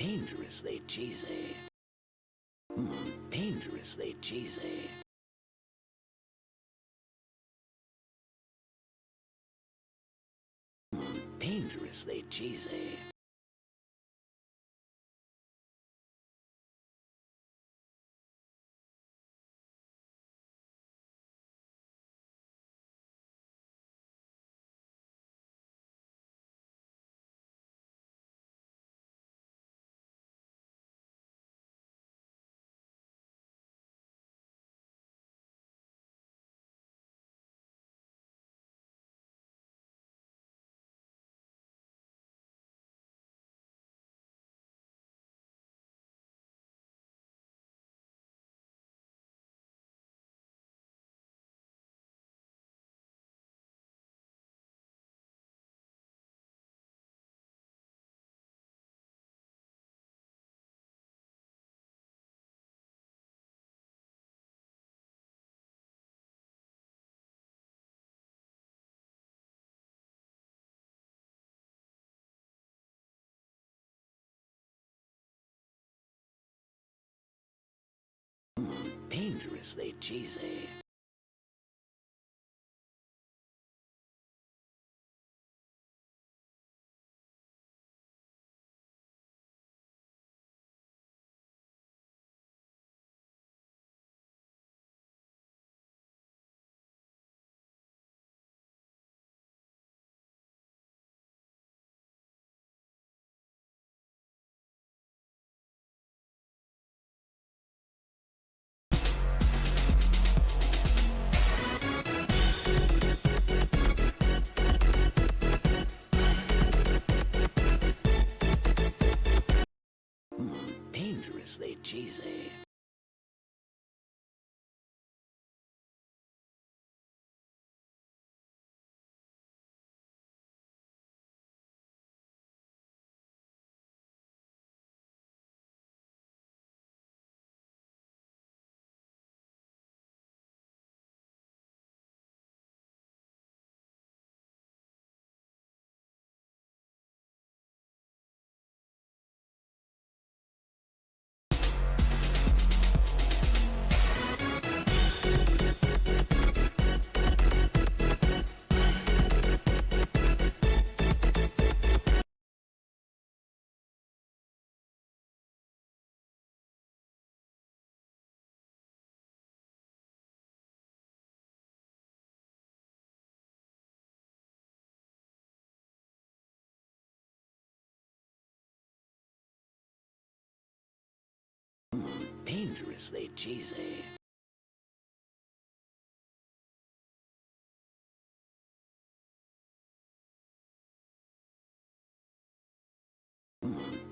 Dangerously cheesy. Dangerously cheesy. Dangerously cheesy. Dangerously cheesy. Dangerously cheesy. Dangerously cheesy.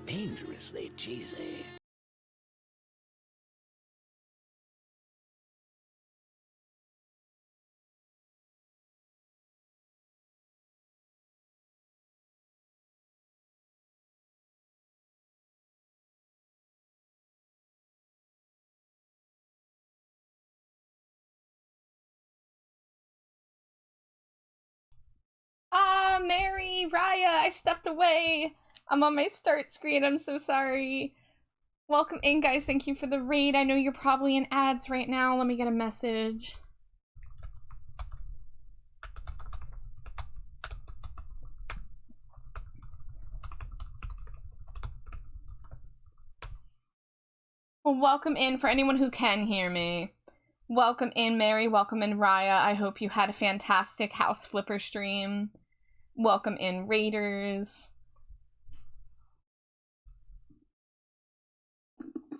Dangerously cheesy. Ah, Mary, Raya, I stepped away. I'm on my start screen. I'm so sorry. Welcome in, guys. Thank you for the raid. I know you're probably in ads right now. Let me get a message. Well, welcome in for anyone who can hear me. Welcome in, Mary. Welcome in, Raya. I hope you had a fantastic House Flipper stream. Welcome in, Raiders.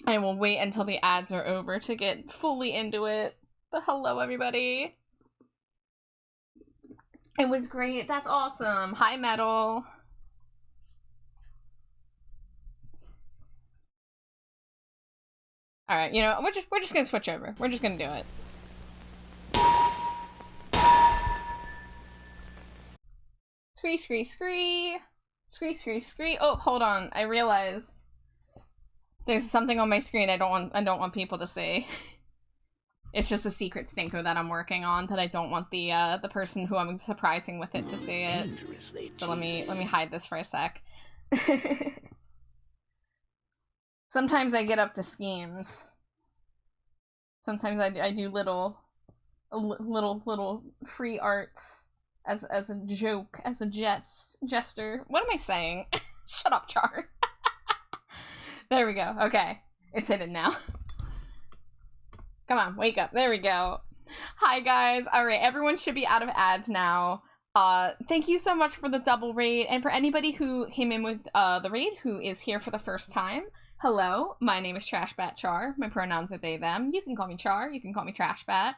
I will wait until the ads are over to get fully into it. But hello, everybody. It was great. That's awesome. Hi, Metal. All right, you know, we're just gonna switch over. We're just gonna do it. Scree, scree, scree. Scree, scree, scree. Oh, hold on. I realized there's something on my screen I don't want people to see. It's just a secret Stinko that I'm working on that I don't want the person who I'm surprising with it to see it. So let me hide this for a sec. Sometimes I get up to schemes. Sometimes I do little free arts as a joke, as a jester. What am I saying? Shut up, Char. There we go. Okay. It's hidden now. Come on, wake up. There we go. Hi, guys. Alright, everyone should be out of ads now. Thank you so much for the double raid, and for anybody who came in with the raid who is here for the first time, hello, my name is Trashbat Char. My pronouns are they, them. You can call me Char, you can call me Trashbat.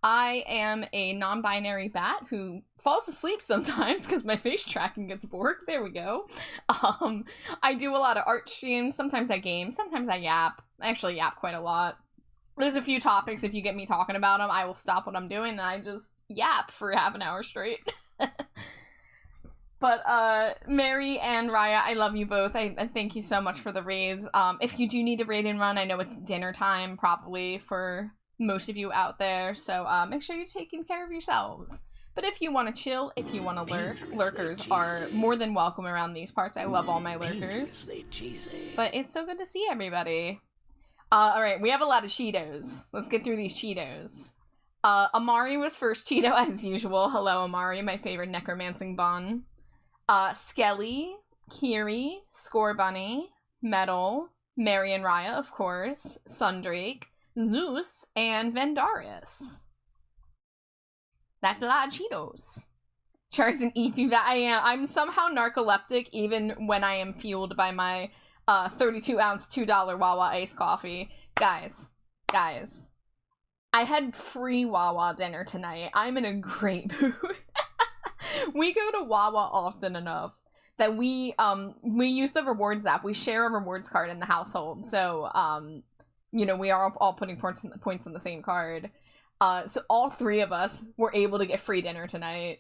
I am a non-binary bat who falls asleep sometimes because my face tracking gets bored. There we go. I do a lot of art streams. Sometimes I game, sometimes I yap. I actually yap quite a lot. There's a few topics, if you get me talking about them, I will stop what I'm doing and I just yap for half an hour straight. But, Mary and Raya, I love you both. I thank you so much for the raids. If you do need a raid and run, I know it's dinner time, probably, for most of you out there, so, make sure you're taking care of yourselves. But if you want to chill, if you want to lurk, lurkers are more than welcome around these parts. I love all my lurkers. But it's so good to see everybody. Alright, we have a lot of Cheetos. Let's get through these Cheetos. Amari was first Cheeto, as usual. Hello, Amari, my favorite necromancing bun. Skelly, Kiri, Score Bunny, Metal, Mary and Raya, of course, Sundrake, Zeus, and Vendaris. That's a lot of Cheetos. Char's an EP that I am. I'm somehow narcoleptic even when I am fueled by my 32-ounce $2 Wawa iced coffee. Guys. I had free Wawa dinner tonight. I'm in a great mood. We go to Wawa often enough that we use the rewards app. We share a rewards card in the household. So, you know, we are all putting points on the same card. So all three of us were able to get free dinner tonight.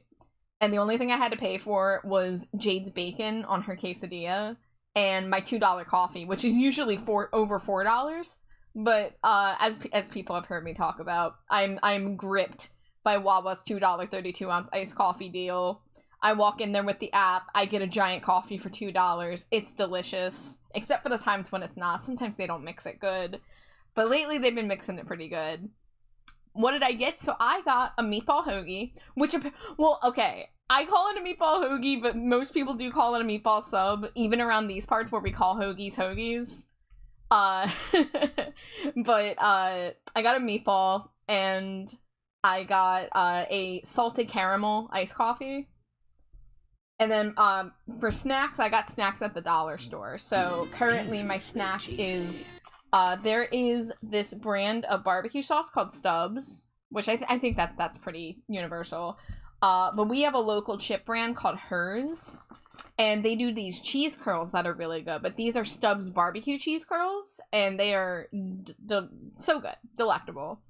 And the only thing I had to pay for was Jade's bacon on her quesadilla and my $2 coffee, which is usually over $4. But as people have heard me talk about, I'm gripped by Wawa's $2 32-ounce iced coffee deal. I walk in there with the app, I get a giant coffee for $2. It's delicious, except for the times when it's not. Sometimes they don't mix it good. But lately they've been mixing it pretty good. What did I get? So I got a meatball hoagie, which, well, okay, I call it a meatball hoagie, but most people do call it a meatball sub, even around these parts where we call hoagies hoagies. But I got a meatball, and I got a salted caramel iced coffee. And then for snacks, I got snacks at the dollar store. So currently my snack is, there is this brand of barbecue sauce called Stubbs, which I think that's pretty universal. But we have a local chip brand called Hers, and they do these cheese curls that are really good. But these are Stubbs barbecue cheese curls, and they are so good, delectable.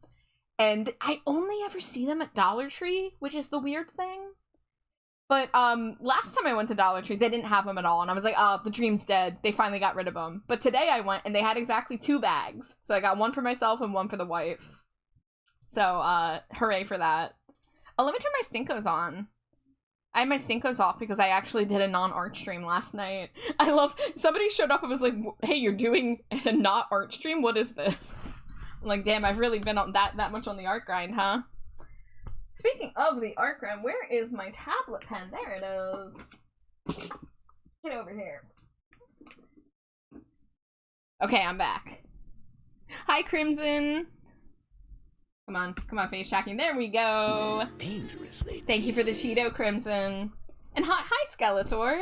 And I only ever see them at Dollar Tree, which is the weird thing. But last time I went to Dollar Tree, they didn't have them at all. And I was like, oh, the dream's dead. They finally got rid of them. But today I went, and they had exactly 2 bags. So I got one for myself and one for the wife. So, hooray for that. Oh, let me turn my Stinkos on. I had my Stinkos off because I actually did a non-art stream last night. I love, somebody showed up and was like, hey, you're doing a not art stream? What is this? I'm like, damn, I've really been on that much on the art grind, huh? Speaking of the art grind, where is my tablet pen? There it is. Get over here. Okay, I'm back. Hi, Crimson. Come on, face tracking. There we go. Thank you for the Cheeto, Crimson. And hi, Skeletor.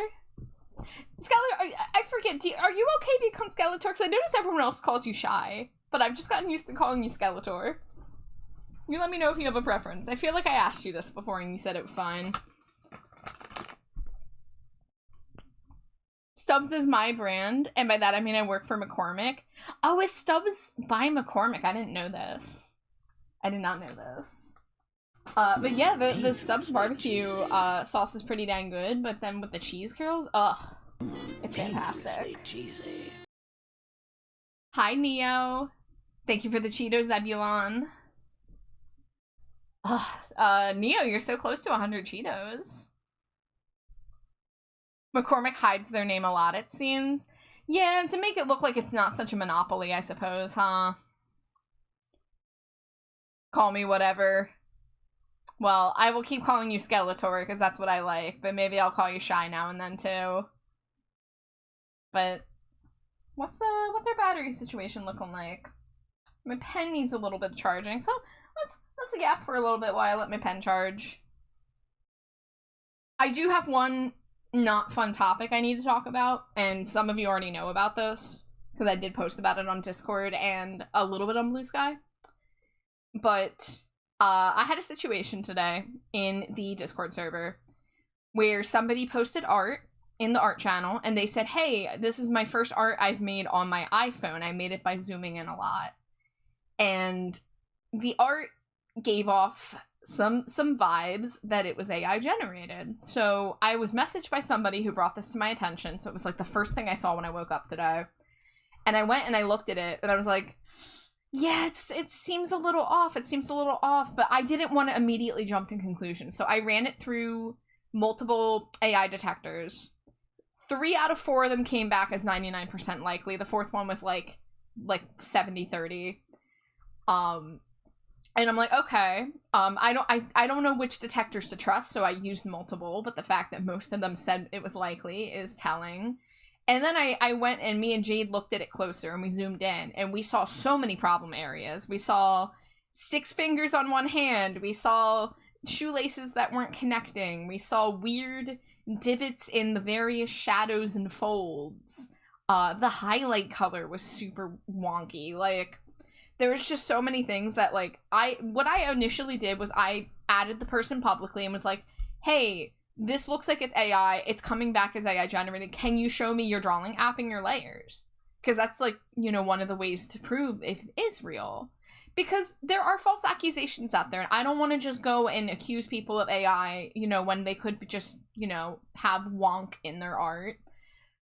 Skeletor, I forget, are you okay become Skeletor? Because I notice everyone else calls you Shy, but I've just gotten used to calling you Skeletor. You let me know if you have a preference. I feel like I asked you this before and you said it was fine. Stubbs is my brand, and by that I mean I work for McCormick. Oh, is Stubbs by McCormick? I didn't know this. I did not know this. But yeah, the Stubbs barbecue sauce is pretty dang good, but then with the cheese curls, ugh, it's fantastic. Hi, Thank you for the Cheetos, Zebulon. Neo, you're so close to 100 Cheetos. McCormick hides their name a lot, it seems. Yeah, to make it look like it's not such a monopoly, I suppose, huh? Call me whatever. Well, I will keep calling you Skeletor, because that's what I like, but maybe I'll call you Shy now and then, too. But, what's our battery situation looking like? My pen needs a little bit of charging, so let's gap for a little bit while I let my pen charge. I do have one not fun topic I need to talk about, and some of you already know about this, because I did post about it on Discord and a little bit on Blue Sky. But I had a situation today in the Discord server where somebody posted art in the art channel, and they said, hey, this is my first art I've made on my iPhone. I made it by zooming in a lot. And the art gave off some vibes that it was AI generated. So I was messaged by somebody who brought this to my attention. So it was like the first thing I saw when I woke up today. And I went and I looked at it and I was like, yeah, it seems a little off. It seems a little off, but I didn't want to immediately jump to conclusions. So I ran it through multiple AI detectors. 3 out of 4 of them came back as 99% likely. The fourth one was like 70-30. And I'm like, okay, I don't know which detectors to trust, so I used multiple, but the fact that most of them said it was likely is telling. And then I went and me and Jade looked at it closer and we zoomed in and we saw so many problem areas. We saw 6 fingers on one hand. We saw shoelaces that weren't connecting. We saw weird divots in the various shadows and folds. The highlight color was super wonky. Like, there was just so many things that, like, what I initially did was I added the person publicly and was like, hey, this looks like it's AI. It's coming back as AI generated. Can you show me your drawing app and your layers? Because that's, like, you know, one of the ways to prove if it is real. Because there are false accusations out there, and I don't want to just go and accuse people of AI, you know, when they could just, you know, have wonk in their art.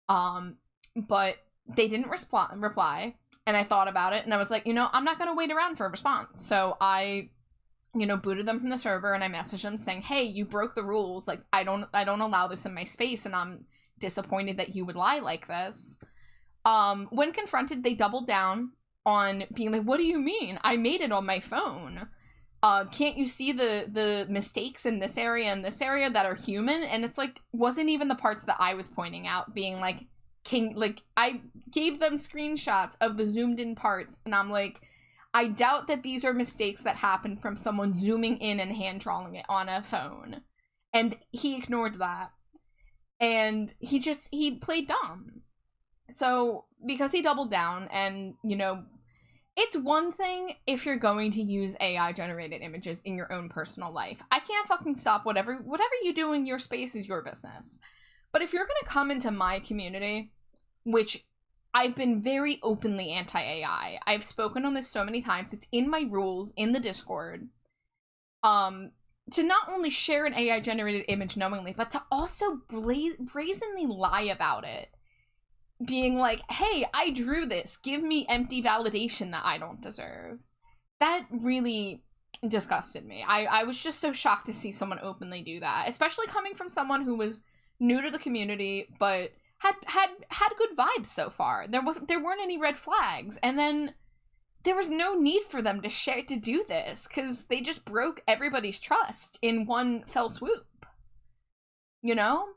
But they didn't reply, and I thought about it, and I was like, you know, I'm not going to wait around for a response. So I, you know, booted them from the server, and I messaged them saying, hey, you broke the rules. Like, I don't allow this in my space, and I'm disappointed that you would lie like this. When confronted, they doubled down on being like, what do you mean? I made it on my phone. Can't you see the mistakes in this area and this area that are human? And it's like, wasn't even the parts that I was pointing out, being like, I gave them screenshots of the zoomed in parts, and I'm like, I doubt that these are mistakes that happen from someone zooming in and hand drawing it on a phone. And he ignored that. And he played dumb. So, because he doubled down, and, you know, it's one thing if you're going to use AI-generated images in your own personal life. I can't fucking stop whatever you do in your space is your business. But if you're gonna come into my community, which I've been very openly anti-AI, I've spoken on this so many times, it's in my rules, in the Discord, to not only share an AI-generated image knowingly, but to also brazenly lie about it. Being like, hey, I drew this, give me empty validation that I don't deserve. That really disgusted me. I was just so shocked to see someone openly do that, especially coming from someone who was new to the community, but had good vibes so far. There weren't any red flags, and then there was no need for them to do this, because they just broke everybody's trust in one fell swoop. You know?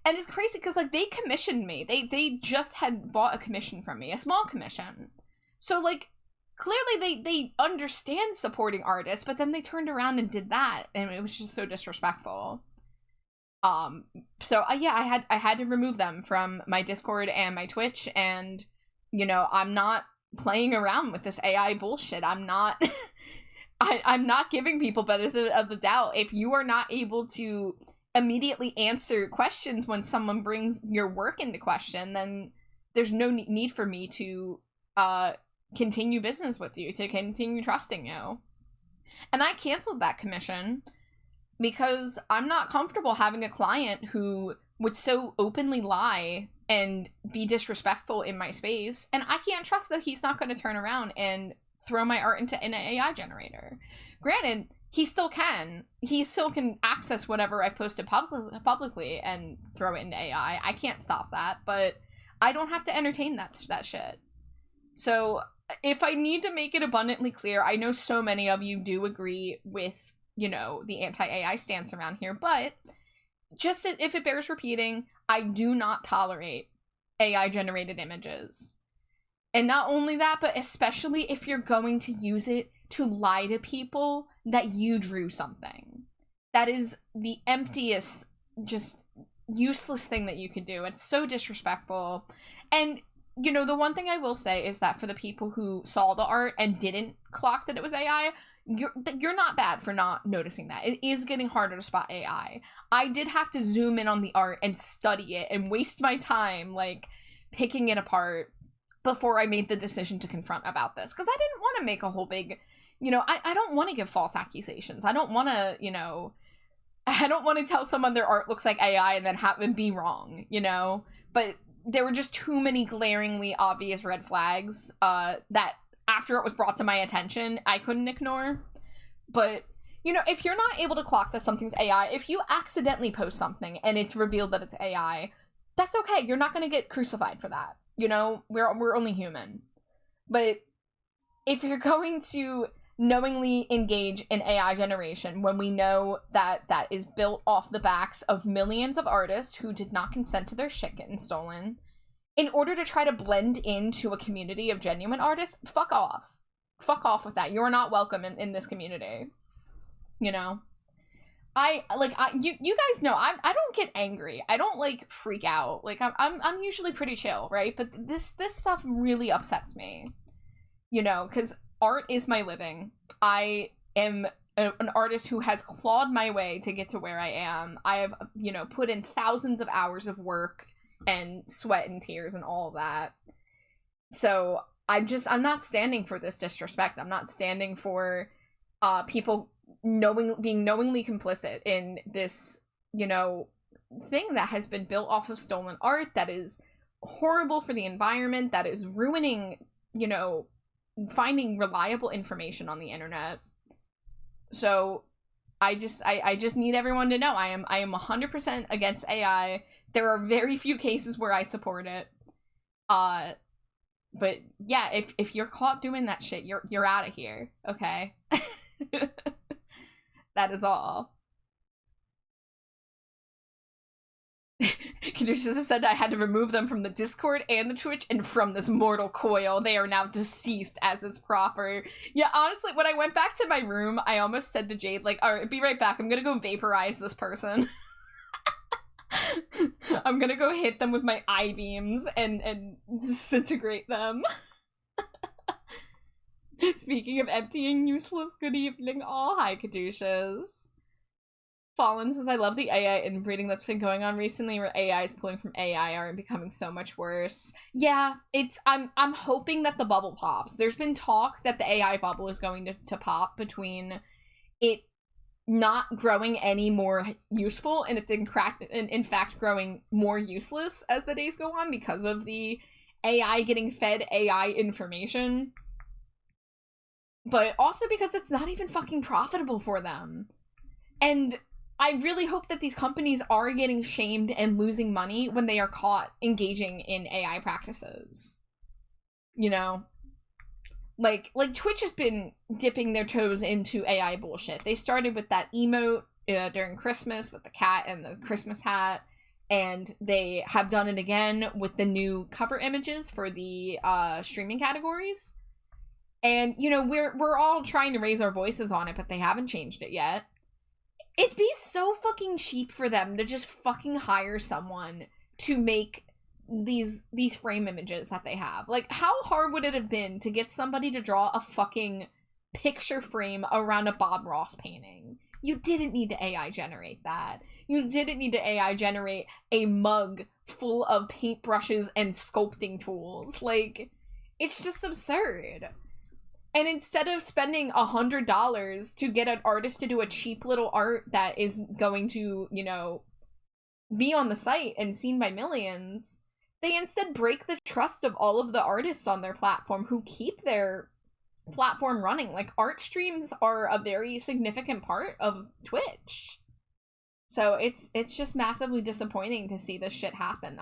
And it's crazy because, like, they commissioned me. They just had bought a commission from me, a small commission. So, like, clearly they understand supporting artists, but then they turned around and did that, and it was just so disrespectful. So yeah, I had to remove them from my Discord and my Twitch, and, you know, I'm not playing around with this AI bullshit. I'm not I'm not giving people benefit of the doubt. If you are not able to immediately answer questions when someone brings your work into question, then there's no need for me to continue business with you, to continue trusting you. And I canceled that commission because I'm not comfortable having a client who would so openly lie and be disrespectful in my space, and I can't trust that he's not going to turn around and throw my art into an AI generator. Granted, he still can access whatever I've posted publicly and throw it into AI. I can't stop that, but I don't have to entertain that shit. So if I need to make it abundantly clear, I know so many of you do agree with, you know, the anti-AI stance around here, but just if it bears repeating, I do not tolerate AI-generated images. And not only that, but especially if you're going to use it to lie to people that you drew something. That is the emptiest, just useless thing that you could do. It's so disrespectful. And, you know, the one thing I will say is that for the people who saw the art and didn't clock that it was AI, you're not bad for not noticing that. It is getting harder to spot AI. I did have to zoom in on the art and study it and waste my time, like, picking it apart before I made the decision to confront about this. Because I didn't want to make a whole big, you know, I don't want to give false accusations. I don't want to, you know, I don't want to tell someone their art looks like AI and then have them be wrong, you know? But there were just too many glaringly obvious red flags that after it was brought to my attention, I couldn't ignore. But, you know, if you're not able to clock that something's AI, if you accidentally post something and it's revealed that it's AI, that's okay. You're not going to get crucified for that. You know, we're only human. But if you're going to knowingly engage in AI generation when we know that that is built off the backs of millions of artists who did not consent to their shit getting stolen, in order to try to blend into a community of genuine artists, fuck off. Fuck off with that. You're not welcome in this community. You know? You guys know I don't get angry. I don't like freak out. Like I'm usually pretty chill, right? But this stuff really upsets me. You know, because art is my living. I am an artist who has clawed my way to get to where I am. I have, you know, put in thousands of hours of work and sweat and tears and all of that. So I'm not standing for this disrespect. I'm not standing for people being knowingly complicit in this, you know, thing that has been built off of stolen art, that is horrible for the environment, that is ruining, you know, finding reliable information on the internet. So I just need everyone to know I am 100% against AI. There are very few cases where I support it. But yeah, if you're caught doing that shit, you're out of here, okay? That is all. Caduceus said I had to remove them from the Discord and the Twitch and from this mortal coil. They are now deceased as is proper. Yeah, honestly, when I went back to my room, I almost said to Jade, like, alright, be right back. I'm gonna go vaporize this person. I'm gonna go hit them with my eye beams and disintegrate them. Speaking of empty and useless, good evening all. Hi, Caduceus. Fallen says, I love the AI inbreeding that's been going on recently, where AI is pulling from AI art and becoming so much worse. Yeah, I'm hoping that the bubble pops. There's been talk that the AI bubble is going to pop between it not growing any more useful and it's in fact growing more useless as the days go on because of the AI getting fed AI information. But also because it's not even fucking profitable for them. And I really hope that these companies are getting shamed and losing money when they are caught engaging in AI practices. You know? Like Twitch has been dipping their toes into AI bullshit. They started with that emote during Christmas with the cat and the Christmas hat. And they have done it again with the new cover images for the streaming categories. And, you know, we're all trying to raise our voices on it, but they haven't changed it yet. It'd be so fucking cheap for them to just fucking hire someone to make these frame images that they have. Like, how hard would it have been to get somebody to draw a fucking picture frame around a Bob Ross painting? You didn't need to AI generate that. You didn't need to AI generate a mug full of paintbrushes and sculpting tools. Like, it's just absurd. And instead of spending $100 to get an artist to do a cheap little art that is going to, you know, be on the site and seen by millions, they instead break the trust of all of the artists on their platform who keep their platform running. Like, art streams are a very significant part of Twitch. So it's just massively disappointing to see this shit happen.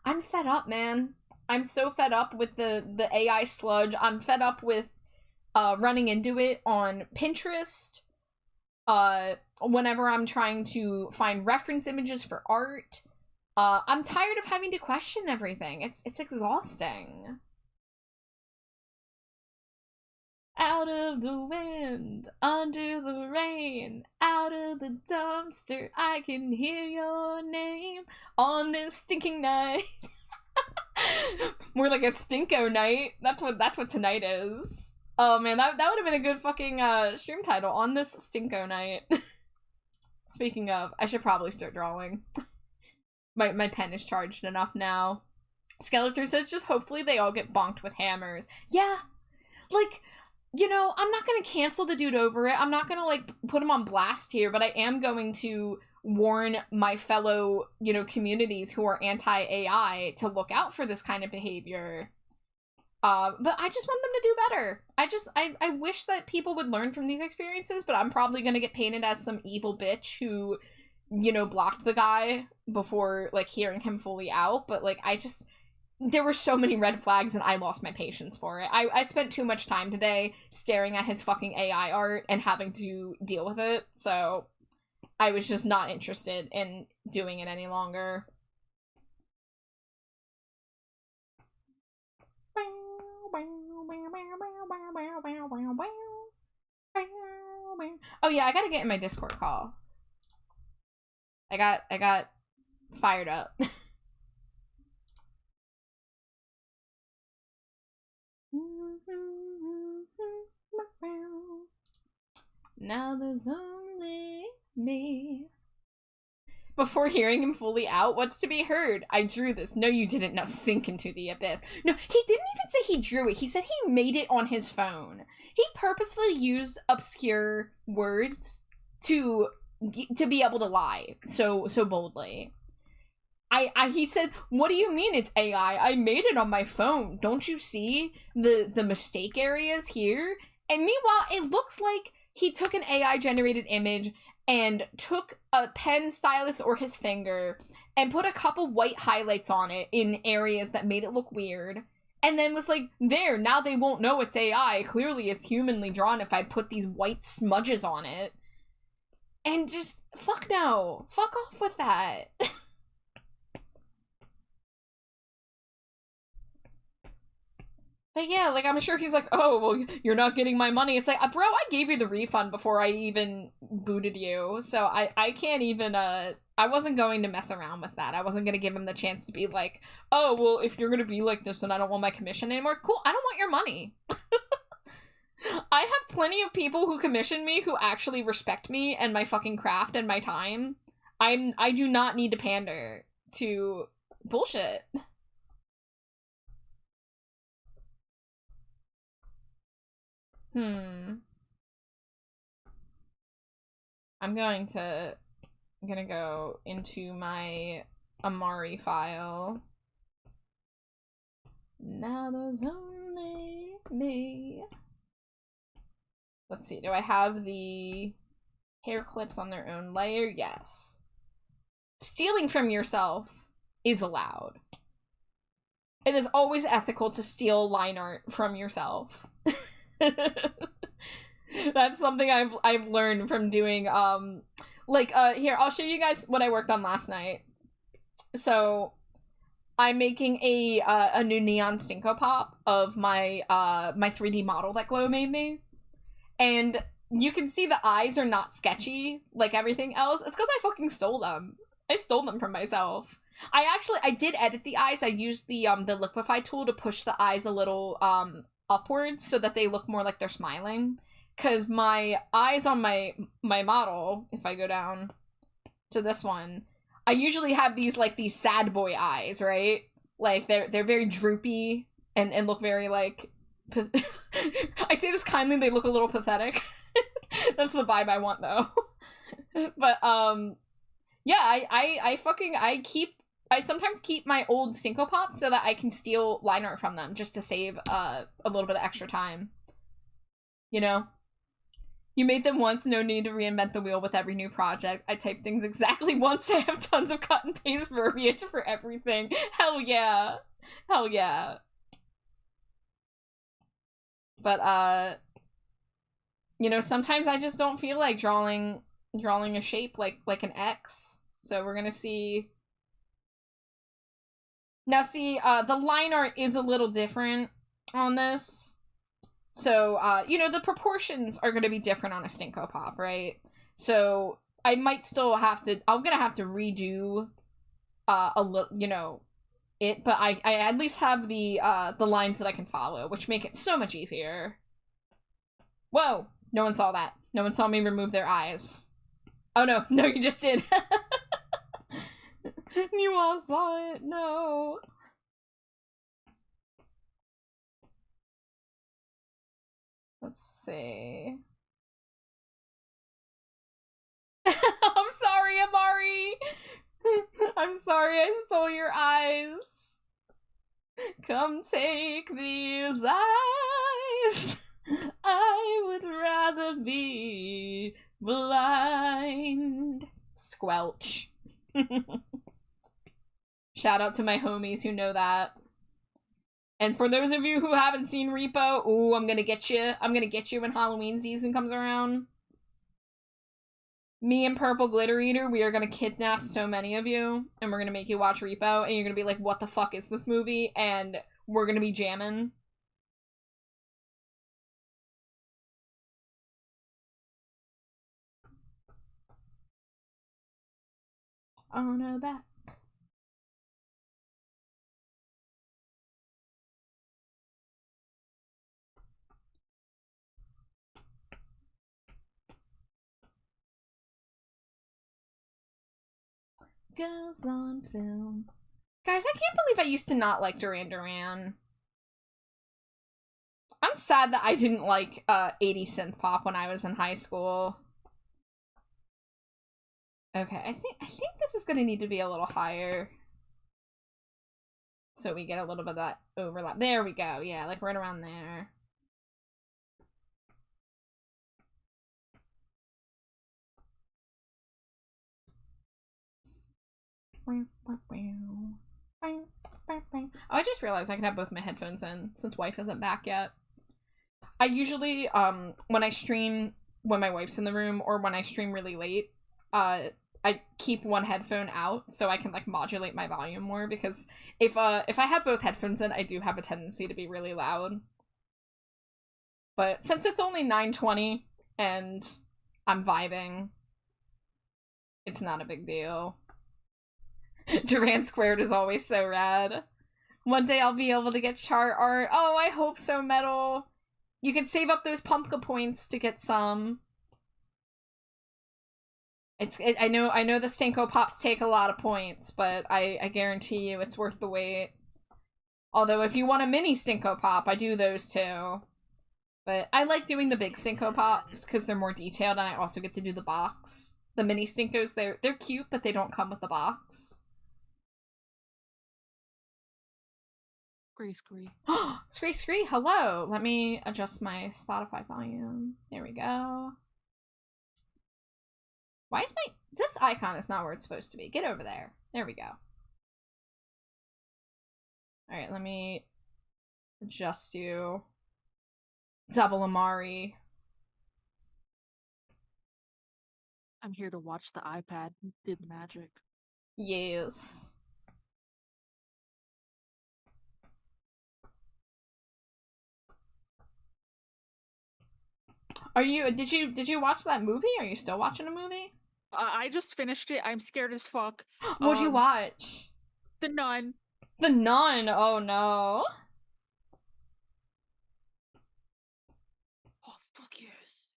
I'm fed up, man. I'm so fed up with the AI sludge. I'm fed up with running into it on Pinterest. Whenever I'm trying to find reference images for art. I'm tired of having to question everything. It's exhausting. Out of the wind, under the rain, out of the dumpster, I can hear your name on this stinking night. More like a stinko night. That's what tonight is. Oh man, that would have been a good fucking stream title, on this stinko night. Speaking of, I should probably start drawing. My pen is charged enough now. Skeletor says just hopefully they all get bonked with hammers. Yeah, like, you know, I'm not gonna cancel the dude over it. I'm not gonna, like, put him on blast here, but I am going to warn my fellow, you know, communities who are anti-AI to look out for this kind of behavior. But I just want them to do better. I wish that people would learn from these experiences, but I'm probably gonna get painted as some evil bitch who, you know, blocked the guy before, like, hearing him fully out. But, like, there were so many red flags and I lost my patience for it. I spent too much time today staring at his fucking AI art and having to deal with it, so I was just not interested in doing it any longer. Oh yeah, I gotta get in my Discord call. I got fired up. Now there's only me. Before hearing him fully out, what's to be heard? I drew this. No, you didn't. Now sink into the abyss. No, he didn't even say he drew it. He said he made it on his phone. He purposefully used obscure words to be able to lie so boldly. He said, what do you mean it's AI? I made it on my phone. Don't you see the mistake areas here? And meanwhile, it looks like he took an AI generated image and took a pen stylus or his finger and put a couple white highlights on it in areas that made it look weird. And then was like, there, now they won't know it's AI. Clearly it's humanly drawn if I put these white smudges on it. And just, fuck no. Fuck off with that. But yeah, like, I'm sure he's like, oh, well, you're not getting my money. It's like, bro, I gave you the refund before I even booted you. So I can't even, I wasn't going to mess around with that. I wasn't going to give him the chance to be like, oh, well, if you're going to be like this, then I don't want my commission anymore. Cool, I don't want your money. I have plenty of people who commission me who actually respect me and my fucking craft and my time. I do not need to pander to bullshit. I'm gonna go into my Amari file. Now there's only me. Let's see, do I have the hair clips on their own layer? Yes. Stealing from yourself is allowed. It is always ethical to steal line art from yourself. That's something I've learned from doing, here, I'll show you guys what I worked on last night. So, I'm making a new neon Stinko Pop of my, my 3D model that Glow made me. And you can see the eyes are not sketchy like everything else. It's because I fucking stole them. I stole them from myself. I did edit the eyes. I used the liquify tool to push the eyes a little, upwards so that they look more like they're smiling. Because my eyes on my model, if I go down to this one, I usually have these, like, these sad boy eyes, right? Like, they're very droopy and look very, like, I say this kindly, they look a little pathetic. That's the vibe I want, though. But, yeah, I sometimes keep my old Stinko Pops so that I can steal line art from them just to save a little bit of extra time. You know? You made them once, no need to reinvent the wheel with every new project. I type things exactly once, I have tons of cut and paste verbiage for everything. Hell yeah. Hell yeah. But, you know, sometimes I just don't feel like drawing a shape like an X. So we're gonna see. Now see, the line art is a little different on this. So, you know, the proportions are going to be different on a Stinko Pop, right? So, I might still have to, I'm going to have to redo, a little, you know, it, but I at least have the lines that I can follow, which make it so much easier. Whoa! No one saw that. No one saw me remove their eyes. Oh no, no, you just did. You all saw it, no. Let's see. I'm sorry, Amari. I'm sorry I stole your eyes. Come take these eyes. I would rather be blind. Squelch. Shout out to my homies who know that. And for those of you who haven't seen Repo, ooh, I'm gonna get you. I'm gonna get you when Halloween season comes around. Me and Purple Glitter Eater, we are gonna kidnap so many of you, and we're gonna make you watch Repo, and you're gonna be like, what the fuck is this movie? And we're gonna be jamming. On a back. Girls on film. Guys, I can't believe I used to not like Duran Duran. I'm sad that I didn't like 80s synth pop when I was in high school. Okay, I think this is gonna need to be a little higher. So we get a little bit of that overlap. There we go, yeah, like right around there. Oh, I just realized I can have both my headphones in since wife isn't back yet. I usually, when I stream when my wife's in the room or when I stream really late, I keep one headphone out so I can like modulate my volume more, because if I have both headphones in, I do have a tendency to be really loud. But since it's only 9:20 and I'm vibing, it's not a big deal. Duran Squared is always so rad. One day I'll be able to get chart art. Oh, I hope so, Metal. You can save up those pumpkin points to get some. I know the Stinko Pops take a lot of points, but I guarantee you it's worth the wait. Although if you want a mini Stinko Pop, I do those too. But I like doing the big Stinko Pops because they're more detailed, and I also get to do the box. The mini Stinkos, they're cute, but they don't come with the box. Scree. Scree, hello. Let me adjust my Spotify volume. There we go. Why is this icon is not where it's supposed to be. Get over there. There we go. Alright, let me adjust you. Double Amari. I'm here to watch the iPad did magic. Yes. Did you watch that movie? Are you still watching a movie? I just finished it. I'm scared as fuck. What'd you watch? The Nun. The Nun. Oh no. Oh fuck yes.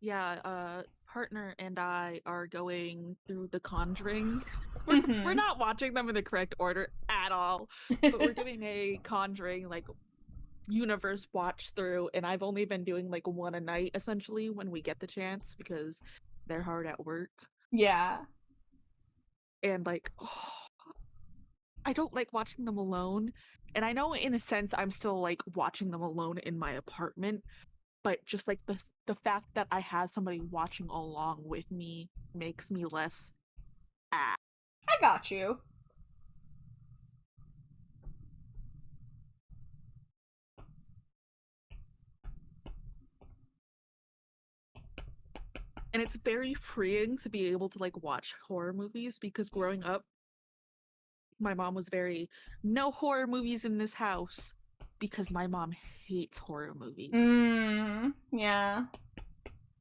Yeah, partner and I are going through The Conjuring. We're not watching them in the correct order at all. But we're doing a Conjuring like universe watch through, and I've only been doing like one a night essentially when we get the chance because they're hard at work. Yeah. And like I don't like watching them alone, and I know in a sense I'm still like watching them alone in my apartment, but just like the fact that I have somebody watching along with me makes me less I got you. and it's very freeing to be able to like watch horror movies because growing up my mom was very no horror movies in this house because my mom hates horror movies. Yeah.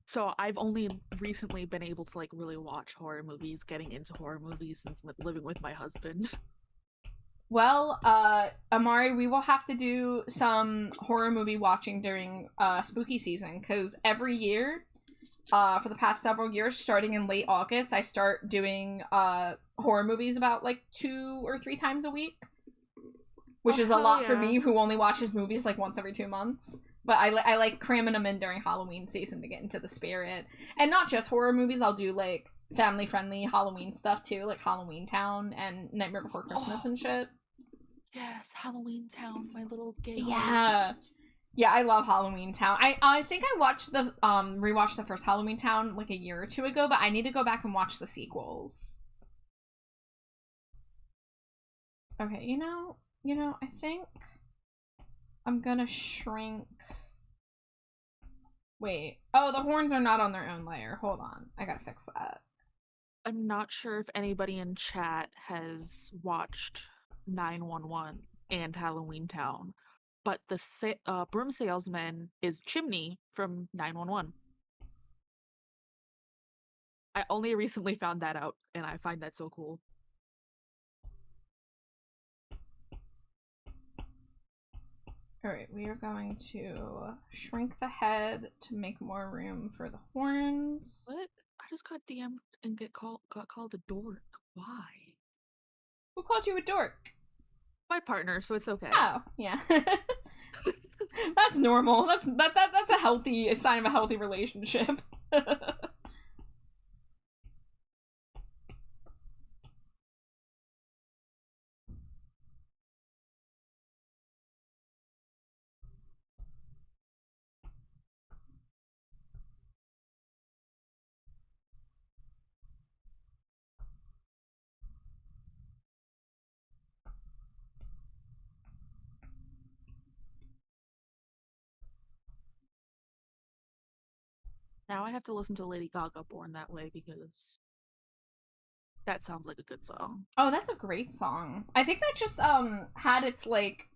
So I've only recently been able to like really watch horror movies, getting into horror movies since living with my husband. Well, Amari, we will have to do some horror movie watching during spooky season, because every year, for the past several years, starting in late August, I start doing horror movies about like 2 or 3 times a week, which is a lot for me, who only watches movies like once every 2 months. But I like cramming them in during Halloween season to get into the spirit. And not just horror movies, I'll do like family-friendly Halloween stuff too, like Halloween Town and Nightmare Before Christmas and shit. Yes, Halloween Town, my little gay. Yeah. Yeah, I love Halloween Town. I think I watched the rewatched the first Halloween Town like a year or 2 ago, but I need to go back and watch the sequels. Okay, you know, I think I'm gonna shrink. Wait. Oh, the horns are not on their own layer. Hold on. I gotta fix that. I'm not sure if anybody in chat has watched 911 and Halloween Town, but the broom salesman is Chimney from 911. I only recently found that out, and I find that so cool. Alright, we are going to shrink the head to make more room for the horns. What? I just got DM'd and got called a dork. Why? Who called you a dork? My partner, so it's okay. Oh, yeah. That's normal. That's a sign of a healthy relationship. Now I have to listen to Lady Gaga Born That Way because that sounds like a good song. Oh, that's a great song. I think that just had its like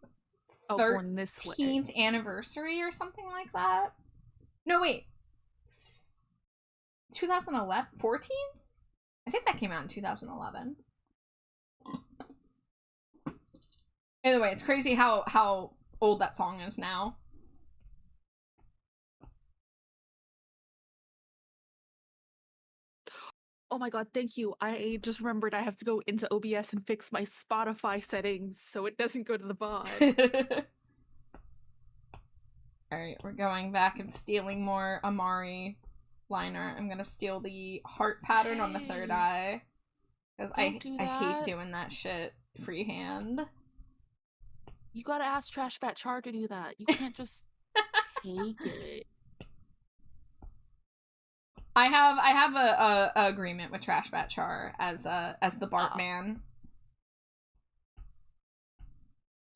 13th anniversary or something like that. No, wait. 2011? 14? I think that came out in 2011. Either way, it's crazy how old that song is now. Oh my god, thank you. I just remembered I have to go into OBS and fix my Spotify settings so it doesn't go to the VOD. Alright, we're going back and stealing more Amari liner. I'm gonna steal the heart pattern on the third eye. Because I hate doing that shit freehand. You gotta ask Trash Bat Char to do that. You can't just take it. I have a agreement with Trash Bat Char as the Bart man.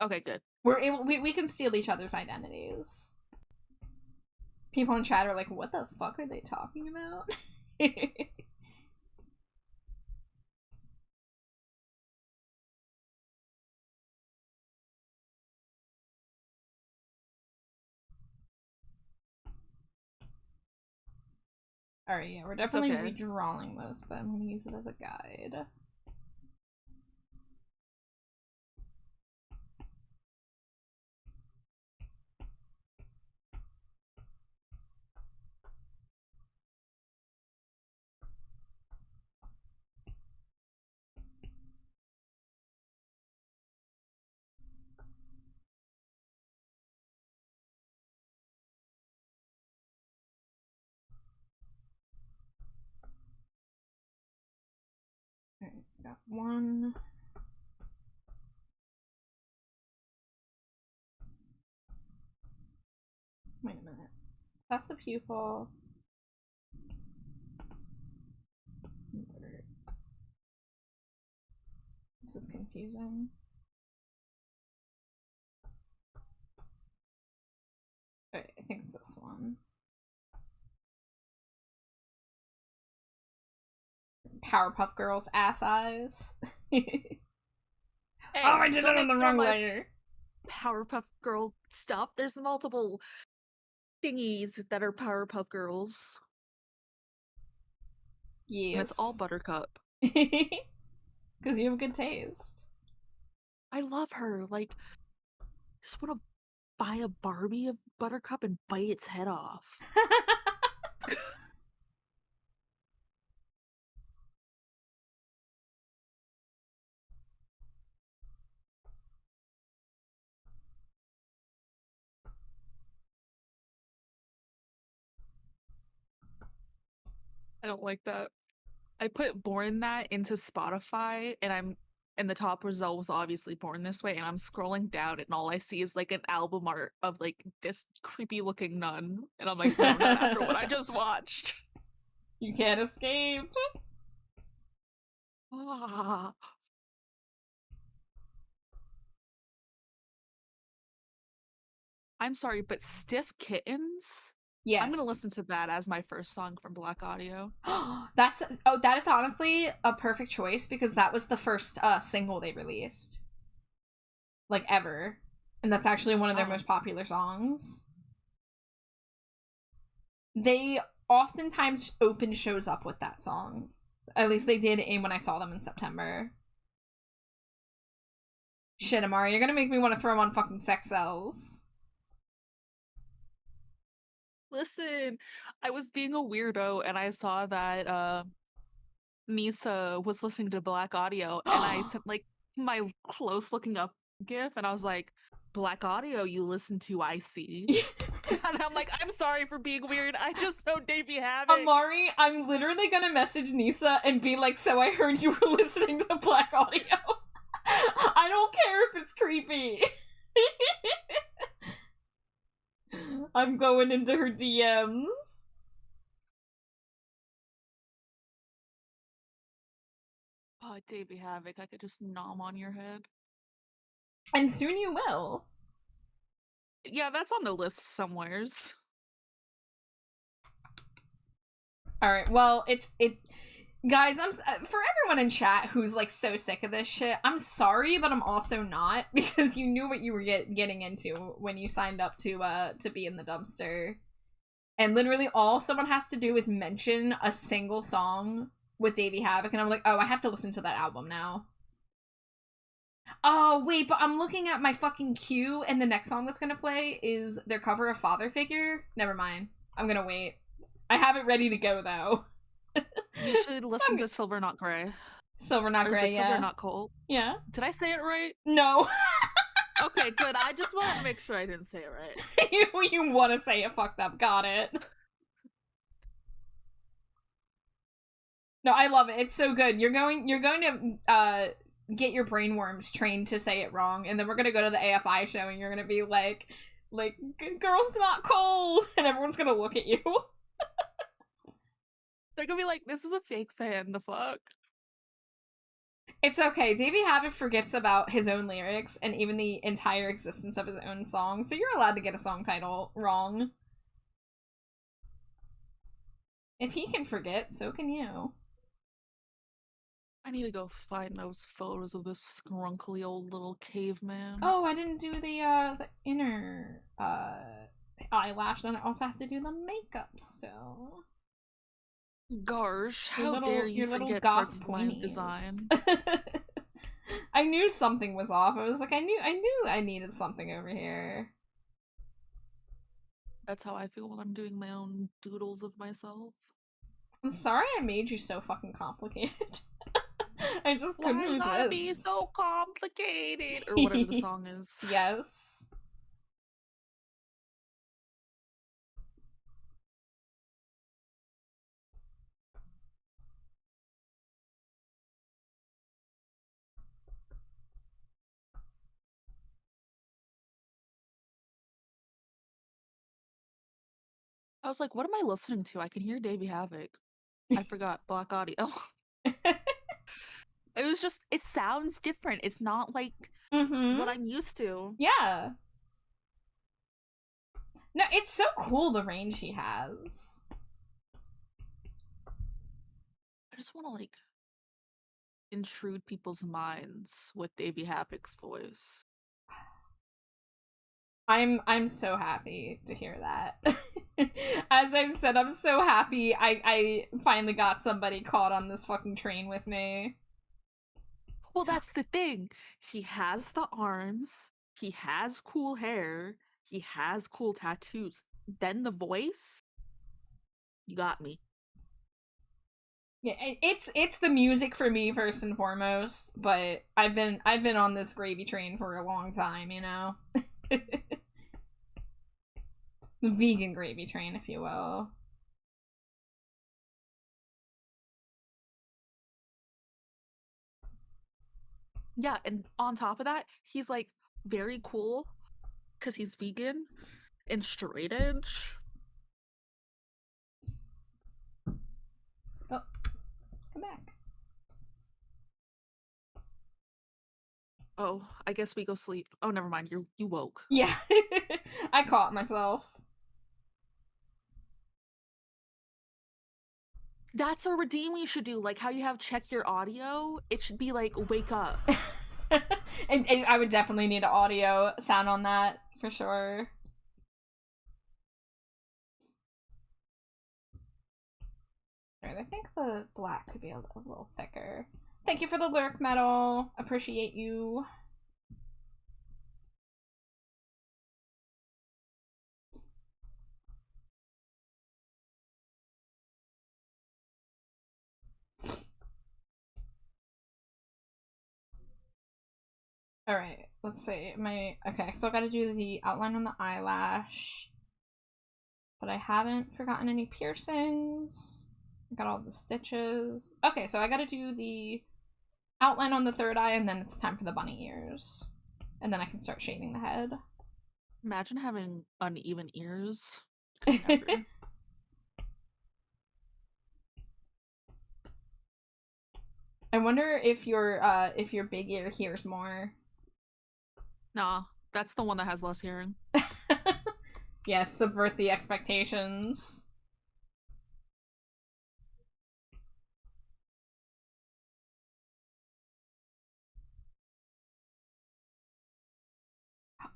Okay, good. We can steal each other's identities. People in chat are like, what the fuck are they talking about? Alright, yeah, we're definitely redrawing this, but I'm gonna use it as a guide. Alright, got one. Wait a minute. That's the pupil. This is confusing. Wait, I think it's this one. Powerpuff Girls ass eyes. Hey, oh, I did it don't on the make fun wrong of my layer. Powerpuff Girl stuff. There's multiple thingies that are Powerpuff Girls. Yes. And it's all Buttercup. Because you have good taste. I love her. Like, I just want to buy a Barbie of Buttercup and bite its head off. I don't like that. I put Born That into Spotify, and the top result was obviously Born This Way, and I'm scrolling down, and all I see is like an album art of like this creepy looking nun, and I'm like, no, not after what I just watched. You can't escape. Ah. I'm sorry, but Stiff Kittens? Yes. I'm gonna listen to that as my first song from Black Audio. That is honestly a perfect choice because that was the first single they released. Like ever. And that's actually one of their most popular songs. They oftentimes open shows up with that song. At least they did when I saw them in September. Shit, Amari, you're gonna make me want to throw on fucking sex cells. Listen, I was being a weirdo and I saw that Nisa was listening to Black Audio and I sent like my close looking up gif and I was like, Black Audio you listen to, I see. And I'm like, I'm sorry for being weird. I just know Davey Havoc. Amari, I'm literally gonna message Nisa and be like, so I heard you were listening to Black Audio. I don't care if it's creepy. I'm going into her DMs. Oh, Davey Havoc, I could just nom on your head. And soon you will. Yeah, that's on the list somewheres. Alright, well, guys, for everyone in chat who's like so sick of this shit, I'm sorry, but I'm also not, because you knew what you were getting into when you signed up to be in the dumpster. And literally all someone has to do is mention a single song with Davey Havoc, and I'm like, oh, I have to listen to that album now. Oh, wait, but I'm looking at my fucking queue, and the next song that's gonna play is their cover of Father Figure. Never mind. I'm gonna wait. I have it ready to go, though. You should listen to Silver Not Gray. Silver Not Gray, yeah. Silver Not Cold? Yeah. Did I say it right? No. Okay, good. I just wanted to make sure I didn't say it right. you want to say it fucked up. Got it. No, I love it. It's so good. You're going to get your brainworms trained to say it wrong, and then we're gonna go to the AFI show, and you're gonna be like, girl's not cold, and everyone's gonna look at you. They're gonna be like, this is a fake fan, the fuck? It's okay. Davey Havoc forgets about his own lyrics and even the entire existence of his own song, so you're allowed to get a song title wrong. If he can forget, so can you. I need to go find those photos of this scrunkly old little caveman. Oh, I didn't do the inner eyelash, then I also have to do the makeup still. Gosh, how dare you forget parts of my design. I knew something was off. I was like, I knew I needed something over here. That's how I feel when I'm doing my own doodles of myself. I'm sorry I made you so fucking complicated. I just couldn't resist. Why gotta be so complicated? Or whatever the song is. Yes. I was like, what am I listening to? I can hear Davey Havoc. I forgot Black Audio. It was just, it sounds different. It's not like what I'm used to. Yeah. No, it's so cool the range he has. I just want to like intrude people's minds with Davey Havoc's voice. I'm so happy to hear that. As I've said, I'm so happy I finally got somebody caught on this fucking train with me. Well, that's the thing. He has the arms, he has cool hair, he has cool tattoos. Then the voice, you got me. Yeah, it's the music for me first and foremost, but I've been on this gravy train for a long time, you know. The vegan gravy train, if you will. Yeah, and on top of that, he's like very cool because he's vegan and straight edge. Oh, come back. Oh, I guess we go sleep. Oh, never mind. You woke. Yeah, I caught myself. That's a redeem you should do. Like how you have check your audio. It should be like wake up. and I would definitely need an audio sound on that for sure. Alright, I think the black could be a little thicker. Thank you for the lurk medal. Appreciate you. Alright, let's see. Okay, so I gotta do the outline on the eyelash. But I haven't forgotten any piercings. I got all the stitches. Okay, so I gotta do the outline on the third eye, and then it's time for the bunny ears. And then I can start shading the head. Imagine having uneven ears. Could never. I wonder if your big ear hears more. Nah, that's the one that has less hearing. Yes, subvert the expectations.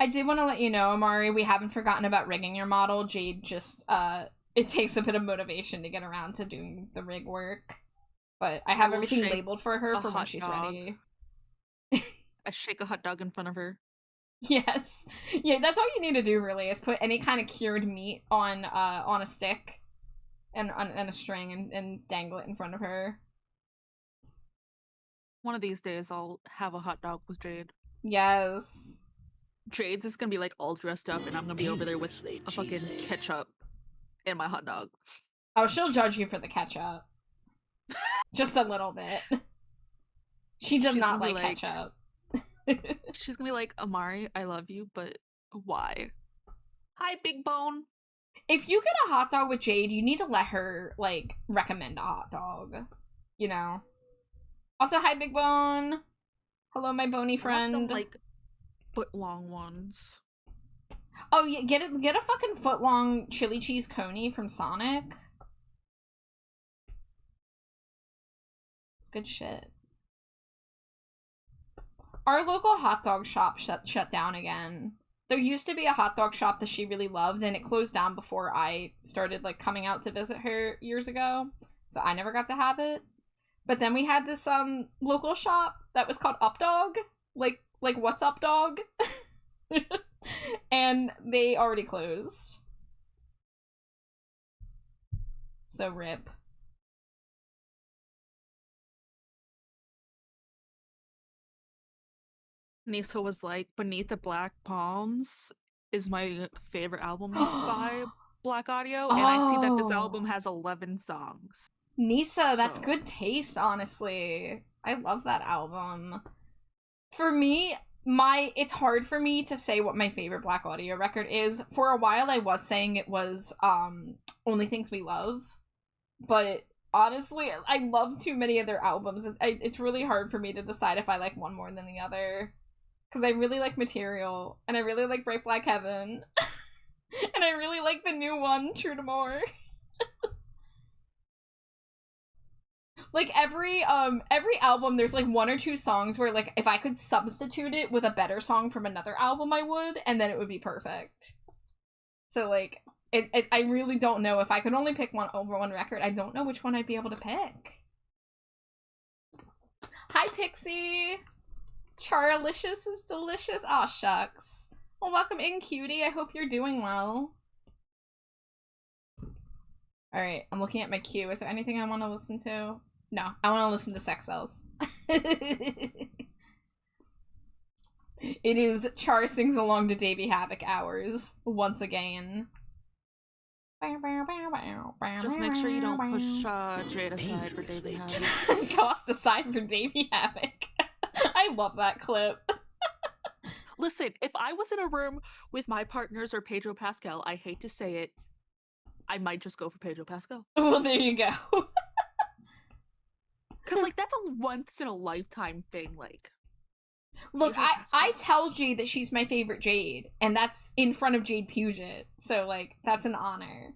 I did want to let you know, Amari, we haven't forgotten about rigging your model. Jade just, it takes a bit of motivation to get around to doing the rig work. But I have everything labeled for her for when she's ready. I shake a hot dog in front of her. Yes. Yeah, that's all you need to do, really, is put any kind of cured meat on a stick and a string and dangle it in front of her. One of these days, I'll have a hot dog with Jade. Yes. Jade's is gonna be like all dressed up, and I'm gonna be over there with a fucking ketchup in my hot dog. Oh, she'll judge you for the ketchup. Just a little bit. She does not like ketchup. She's gonna be like, Amari, I love you, but why? Hi, Big Bone. If you get a hot dog with Jade, you need to let her, like, recommend a hot dog. You know? Also, hi, Big Bone. Hello, my bony friend. I want them, like, foot-long ones. Oh, yeah, get a fucking foot-long chili cheese coney from Sonic. It's good shit. Our local hot dog shop shut down again. There used to be a hot dog shop that she really loved, and it closed down before I started, like, coming out to visit her years ago. So I never got to have it. But then we had this, local shop that was called Up Dog. Like What's Up Dog? And they already closed. So rip. Nisa was like, Beneath the Black Palms is my favorite album by Black Audio, and I see that this album has 11 songs. Nisa, that's good taste, honestly. I love that album. For me, it's hard for me to say what my favorite Black Audio record is. For a while, I was saying it was, Only Things We Love. But honestly, I love too many of their albums. It's really hard for me to decide if I like one more than the other. Because I really like Material, and I really like Bright Black Heaven, and I really like the new one, True to More. Like every album, there's like one or two songs where like if I could substitute it with a better song from another album, I would, and then it would be perfect. So like, I really don't know. If I could only pick one over one record, I don't know which one I'd be able to pick. Hi, Pixie! Charlicious is delicious. Aw, shucks. Well, welcome in, cutie. I hope you're doing well. Alright, I'm looking at my queue. Is there anything I want to listen to? No, I want to listen to Sex Cells. It is Char Sings Along to Davey Havoc hours, once again. Just make sure you don't push Jade aside for Davey Havoc. Tossed aside for Davey Havoc. I love that clip. Listen, if I was in a room with my partners or Pedro Pascal, I hate to say it, I might just go for Pedro Pascal. Well, there you go. Because, like, that's a once-in-a-lifetime thing, like... Look, I tell Jade that she's my favorite Jade, and that's in front of Jade Puget, so, like, that's an honor.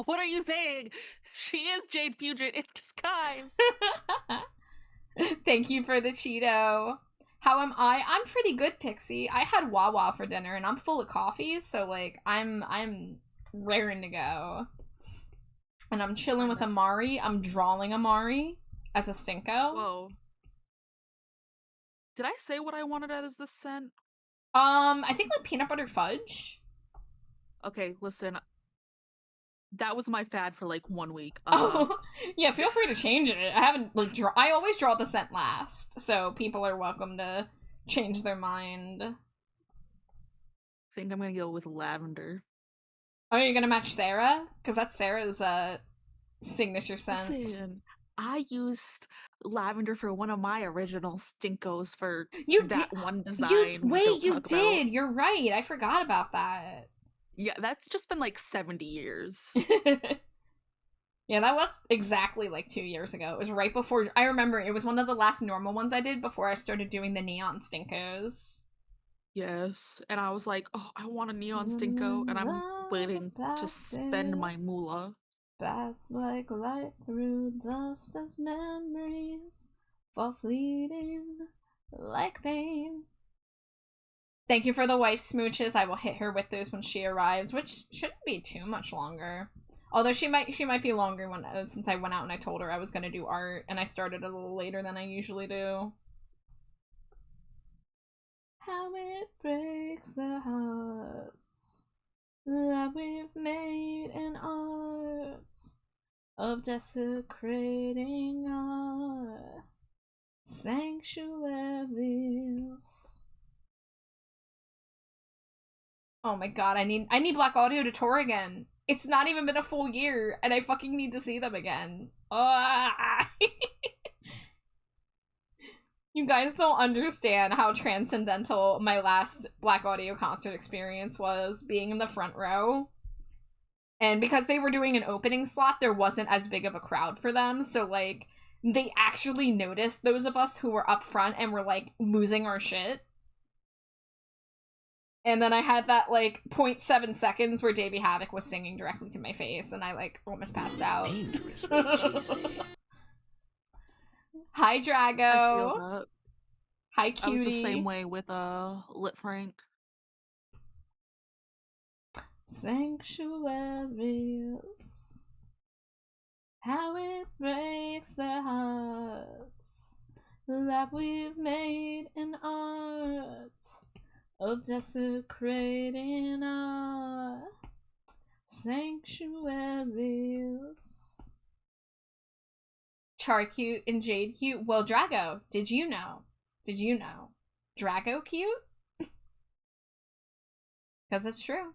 What are you saying? She is Jade Puget in disguise. Thank you for the Cheeto. How am I? I'm pretty good, Pixie. I had Wawa for dinner, and I'm full of coffee, so, like, I'm raring to go. And I'm chilling with Amari. I'm drawing Amari as a Stinko. Whoa. Did I say what I wanted as this scent? I think like peanut butter fudge. Okay, listen. That was my fad for like 1 week. Oh, yeah, feel free to change it. I haven't like I always draw the scent last, so people are welcome to change their mind. I think I'm gonna go with lavender. Oh, you're gonna match Sarah? Because that's Sarah's signature scent. Listen, I used lavender for one of my original Stinkos for that one design. You did. You're right. I forgot about that. Yeah, that's just been like 70 years. Yeah, that was exactly like 2 years ago. It was right before, I remember it was one of the last normal ones I did before I started doing the neon Stinkos. Yes, and I was like, oh, I want a neon Stinko, and I'm waiting to spend my moolah. Pass like light through dust as memories fall fleeting like pain. Thank you for the wife smooches. I will hit her with those when she arrives, which shouldn't be too much longer. Although she might be longer when since I went out and I told her I was gonna do art, and I started a little later than I usually do. How it breaks the hearts that we've made in art of desecrating our sanctuaries. Oh my god, I need Black Audio to tour again. It's not even been a full year, and I fucking need to see them again. You guys don't understand how transcendental my last Black Audio concert experience was, being in the front row. And because they were doing an opening slot, there wasn't as big of a crowd for them, so, like, they actually noticed those of us who were up front and were, like, losing our shit. And then I had that, like, 0.7 seconds where Davey Havoc was singing directly to my face, and I, like, almost passed out. Dangerously cheesy. Hi, Drago. I feel that. Hi, cutie. I was the same way with Lit Frank. Sanctuaries. How it breaks the hearts that we've made in art of desecrating our sanctuaries. Char cute and Jade cute. Well, Drago, did you know? Did you know? Drago cute? Because it's true.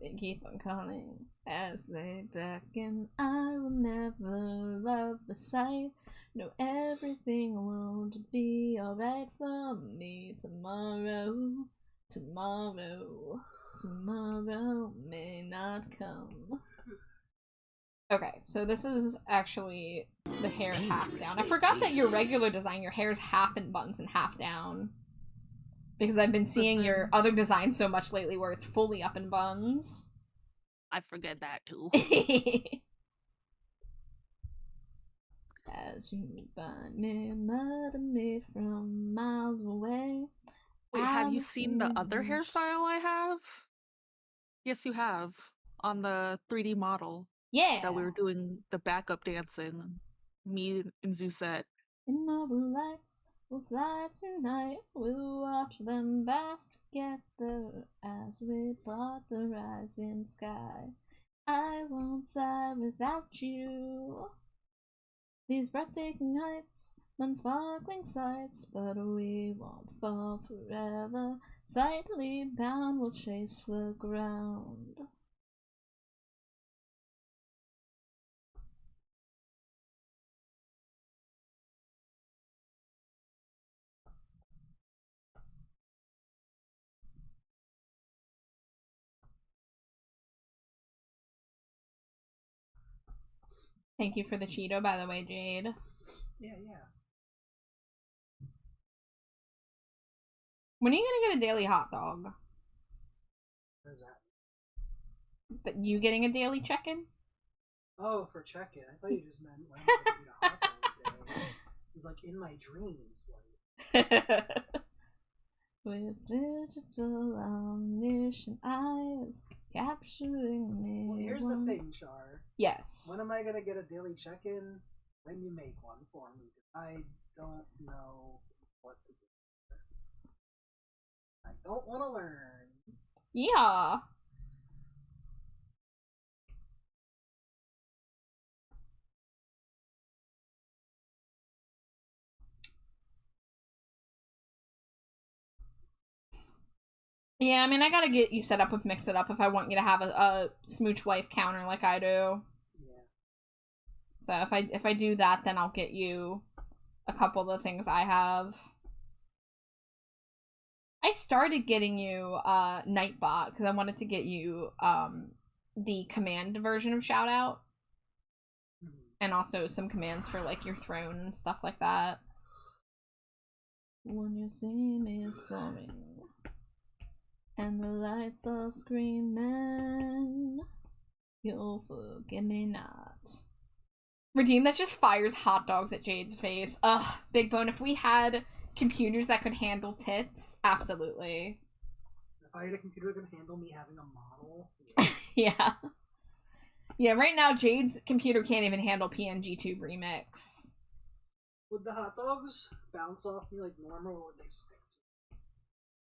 They keep on calling as they beckon. I will never love the sight. No, everything won't be alright for me tomorrow. Tomorrow may not come. Okay, so this is actually the hair half down. I forgot that your regular design, your hair's half in buns and half down. Because I've been seeing your other designs so much lately where it's fully up in buns. I forget that too. As you find me, murder me from miles away. Wait, have you seen the other hairstyle I have? Yes, you have. On the 3D model. Yeah. That we were doing the backup dancing. Me and Zuzette. Immobile lights will fly tonight. We'll watch them bask together as we plot the rising sky. I won't die without you. These breathtaking heights, unsparkling sights, but we won't fall forever. Tightly bound, we'll chase the ground. Thank you for the Cheeto, by the way, Jade. Yeah. When are you gonna get a daily hot dog? What is that? That you getting a daily check-in? Oh, for check-in. I thought you just meant when I'm gonna eat a hot dog day. It was like in my dreams. Like... With digital omniscient eyes capturing me. Well, here's the thing, Char. Yes. When am I gonna get a daily check-in? When you make one for me. I don't know what to do. I don't want to learn. Yeah. Yeah, I mean, I gotta get you set up with Mix It Up if I want you to have a smooch wife counter like I do. Yeah. So if I do that, then I'll get you a couple of the things I have. I started getting you Nightbot because I wanted to get you the command version of Shoutout. And also some commands for like your throne and stuff like that. When you see me soaring and the lights are screaming, you'll forgive me not. Redeem, that just fires hot dogs at Jade's face. Ugh, Big Bone, if we had computers that could handle tits, absolutely. If I had a computer that could handle me having a model. Yeah. Yeah, right now Jade's computer can't even handle PNG-Tube Remix. Would the hot dogs bounce off me like normal, or would they stick to me?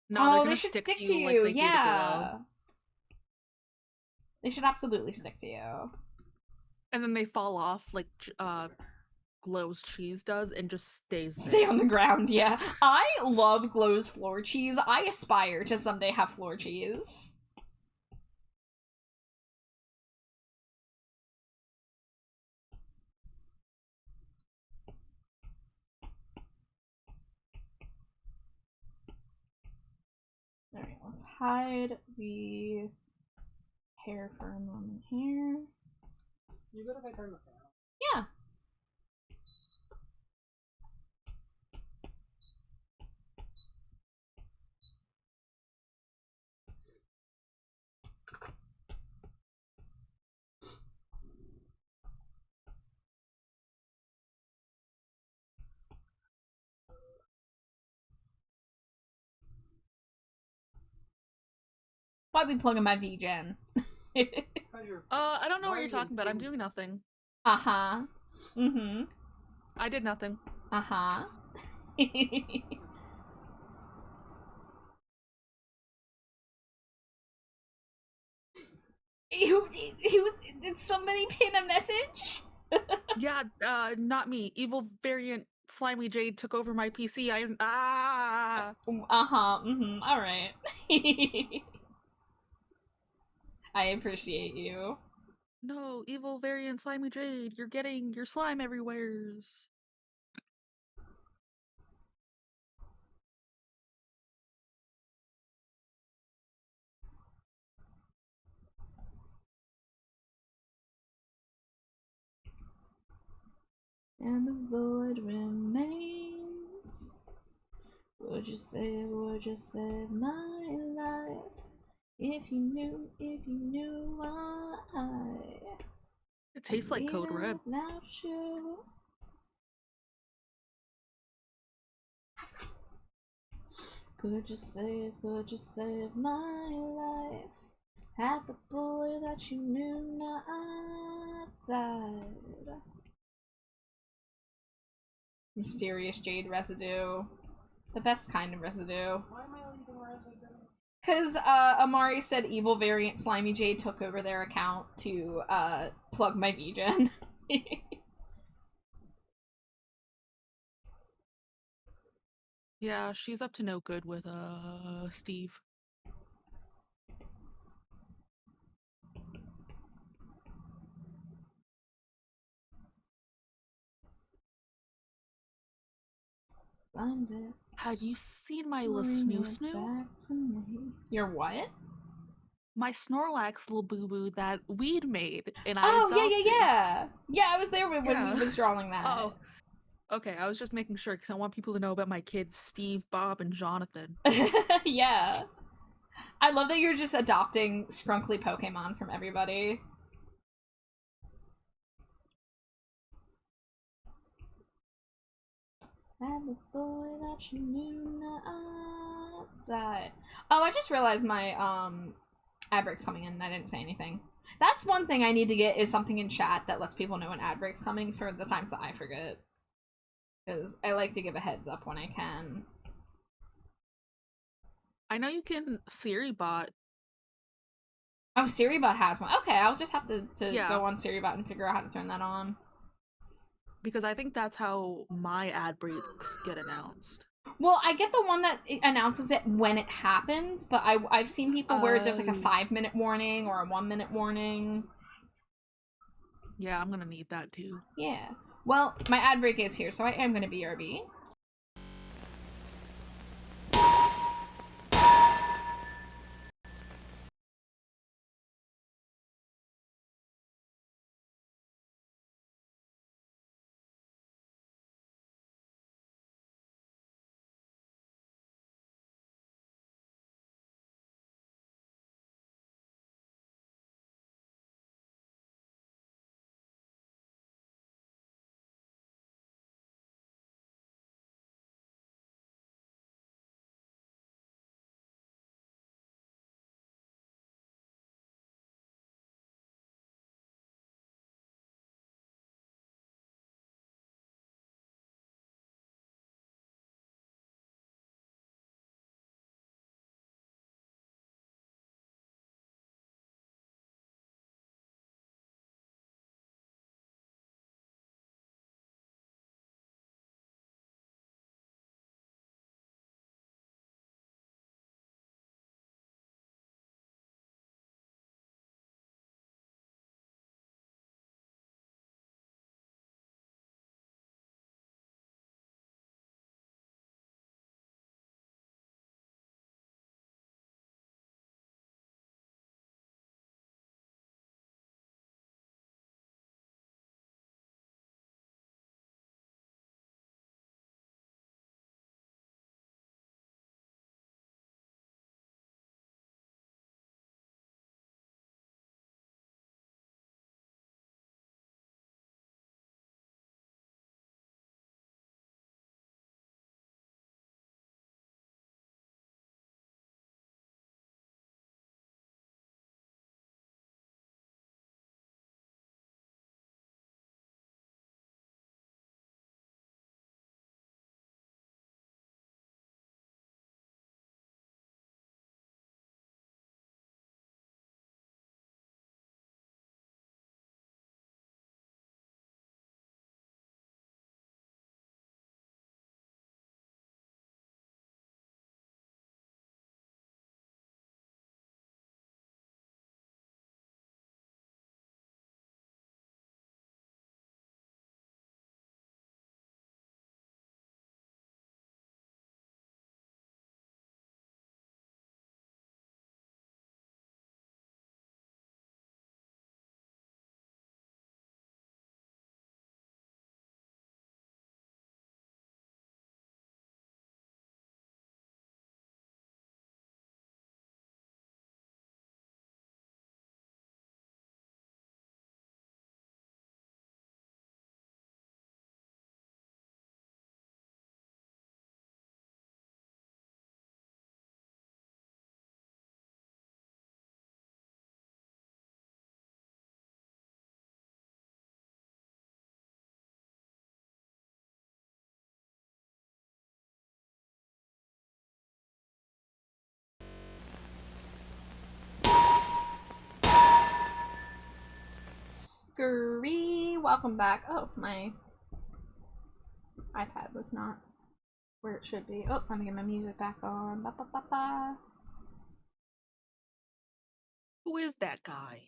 No, they should stick to you. Like yeah. They should absolutely stick to you. And then they fall off like Glow's cheese does and just stays there. Stay on the ground, yeah. I love Glow's floor cheese. I aspire to someday have floor cheese. Alright, let's hide the hair for a moment here. You good if I turn the fan on? Yeah. Why be plugging my VGen? I don't know what you're talking about. I'm doing nothing. Uh-huh. Mm-hmm. I did nothing. Uh-huh. Did somebody pin a message? Yeah, not me. Evil variant Slimy Jade took over my PC. Uh-huh, mm-hmm, alright. I appreciate you. No, evil variant slimy jade, you're getting your slime everywheres. And the void remains. Would you save my life? If you knew why. It tastes like Code Red. Without you. Could you save my life? Had the boy that you knew not died. Mysterious jade residue. The best kind of residue. Why am I leaving residue? Because Amari said evil variant Slimy Jade took over their account to plug my VGen. Yeah, she's up to no good with Steve. Find it. Have you seen my little snoo? Back to me. Your what? My Snorlax little boo boo that weed made, and I Oh adopted. yeah. I was there when he was drawing that. Oh, okay. I was just making sure because I want people to know about my kids, Steve, Bob, and Jonathan. Yeah. I love that you're just adopting scrunkly Pokemon from everybody. And the boy that you knew not died. Oh, I just realized my ad break's coming in and I didn't say anything. That's one thing I need to get, is something in chat that lets people know when ad break's coming for the times that I forget. Because I like to give a heads up when I can. I know you can Siri bot. Oh, SiriBot has one. Okay, I'll just have to Yeah. go on SiriBot and figure out how to turn that on. Because I think that's how my ad breaks get announced. Well, I get the one that announces it when it happens, but I've seen people where there's like a 5-minute warning or a 1-minute warning. Yeah, I'm gonna need that too. Yeah. Well, my ad break is here, so I am gonna BRB. Scurry, welcome back. Oh, my iPad was not where it should be. Oh, let me get my music back on. Ba, ba, ba, ba. Who is that guy?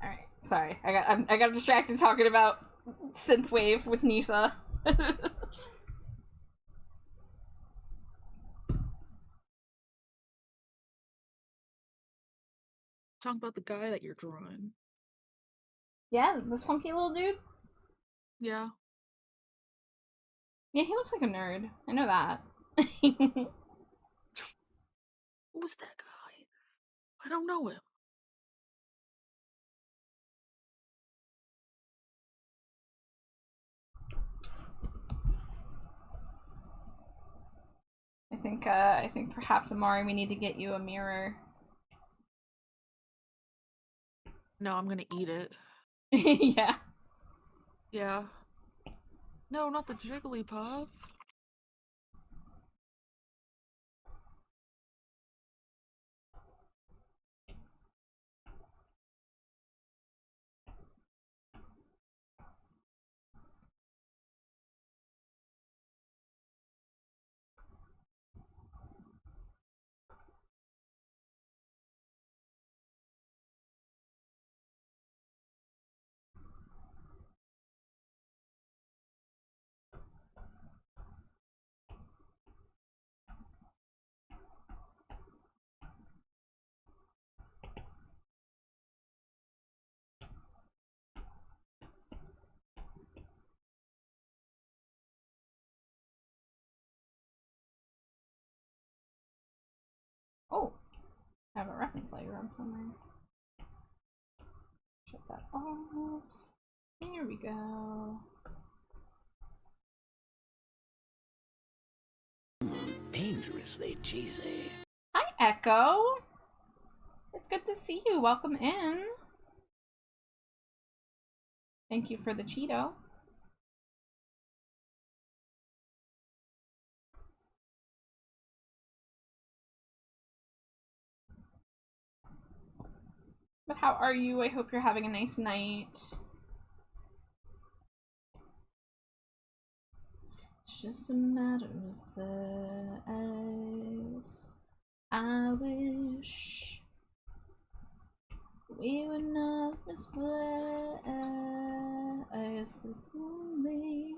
All right, sorry, I got distracted talking about synthwave with Nisa. Talking about the guy that you're drawing. Yeah, this funky little dude. Yeah. Yeah, he looks like a nerd. I know that. Who's that guy? I don't know him. I think perhaps Amari, we need to get you a mirror. No, I'm gonna eat it. Yeah. Yeah. No, not the Jigglypuff. Oh, I have a reference light around somewhere. Shut that off. Here we go. Dangerously cheesy. Hi, Echo. It's good to see you. Welcome in. Thank you for the Cheeto. But how are you? I hope you're having a nice night. It's just a matter of time. I wish we would not misplace the only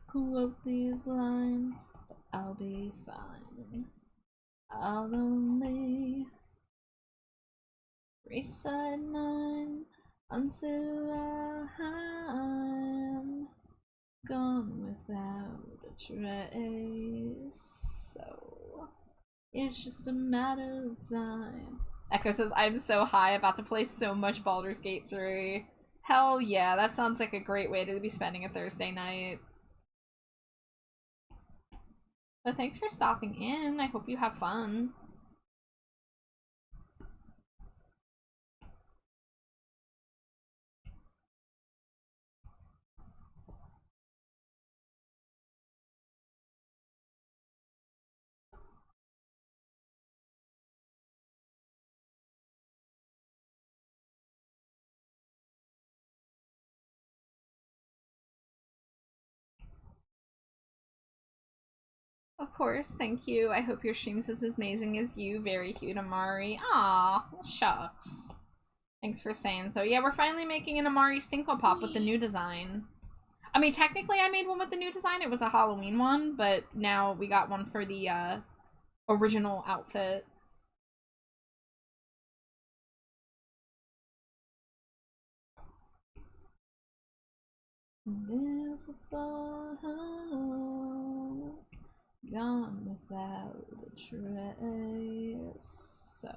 quote these lines, but I'll be fine. I'll only recite mine until I'm gone without a trace. So it's just a matter of time. Echo says, I'm so high, about to play so much Baldur's Gate 3. Hell yeah, that sounds like a great way to be spending a Thursday night. But thanks for stopping in. I hope you have fun. Of course, thank you. I hope your stream's as amazing as you. Very cute, Amari. Aw, shucks. Thanks for saying so. Yeah, we're finally making an Amari Stinko Pop with the new design. I mean, technically I made one with the new design. It was a Halloween one, but now we got one for the original outfit. Invisible, gone without a trace. So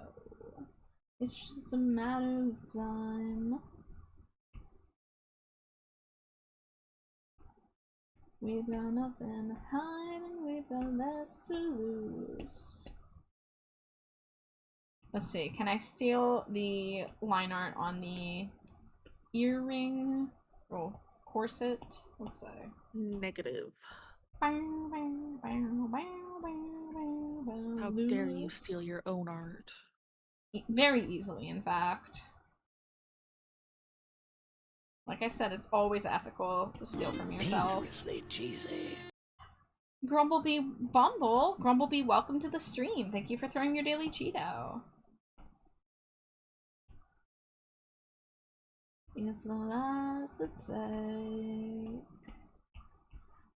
it's just a matter of time. We've got nothing to hide and we've got less to lose. Let's see, can I steal the line art on the earring? Oh, corset? Let's say. Negative. How dare you steal your own art? Very easily, in fact. Like I said, it's always ethical to steal from yourself. Dangerously cheesy. Grumblebee Bumble. Grumblebee, welcome to the stream. Thank you for throwing your daily Cheeto. It's a lot to take,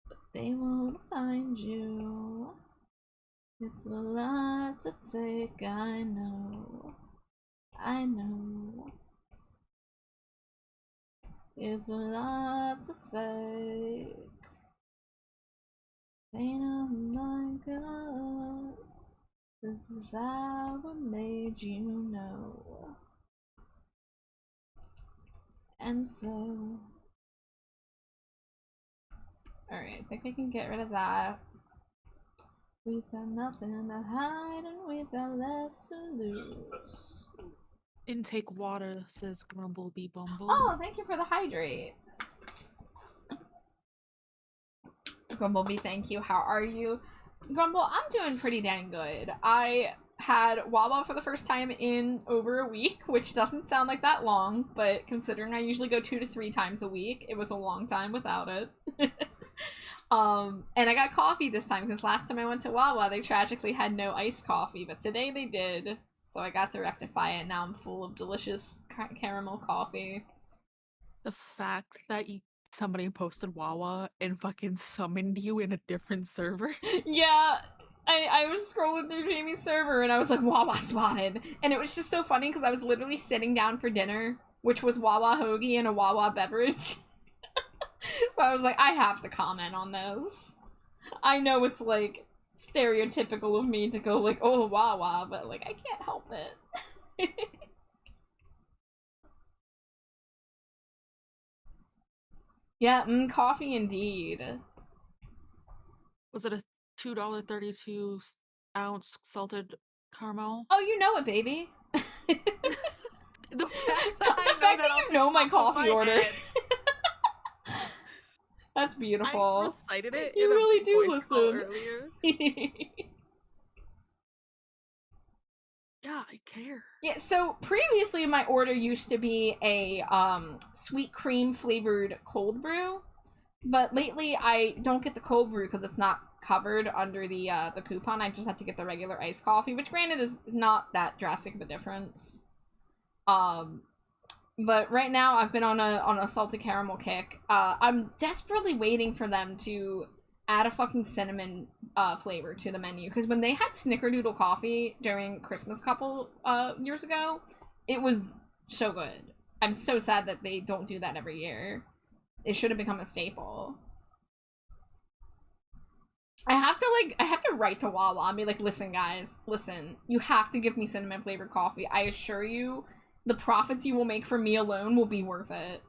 but they won't find you. It's a lot to take, I know. I know. It's a lot to fake. Pain on my gut. This is how I made you know. And so... Alright, I think I can get rid of that. We've got nothing to hide and we've got less to lose. Intake water, says Grumblebee Bumble. Oh, thank you for the hydrate. Grumblebee, thank you. How are you? Grumble, I'm doing pretty dang good. I had Wawa for the first time in over a week, which doesn't sound like that long, but considering I usually go 2 to 3 times a week, it was a long time without it. And I got coffee this time, because last time I went to Wawa, they tragically had no iced coffee, but today they did. So I got to rectify it. Now I'm full of delicious caramel coffee. The fact that somebody posted Wawa and fucking summoned you in a different server. Yeah, I was scrolling through Jamie's server and I was like, Wawa spotted. And it was just so funny because I was literally sitting down for dinner, which was Wawa hoagie and a Wawa beverage. So I was like, I have to comment on this. I know it's like stereotypical of me to go like, oh, Wawa, but like, I can't help it. Yeah, coffee indeed. Was it a $2.32 ounce salted caramel? Oh, you know it, baby. The fact that you know my coffee order. That's beautiful. I recited it you in really a do voice call listen. earlier. Yeah, I care. Yeah, so previously my order used to be a sweet cream flavored cold brew, but lately I don't get the cold brew because it's not covered under the coupon. I just have to get the regular iced coffee, which granted is not that drastic of a difference. But right now I've been on a salted caramel kick. I'm desperately waiting for them to add a fucking cinnamon flavor to the menu, because when they had snickerdoodle coffee during Christmas couple years ago, it was so good. I'm so sad that they don't do that every year. It should have become a staple. I have to write to Wawa and be like, listen guys, listen, you have to give me cinnamon flavored coffee. I assure you, the profits you will make for me alone will be worth it.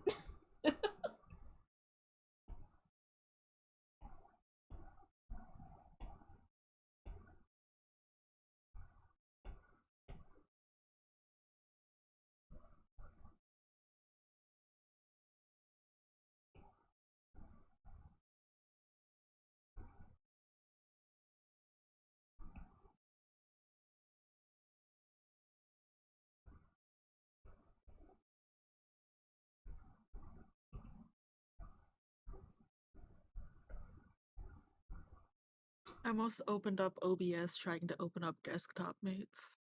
I almost opened up OBS trying to open up Desktop Mates.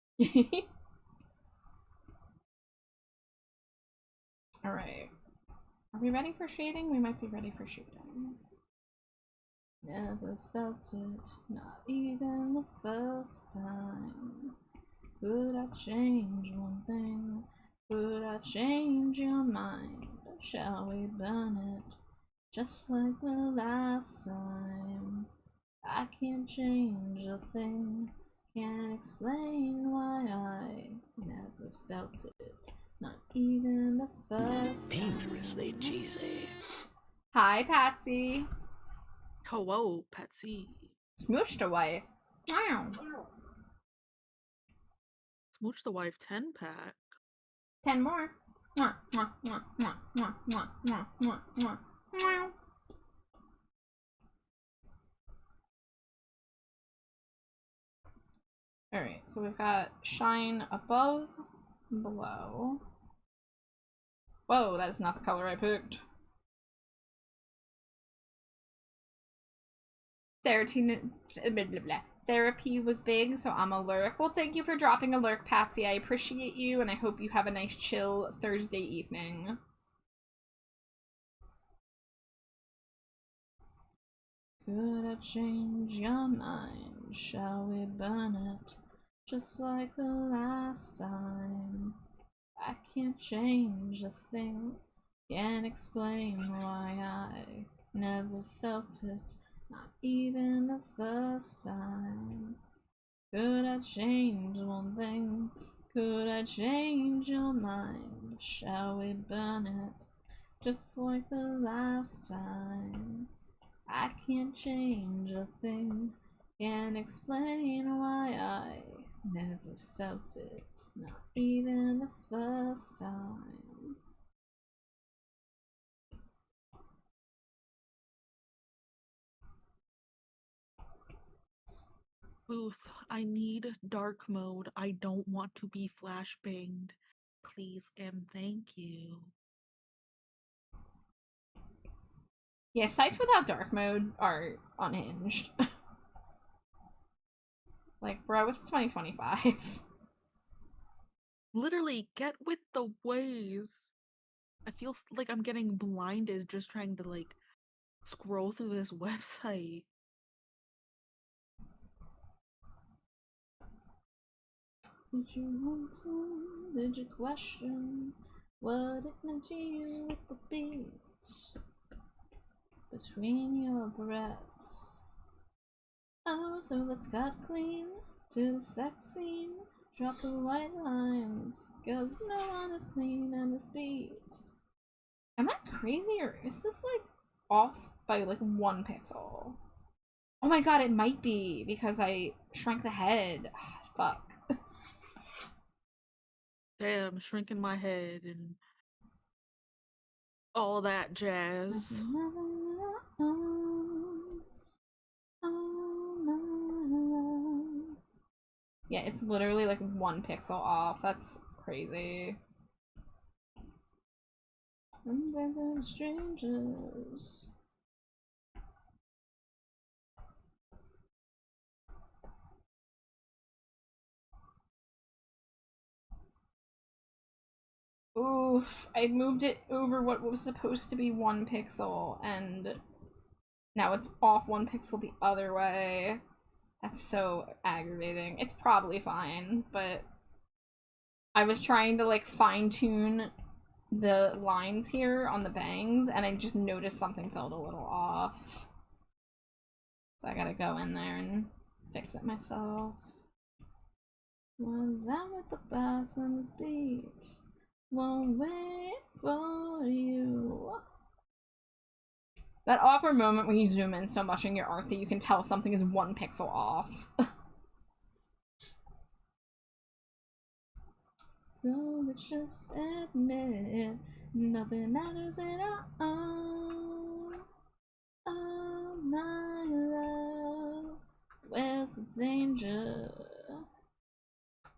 Alright. Are we ready for shading? We might be ready for shading. Never felt it, not even the first time. Could I change one thing? Could I change your mind? Shall we burn it just like the last time? I can't change a thing, can't explain why I never felt it, not even the first time. Dangerously cheesy. Hi, Patsy. Oh, whoa, Patsy. Smooched a wife. Wow. Smooch the Wife 10-pack. 10 more. Mwah, mwah, mwah, mwah, mwah, mwah, mwah, mwah, mwah, mwah. Alright, so we've got shine above, below. Whoa, that is not the color I picked. Therapy was big, so I'm a lurk. Well, thank you for dropping a lurk, Patsy. I appreciate you, and I hope you have a nice, chill Thursday evening. Could I change your mind? Shall we burn it? Just like the last time. I can't change a thing. Can't explain why I never felt it. Not even the first time. Could I change one thing? Could I change your mind? Shall we burn it? Just like the last time. I can't change a thing. Can't explain why I never felt it. Not even the first time. Booth, I need dark mode. I don't want to be flashbanged. Please and thank you. Yeah, sites without dark mode are unhinged. Like, bro, it's 2025. Literally, get with the ways. I feel like I'm getting blinded just trying to, like, scroll through this website. Did you want to? Did you question what it meant to you with the beats between your breaths? Oh, so let's cut clean to the sex scene. Drop the white lines, cause no one is clean on this beat. Am I crazy, or is this like off by like 1 pixel? Oh my god, it might be because I shrank the head. Fuck. Damn, shrinking my head and all that jazz. Yeah, it's literally like 1 pixel off. That's crazy. I'm dancing with strangers. Oof, I moved it over what was supposed to be 1 pixel, and now it's off 1 pixel the other way. That's so aggravating. It's probably fine, but I was trying to like fine-tune the lines here on the bangs, and I just noticed something felt a little off. So I gotta go in there and fix it myself. One's out with the bass and this beat. Won't wait for you. That awkward moment when you zoom in so much in your art that you can tell something is 1 pixel off. So let's just admit nothing matters at all. Oh my love, where's the danger?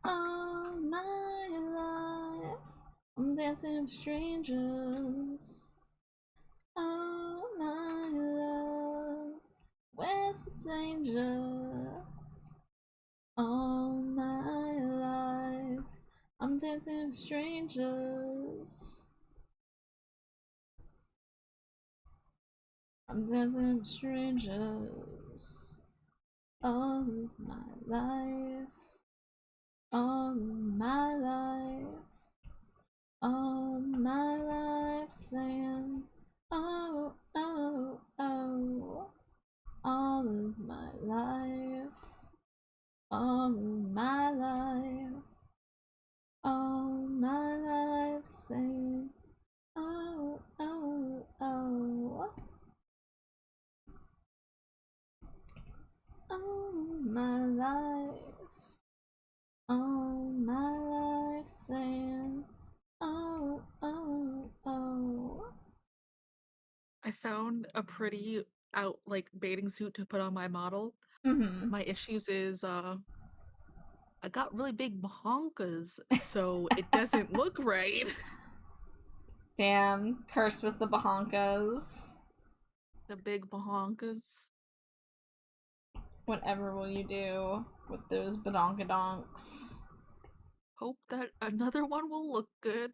Oh my life, I'm dancing with strangers. Oh my love, where's the danger? All my life, I'm dancing with strangers. I'm dancing with strangers. All of my life. All my life. All my life saying, oh, oh, oh. All of my life. All of my life. All my life saying, oh, oh, oh. found a pretty bathing suit to put on my model. Mm-hmm. My issues is I got really big bahonkas, so it doesn't look right. Damn, cursed with the bahonkas. The big bahonkas. Whatever will you do with those badonkadonks? Hope that another one will look good.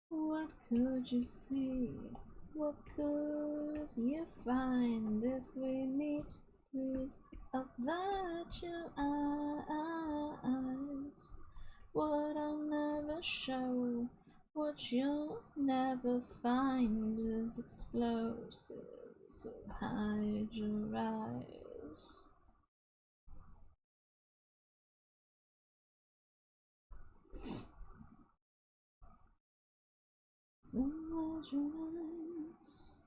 What could you see? What could you find if we meet? Please avert your eyes. What I'll never show, what you'll never find is explosive, so hide your eyes. So hide your eyes.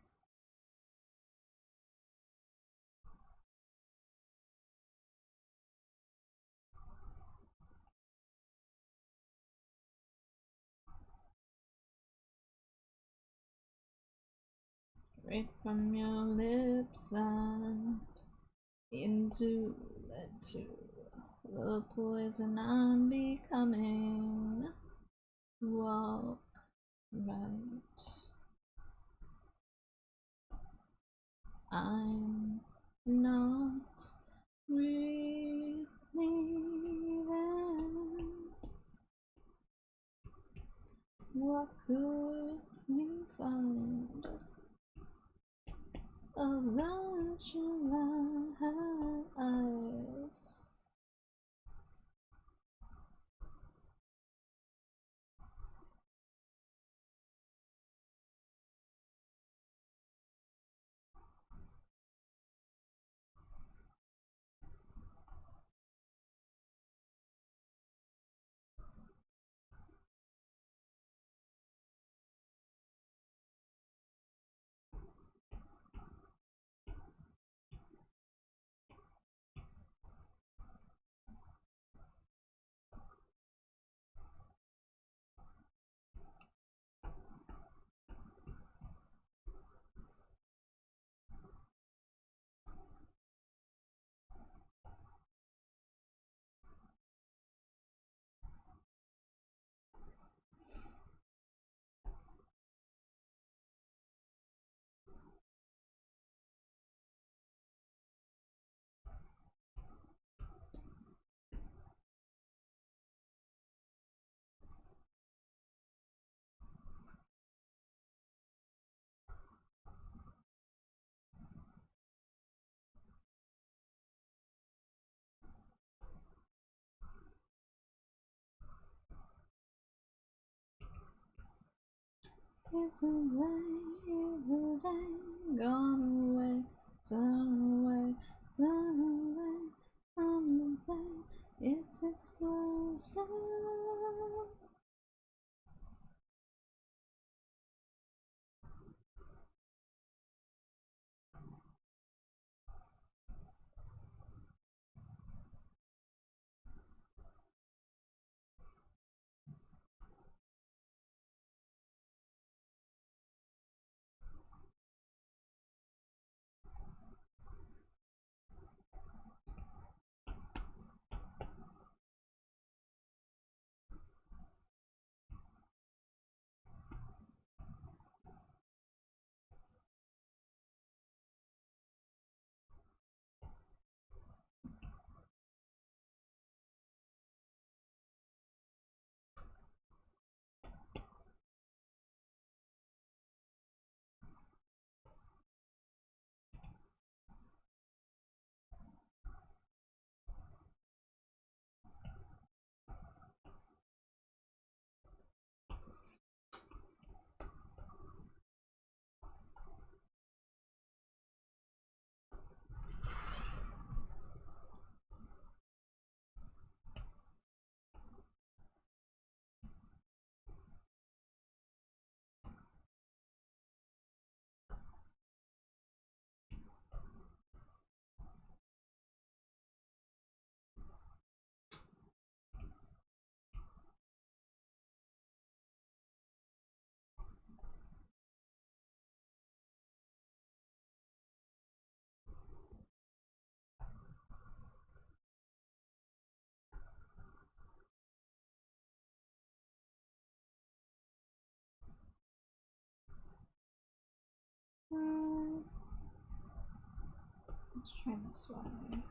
Right from your lips and into the poison I'm becoming. Walk right. I'm not breathing. What could you find about your eyes? It's a day gone away, turn away, turn away from the day. It's explosive. Let's try this one.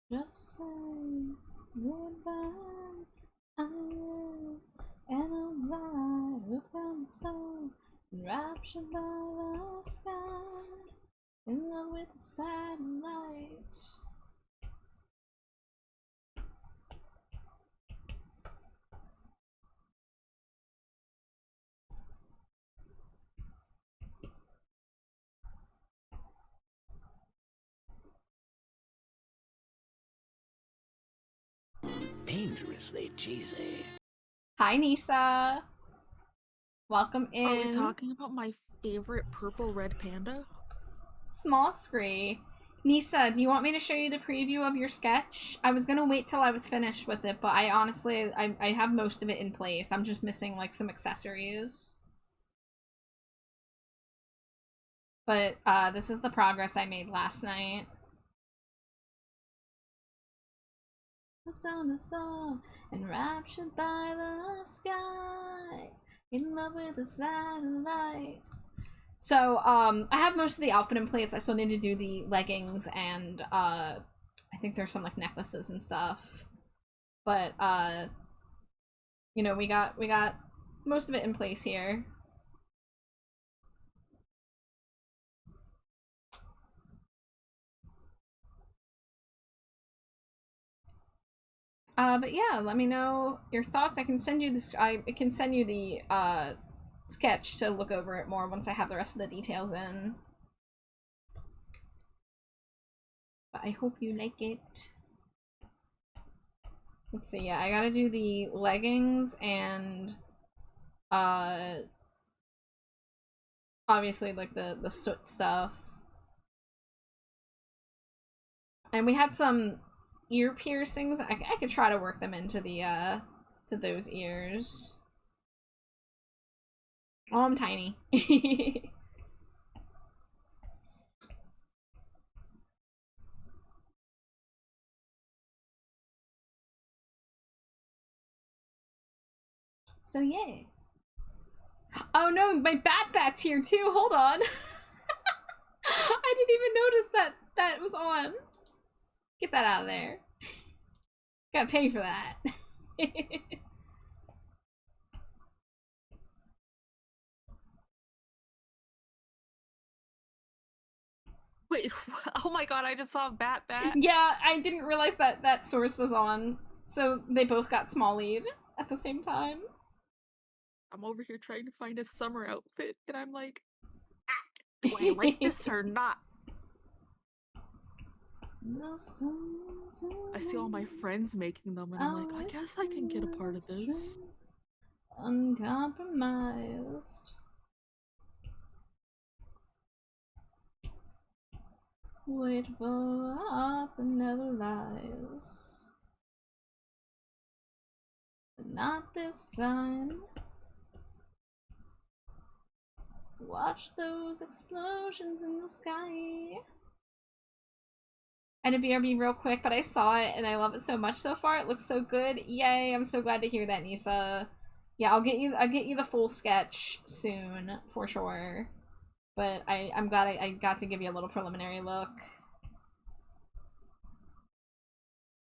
Just say goodbye, I will, and I'll die, hooked on the stone, enraptured by the sky, in love with the satellite. Dangerously cheesy. Hi, Nisa. Welcome in. Are we talking about my favorite purple red panda? Small Scree. Nisa, do you want me to show you the preview of your sketch? I was gonna wait till I was finished with it, but I honestly, I have most of it in place. I'm just missing, like, some accessories. But, this is the progress I made last night. Looked on the star, enraptured by the sky, in love with the satellite. So, I have most of the outfit in place. I still need to do the leggings and, I think there's some, like, necklaces and stuff. But, you know, we got most of it in place here. But yeah, let me know your thoughts. I can send you this. I can send you the sketch to look over it more once I have the rest of the details in. But I hope you like it. Let's see. Yeah, I gotta do the leggings and obviously like the soot stuff. And we had some ear piercings. I could try to work them into the to those ears. Oh, I'm tiny. So yeah. Oh no, my bat's here too. Hold on. I didn't even notice that was on. Get that out of there. Gotta pay for that. Wait, oh my god, I just saw a bat. Yeah, I didn't realize that source was on. So they both got small lead at the same time. I'm over here trying to find a summer outfit, and I'm like, do I like this or not? I see all my friends making them, and I'm like, I guess I can get a part of this. Uncompromised. Wait for art that never lies. But not this time. Watch those explosions in the sky. And a BRB real quick, but I saw it and I love it so much so far. It looks so good. Yay, I'm so glad to hear that, Nisa. Yeah, I'll get you the full sketch soon, for sure. But I'm glad I got to give you a little preliminary look.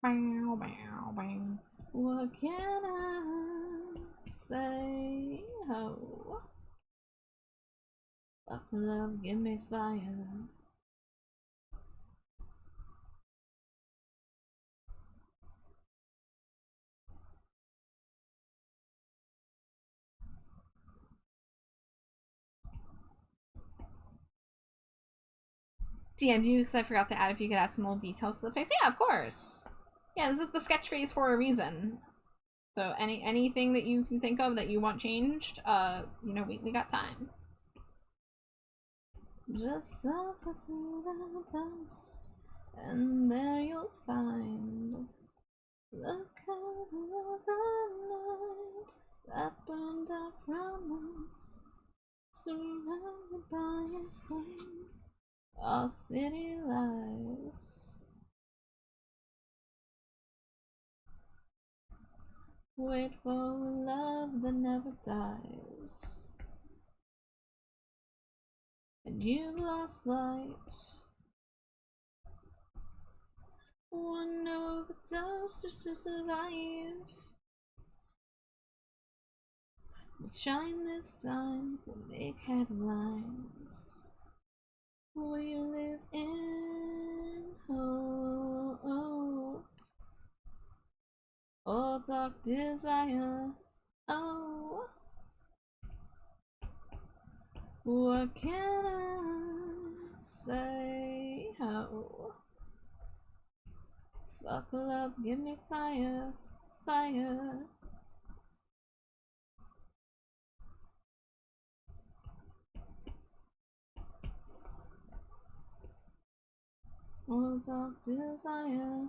Bow, bow, bow. What can I say? Oh. Fuck love, give me fire. DM'd you because I forgot to add if you could add some more details to the face. Yeah, of course. Yeah, this is the sketch phase for a reason. So anything that you can think of that you want changed, you know, we got time. Just suffer through the dust, and there you'll find the color of the night. surrounded by its flame. Our city lies. Wait for love that never dies. And you've lost light. One overdose just to survive. We'll shine this time, we'll make headlines. We live in hope. Oh, dark desire. Oh, what can I say? Oh, fuck love, give me fire, fire. Oh, dark desire.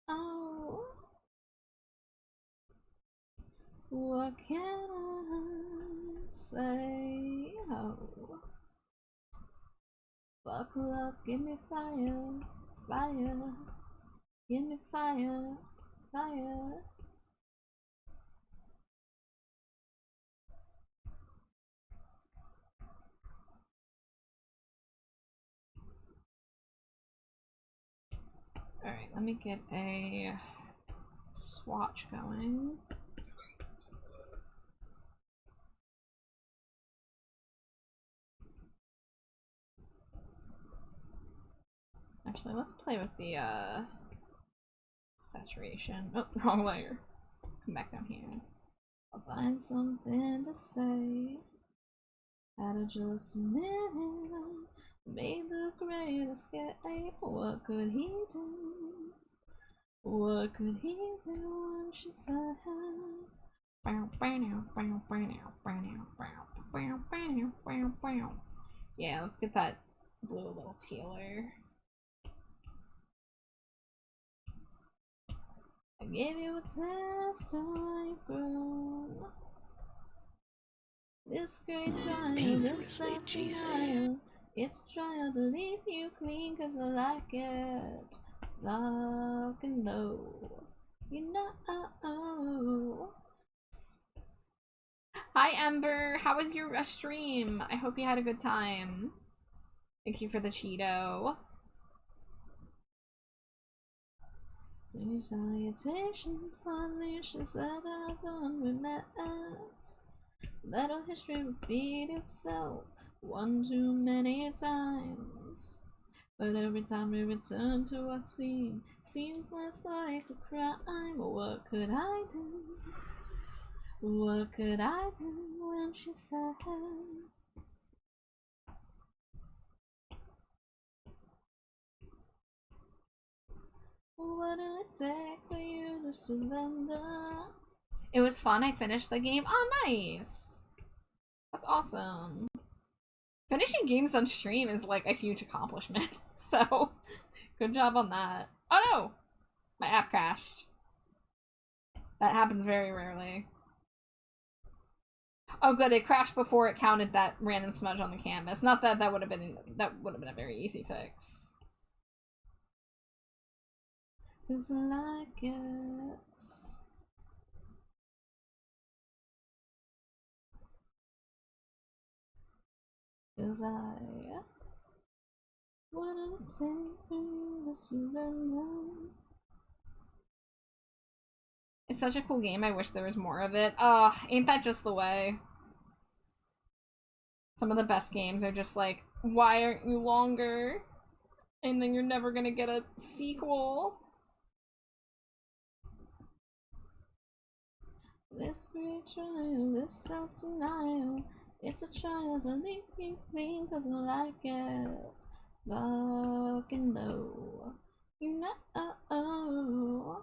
Oh, what can I say? Oh, fuck love, give me fire, fire. Give me fire, fire. Alright, let me get a swatch going. Actually, let's play with the saturation. Oh, wrong layer. Come back down here. I'll find something to say. Had to just admit it. Made the great escape. What could he do? What could he do when she said yeah, let's get that blue a little tealer. I gave you a test and I grew. This great trial, this self-denial. It's a trial to leave you clean cause I like it dark and low. You know. Hi Ember, how was your stream? I hope you had a good time. Thank you for the Cheeto. Salutations, finally she said I've gone we met. Let our history repeat itself one too many times. But every time we return to our screen, seems less like a crime. What could I do? What could I do when she said? What did it take for you to surrender? It was fun, I finished the game. Oh, nice! That's awesome. Finishing games on stream is like a huge accomplishment, so good job on that. Oh no! My app crashed. That happens very rarely. Oh good, it crashed before it counted that random smudge on the canvas. Not that that would have been a very easy fix. Cause I like it. Cause I wouldn't take me to surrender. It's such a cool game, I wish there was more of it. Ain't that just the way? Some of the best games are just like, why aren't you longer? And then you're never gonna get a sequel. This great trial, this self-denial. It's a trial to leave you clean cause I like it dark and low. You know.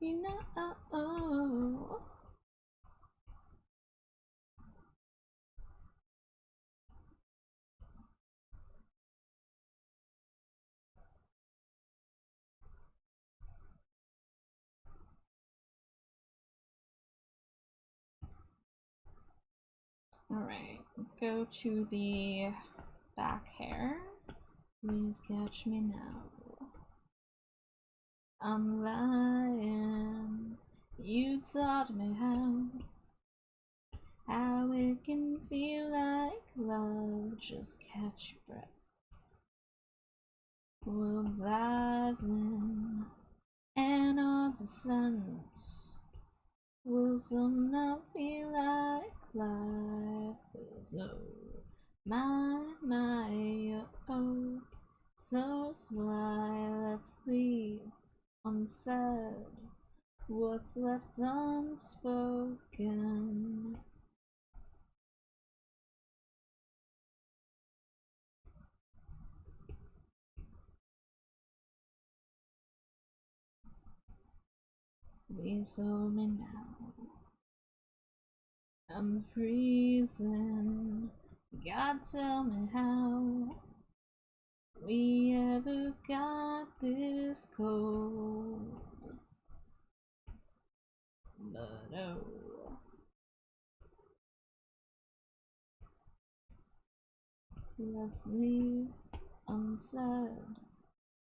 You know. Alright, let's go to the back hair. Please catch me now. I'm lying. You taught me how it can feel like love. Just catch your breath. We'll dive in, and our descent will somehow feel like life is oh, so sly. Let's leave unsaid what's left unspoken. Please hold me now. I'm freezing. God, tell me how we ever got this cold. But oh, let's leave unsaid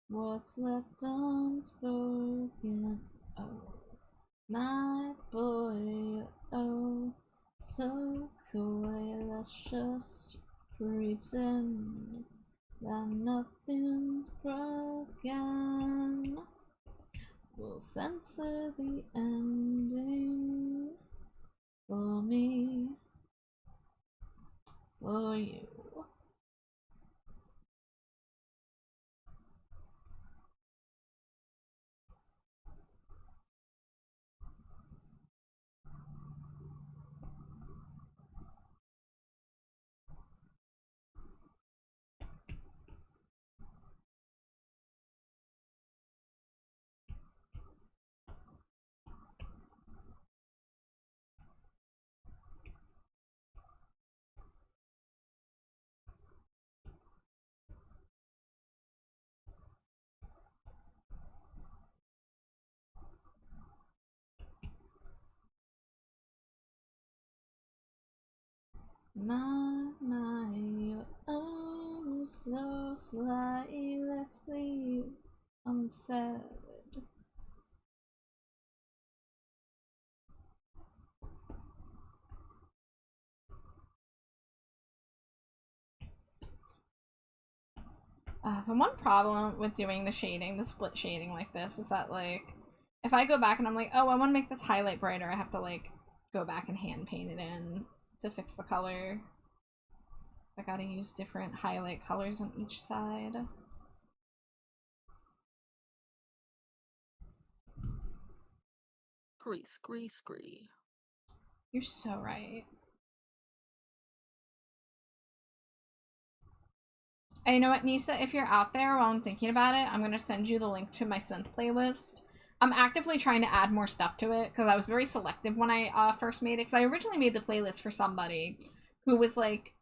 what's left unspoken. Oh, my boy, oh, so coy. Let's just pretend that nothing's broken. We'll censor the ending for me, for you. My, oh, so sly. Let's leave unsaid. The one problem with doing the shading, the split shading like this, is that, like, if I go back and I'm like, oh, I want to make this highlight brighter, I have to, like, go back and hand paint it in to fix the color. I gotta use different highlight colors on each side. Scree. You're so right. And you know what, Nisa? If you're out there while I'm thinking about it, I'm gonna send you the link to my synth playlist. I'm actively trying to add more stuff to it because I was very selective when I first made it. Because I originally made the playlist for somebody who was like,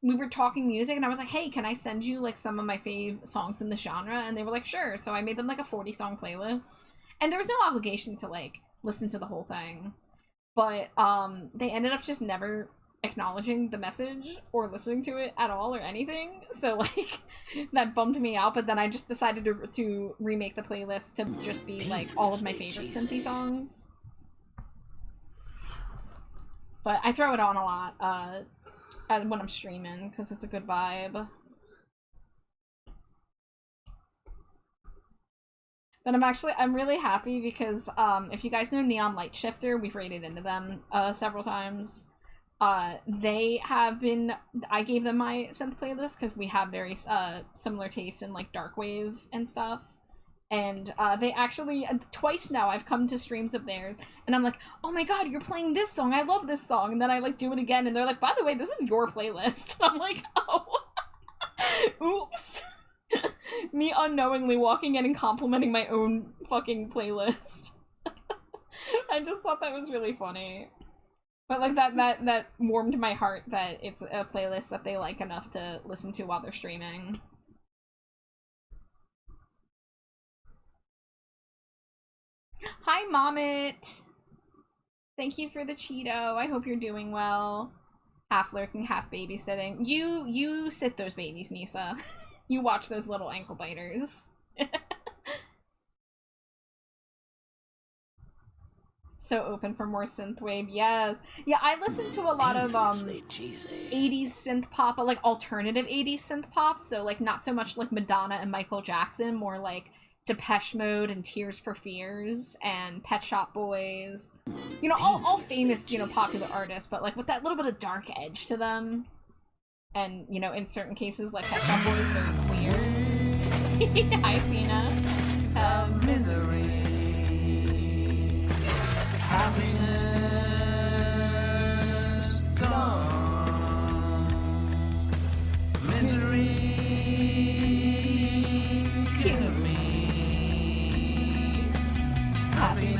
we were talking music and I was like, hey, can I send you like some of my fave songs in the genre? And they were like, sure. So I made them like a 40-song playlist. And there was no obligation to like listen to the whole thing. But they ended up just never acknowledging the message or listening to it at all or anything. So like that bummed me out. But then I just decided to remake the playlist to just be like all of my favorite synthy songs. But I throw it on a lot when I'm streaming because it's a good vibe. But I'm really happy because if you guys know Neon Light Shifter, we've raided into them several times. They have been, I gave them my synth playlist because we have very similar tastes in like dark wave and stuff. And they actually, twice now I've come to streams of theirs and I'm like, oh my god, you're playing this song, I love this song. And then I like do it again and they're like, by the way, this is your playlist. And I'm like, oh, oops. Me unknowingly walking in and complimenting my own fucking playlist. I just thought that was really funny. But like that warmed my heart that it's a playlist that they like enough to listen to while they're streaming. Hi, Mommet! Thank you for the Cheeto. I hope you're doing well. Half lurking, half babysitting. You sit those babies, Nisa. You watch those little ankle biters. So open for more synthwave, yes. Yeah, I listen to a lot of 80s synth pop, like alternative 80s synth pop, so like not so much like Madonna and Michael Jackson, more like Depeche Mode and Tears for Fears and Pet Shop Boys. You know, all famous, you know, popular artists, but like with that little bit of dark edge to them. And, you know, in certain cases, like Pet Shop Boys, very queer. Hi, Cena. Have misery. Happiness gone, misery killing me. Happiness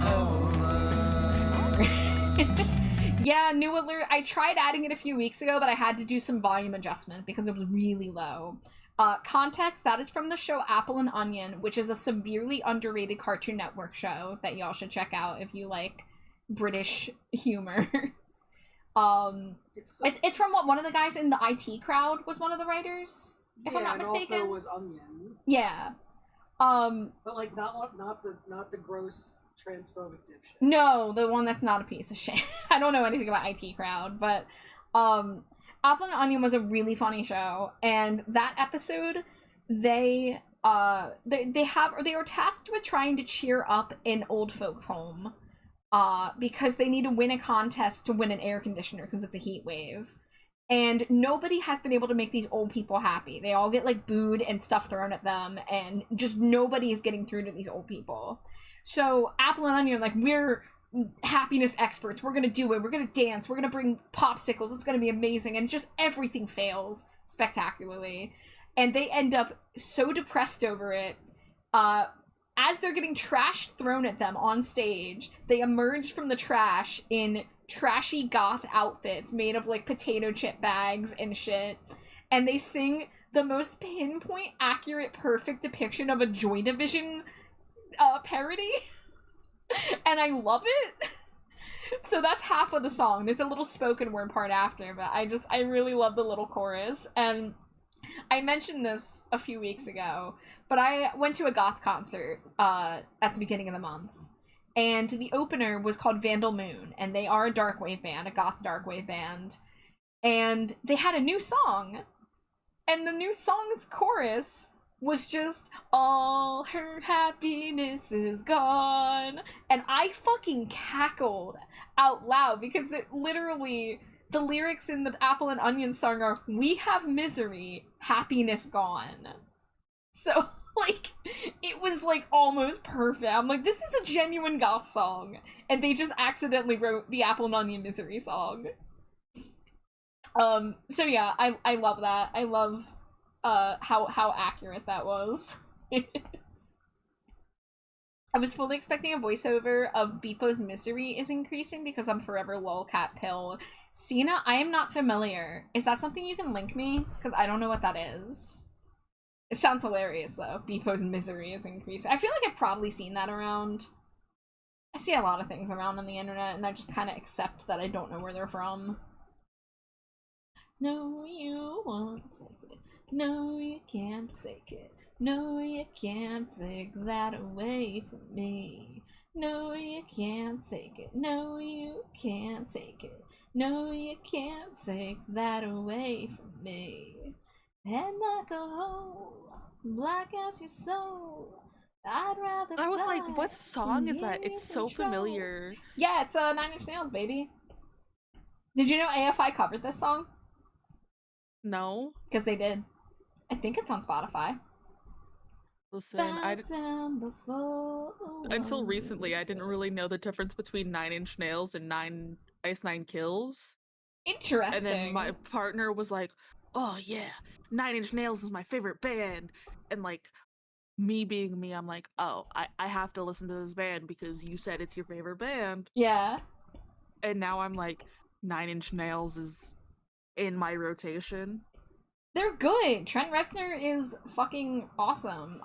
over. Yeah, new alert. I tried adding it a few weeks ago, but I had to do some volume adjustment because it was really low. Context, that is from the show Apple and Onion, which is a severely underrated Cartoon Network show that y'all should check out if you like British humor. It's from one of the guys in the IT crowd was one of the writers, if I'm not mistaken. Also was Onion. Yeah. But like not the gross transphobic dipshit. No, the one that's not a piece of shit. I don't know anything about IT crowd, but Apple and Onion was a really funny show, and that episode, they were tasked with trying to cheer up an old folks' home, because they need to win a contest to win an air conditioner because it's a heat wave, and nobody has been able to make these old people happy. They all get like booed and stuff thrown at them, and just nobody is getting through to these old people. So Apple and Onion are like, we're happiness experts, we're gonna do it, we're gonna dance, we're gonna bring popsicles, it's gonna be amazing, and it's just everything fails spectacularly, and they end up so depressed over it. As they're getting trash thrown at them on stage, they emerge from the trash in trashy goth outfits made of like potato chip bags and shit, and they sing the most pinpoint accurate perfect depiction of a Joy Division parody. And I love it. So that's half of the song. There's a little spoken word part after, but I really love the little chorus. And I mentioned this a few weeks ago, but I went to a goth concert at the beginning of the month, and the opener was called Vandal Moon, and they are a darkwave band, a goth darkwave band, and they had a new song, and the new song's chorus was just, all her happiness is gone. And I fucking cackled out loud because it literally, the lyrics in the Apple and Onion song are, we have misery, happiness gone. So, like, it was like almost perfect. I'm like, this is a genuine goth song. And they just accidentally wrote the Apple and Onion misery song. So yeah, I love that. I love how accurate that was. I was fully expecting a voiceover of Beepo's misery is increasing because I'm forever lolcat pill. Cena, I am not familiar. Is that something you can link me? Because I don't know what that is. It sounds hilarious though. Beepo's misery is increasing. I feel like I've probably seen that around. I see a lot of things around on the internet and I just kind of accept that I don't know where they're from. No, you won't take it. No, you can't take it. No, you can't take that away from me. No, you can't take it. No, you can't take it. No, you can't take that away from me. Head like a hole, black as your soul. I'd rather I was die like, what song than is that? give It's so control. familiar. Yeah, it's 9 Inch Nails, baby. Did you know AFI covered this song? No. Because they did. I think it's on Spotify. Listen, until recently, I didn't really know the difference between 9 Inch Nails and Ice Nine Kills. Interesting. And then my partner was like, oh yeah, 9 Inch Nails is my favorite band. And like, me being me, I'm like, oh, I have to listen to this band because you said it's your favorite band. Yeah. And now I'm like, 9 Inch Nails is in my rotation. They're good. Trent Reznor is fucking awesome.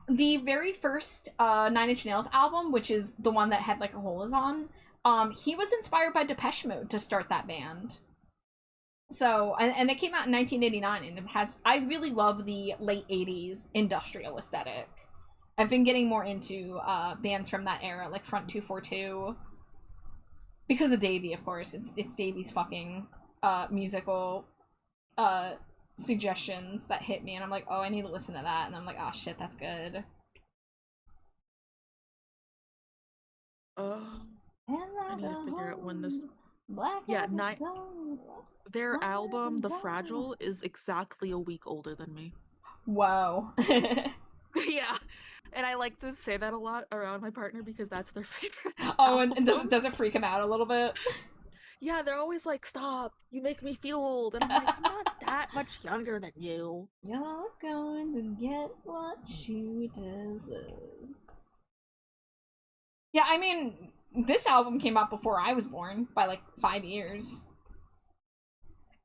The very first 9 Inch Nails album, which is the one that Head Like a Hole is on, he was inspired by Depeche Mode to start that band. So, and it came out in 1989, and it has, I really love the late 80s industrial aesthetic. I've been getting more into bands from that era, like Front 242. Because of Davey, of course. It's Davey's fucking musical suggestions that hit me, and I'm like, oh, I need to listen to that, and I'm like, oh shit, that's good. I need to figure out when this... Their album, The Fragile, is exactly a week older than me. Whoa. Yeah. And I like to say that a lot around my partner because that's their favorite Oh, album. and does it freak him out a little bit? Yeah, they're always like, stop, you make me feel old. And I'm like, I'm not that much younger than you. You're going to get what you deserve. Yeah, I mean, this album came out before I was born by like 5 years.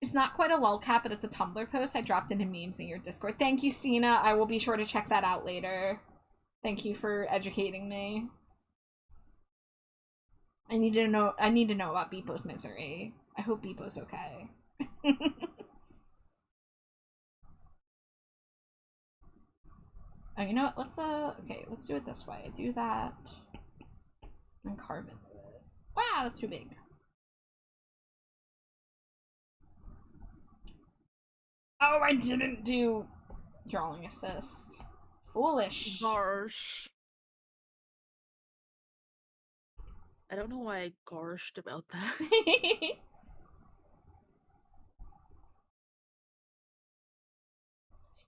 It's not quite a lolcat, but it's a Tumblr post I dropped into memes in your Discord. Thank you, Cena. I will be sure to check that out later. Thank you for educating me. I need to know about Beepo's misery. I hope Beepo's okay. Oh, you know what? Let's do it this way. Do that. And carve into it. Wow, that's too big. Oh, I didn't do drawing assist. Foolish. Gosh. I don't know why I garshed about that.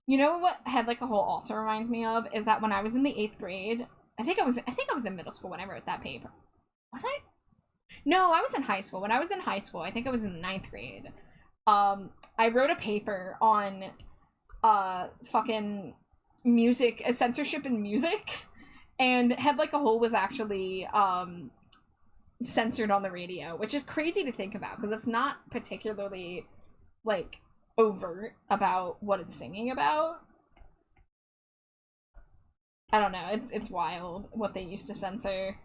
You know what Head Like a Hole also reminds me of is that when I was in the 8th grade, I think I was in middle school when I wrote that paper. Was I? No, I was in high school. When I was in high school, I think I was in the 9th grade. I wrote a paper on fucking music, censorship in music, and Head Like a Hole was actually censored on the radio, which is crazy to think about because it's not particularly like overt about what it's singing about. I don't know, it's wild what they used to censor.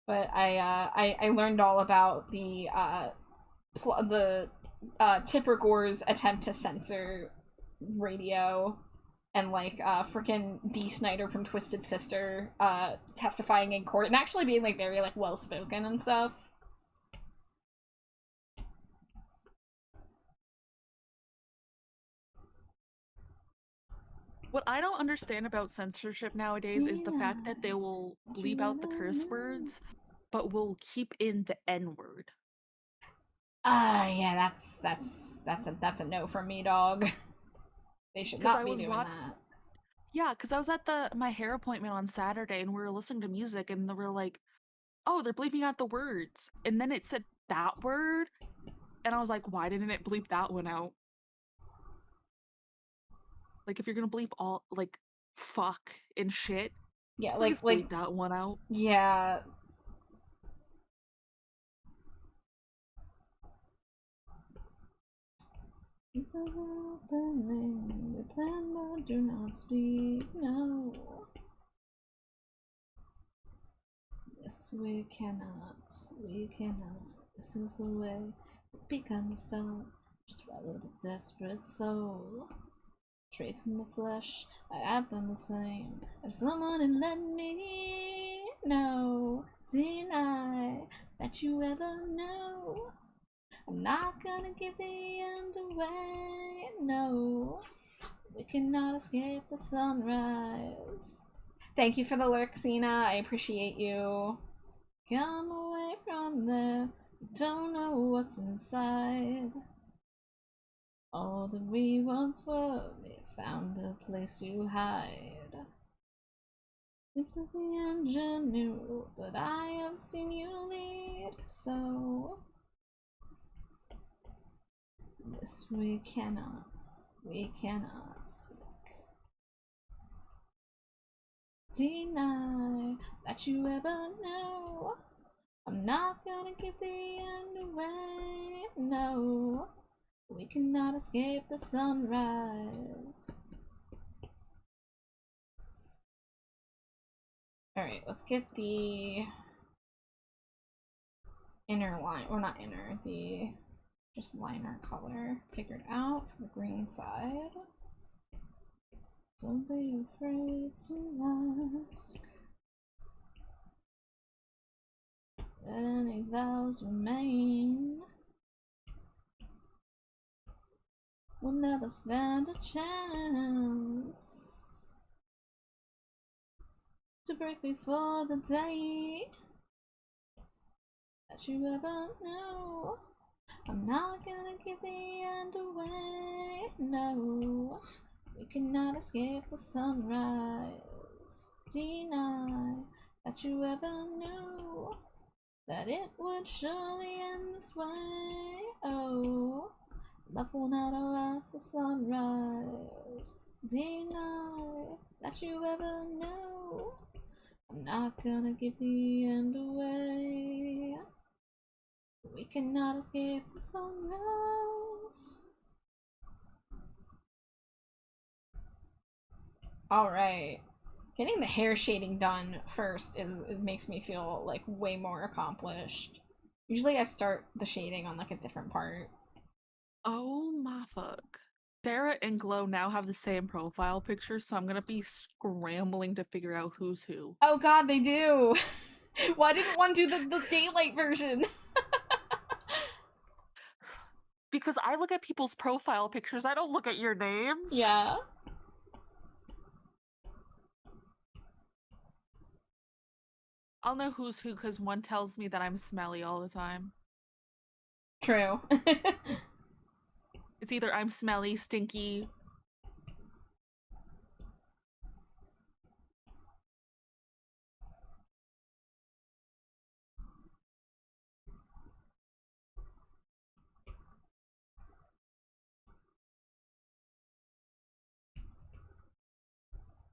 But I learned all about the Tipper Gore's attempt to censor radio, and like freaking Dee Snider from Twisted Sister testifying in court and actually being like very like well spoken and stuff. What I don't understand about censorship nowadays is the fact that they will bleep out the curse words, but will keep in the N-word. Yeah, that's a no from me, dog. They should not be doing that. Yeah, because I was at my hair appointment on Saturday and we were listening to music and they were like, oh, they're bleeping out the words. And then it said that word. And I was like, why didn't it bleep that one out? Like, if you're gonna bleep all, like, fuck and shit. Yeah, please bleep that one out. Yeah. It's opening, we plan but do not speak, no. Yes, we cannot, this is the way to become a star, just follow the desperate soul. Traits in the flesh, I have done the same. If someone had let me know, deny that you ever know, I'm not gonna give the end away, no. We cannot escape the sunrise. Thank you for the lurk, Cena. I appreciate you. Come away from there. Don't know what's inside. All that we once were, we found a place to hide. Simply ingenuine, but I have seen you lead, so yes, we cannot speak. Deny that you ever know. I'm not gonna give the end away, no. We cannot escape the sunrise. Alright, let's get the inner line, or not inner, the just liner color figured out for the green side. Don't be afraid to ask. Let any vows remain. We'll never stand a chance to break before the day that you ever knew. I'm not gonna give the end away, no. We cannot escape the sunrise. Deny that you ever knew that it would surely end this way. Oh, love will not outlast the sunrise. Deny that you ever knew. I'm not gonna give the end away. We cannot escape the sunrise. Alright. Getting the hair shading done first it makes me feel like way more accomplished. Usually I start the shading on like a different part. Oh my fuck. Sarah and Glow now have the same profile picture, so I'm gonna be scrambling to figure out who's who. Oh god, they do! Why didn't one do the daylight version? Because I look at people's profile pictures, I don't look at your names. Yeah. I'll know who's who because one tells me that I'm smelly all the time. True. It's either I'm smelly, stinky.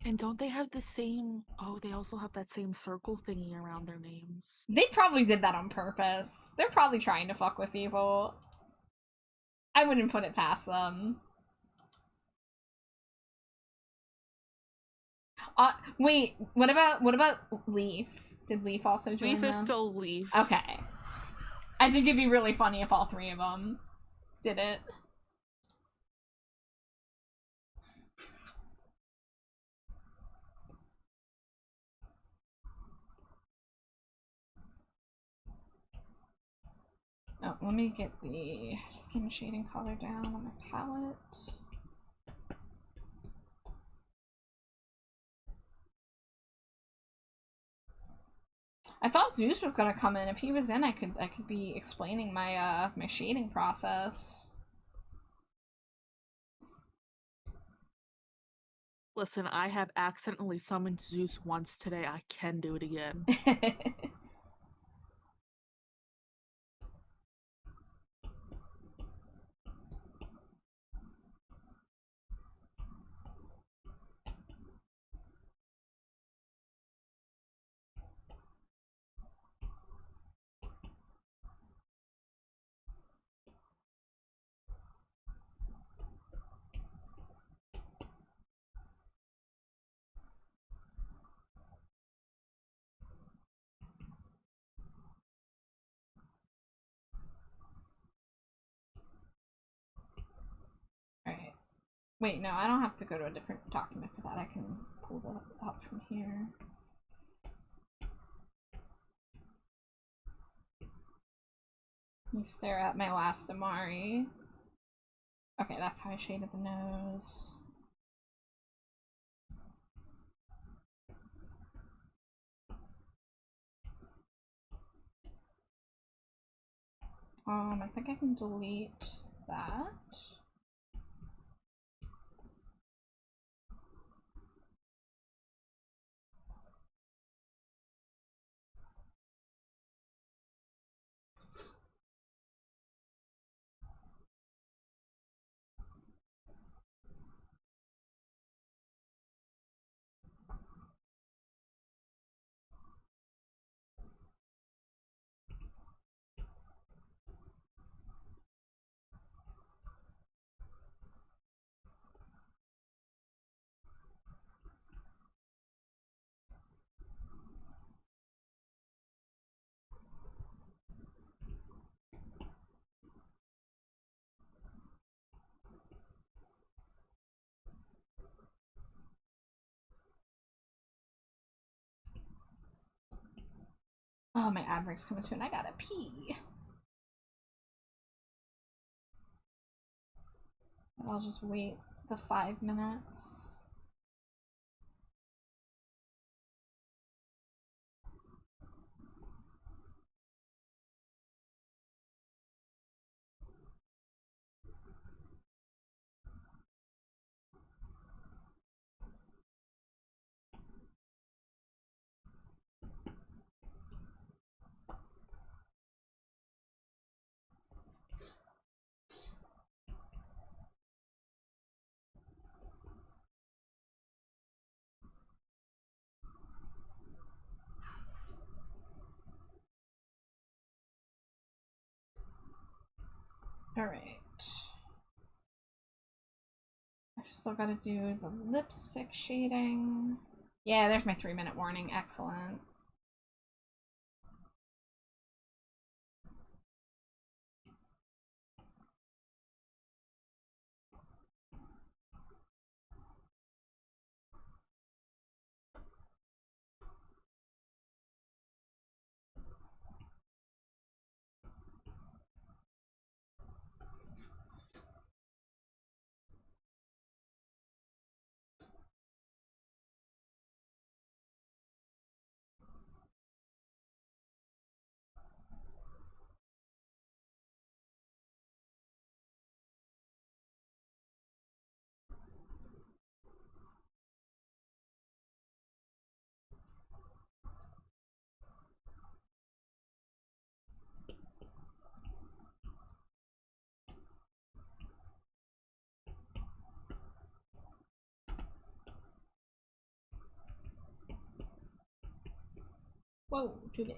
And don't they have the same... Oh, they also have that same circle thingy around their names. They probably did that on purpose. They're probably trying to fuck with people. I wouldn't put it past them. Wait, what about Leaf? Did Leaf also join Leaf them? is still Leaf. Okay. I think it'd be really funny if all three of them did it. Oh, let me get the skin shading color down on my palette. I thought Zeus was gonna come in. If he was in, I could be explaining my my shading process. Listen, I have accidentally summoned Zeus once today. I can do it again. Alright. Wait, no, I don't have to go to a different document for that. I can pull that up from here. Let me stare at my last Amari. Okay, that's how I shaded the nose. I think I can delete that. Oh, my ad break's coming soon. I gotta pee. I'll just wait the 5 minutes. Alright. I've still gotta do the lipstick shading. Yeah, there's my 3-minute warning. Excellent. Whoa, too big.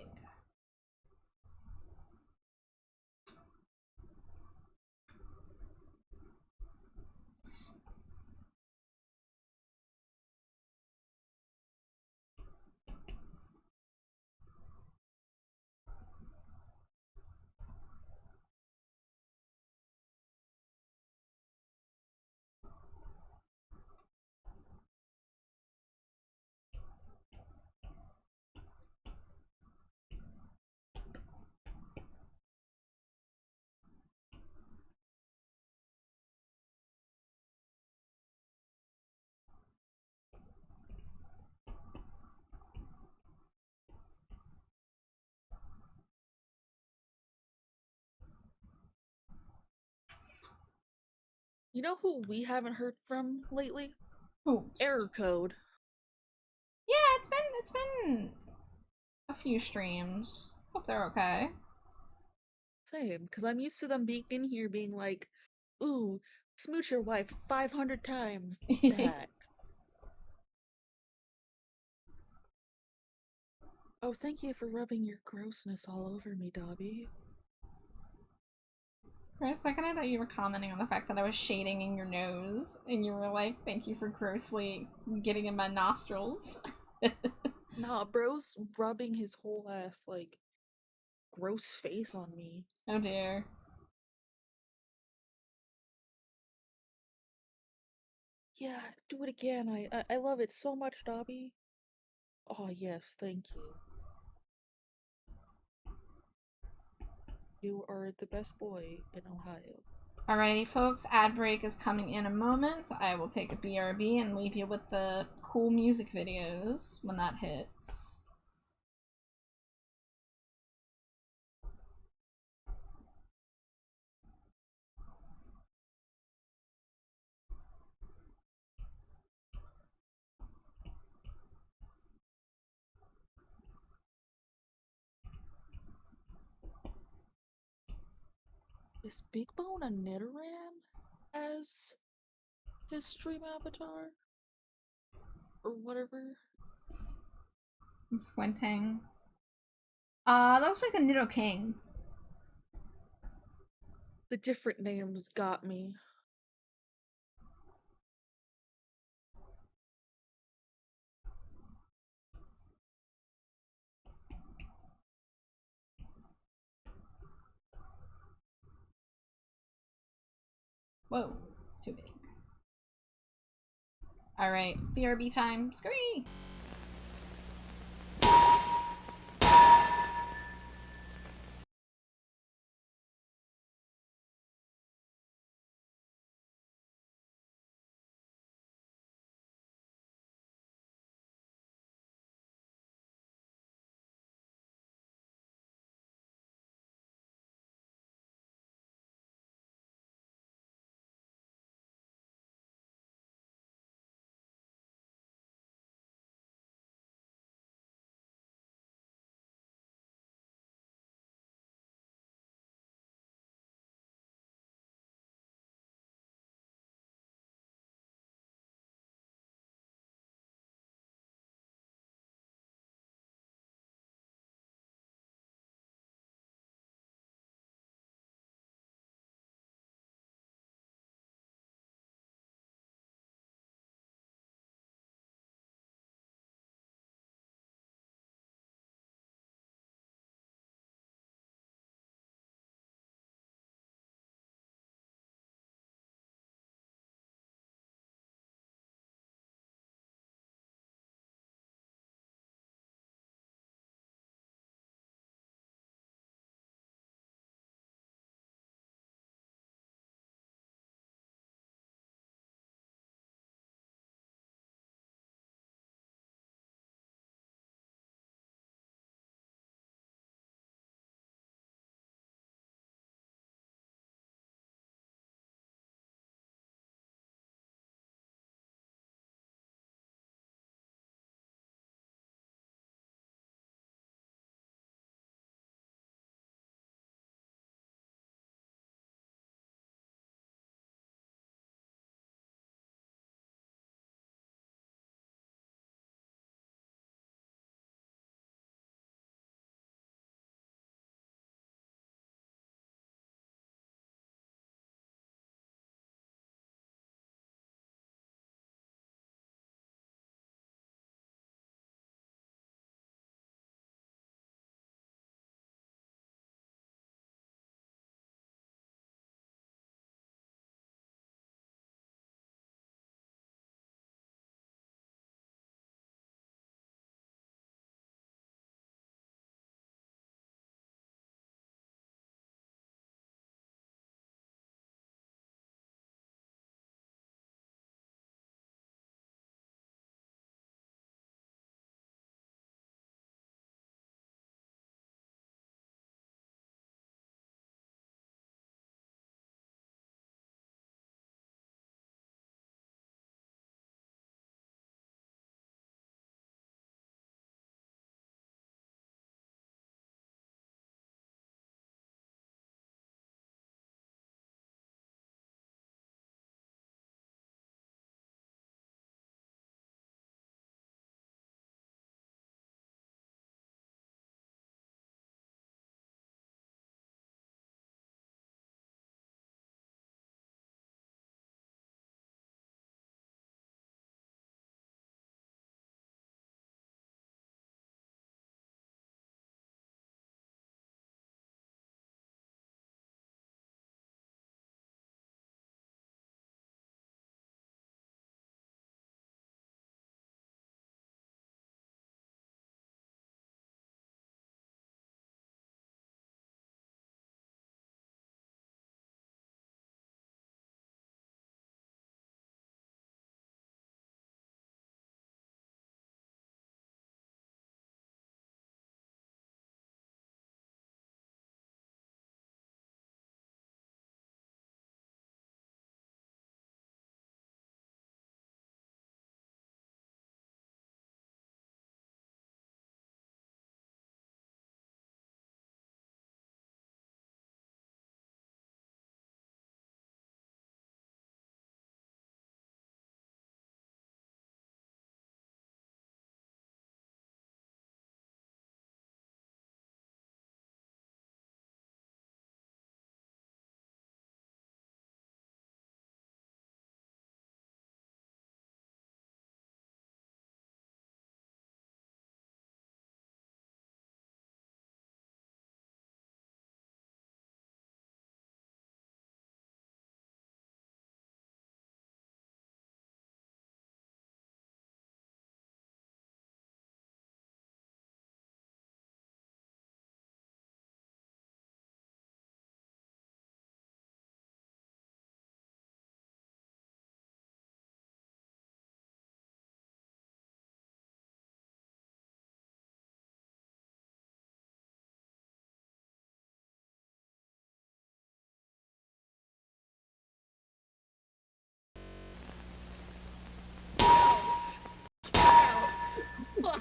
You know who we haven't heard from lately? Oops. Error Code. Yeah, it's been a few streams. Hope they're okay. Same, because I'm used to them being in here being like, ooh, smooch your wife 500 times back. Oh, thank you for rubbing your grossness all over me, Dobby. For a second, I thought you were commenting on the fact that I was shading in your nose, and you were like, thank you for grossly getting in my nostrils. Nah, bro's rubbing his whole ass, like, gross face on me. Oh dear. Yeah, do it again. I love it so much, Dobby. Oh, yes, thank you. You are the best boy in Ohio. Alrighty, folks, ad break is coming in a moment. I will take a BRB and leave you with the cool music videos when that hits. Is Big Bone a Nidoran as his stream avatar? Or whatever? I'm squinting. That looks like a Nidoking. The different names got me. Whoa, too big. Alright, BRB time. Scree!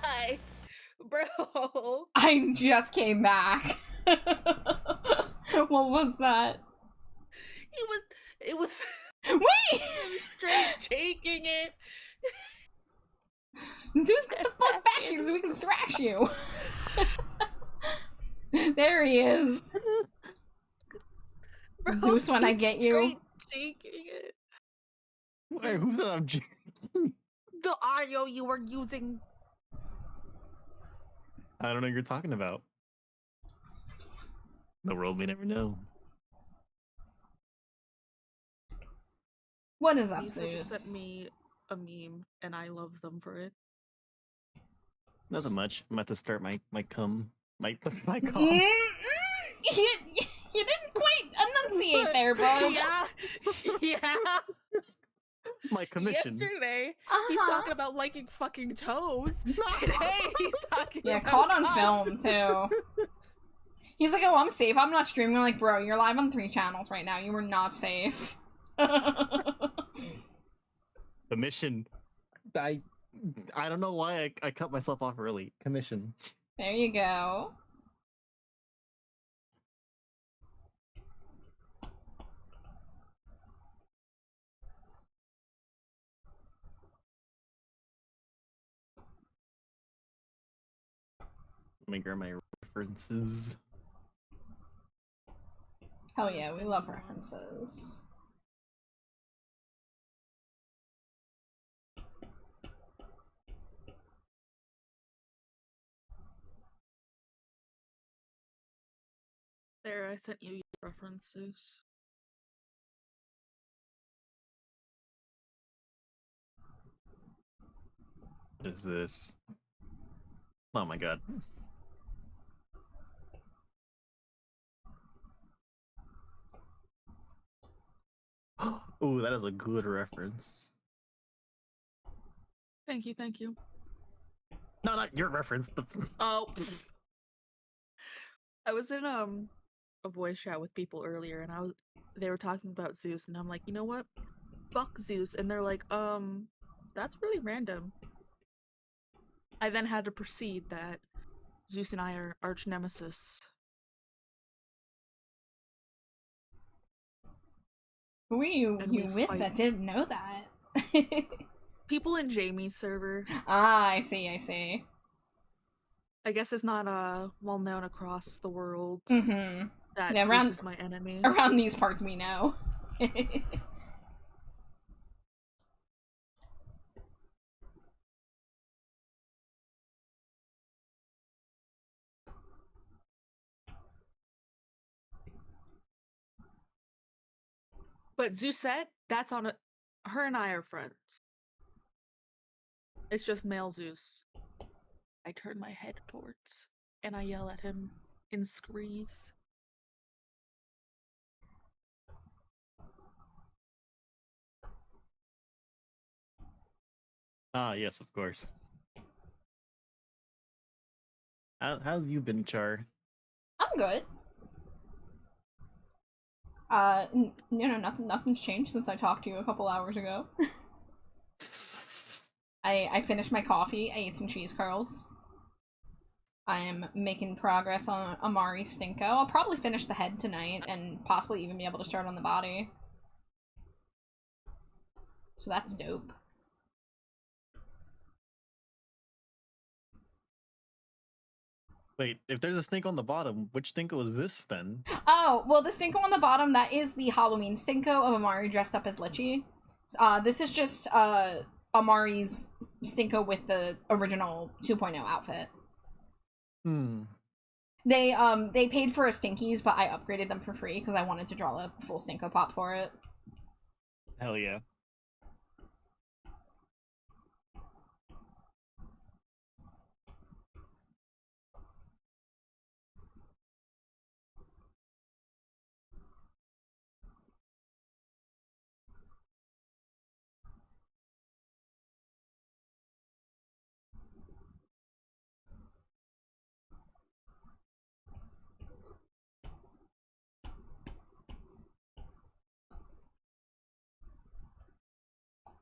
Why? Bro. I just came back. What was that? It was Wait! straight shaking it. Zeus, get the fuck back here so we can thrash you. There he is. Bro, Zeus, when I he's get you. straight shaking it. Wait, who said I'm The audio you were using. I don't know what you're talking about. The world may never know. What is up, Lisa just Zeus? sent me a meme, and I love them for it. Nothing much. I'm about to start my cum. My cum. You didn't quite enunciate there, bud. Yeah. Yeah. My commission. Yesterday, he's talking about liking fucking toes. Today, he's talking Yeah, about caught on cum. film, too. He's like, oh, I'm safe. I'm not streaming. I'm like, bro, you're live on 3 channels right now. You were not safe. Commission. I don't know why I cut myself off early. Commission. There you go. Let me grab my references. Hell yeah, we love references. There, I sent you references. What is this? Oh my god. Ooh, that is a good reference. Thank you, thank you. No, not your reference. Oh. I was in a voice chat with people earlier, and they were talking about Zeus, and I'm like, you know what? Fuck Zeus, and they're like, that's really random. I then had to proceed that Zeus and I are arch nemesis. Who are you And we with fight. that didn't know that? People in Jamie's server. Ah, I see. I guess it's not well known across the world Mm-hmm. that Yeah, Zeus is my enemy. Around these parts we know. But Zeus said that's on her and I are friends. It's just male Zeus. I turn my head towards and I yell at him in screes. Ah, yes, of course. How's you been, Char? I'm good. Nothing's changed since I talked to you a couple hours ago. I finished my coffee, I ate some cheese curls. I am making progress on Amari Stinko. I'll probably finish the head tonight and possibly even be able to start on the body. So that's dope. Wait, if there's a Stinko on the bottom, which Stinko is this then? Oh, well, the Stinko on the bottom, that is the Halloween Stinko of Amari dressed up as Litchi. This is just Amari's Stinko with the original 2.0 outfit. They paid for a Stinkies, but I upgraded them for free because I wanted to draw a full Stinko Pop for it. Hell yeah.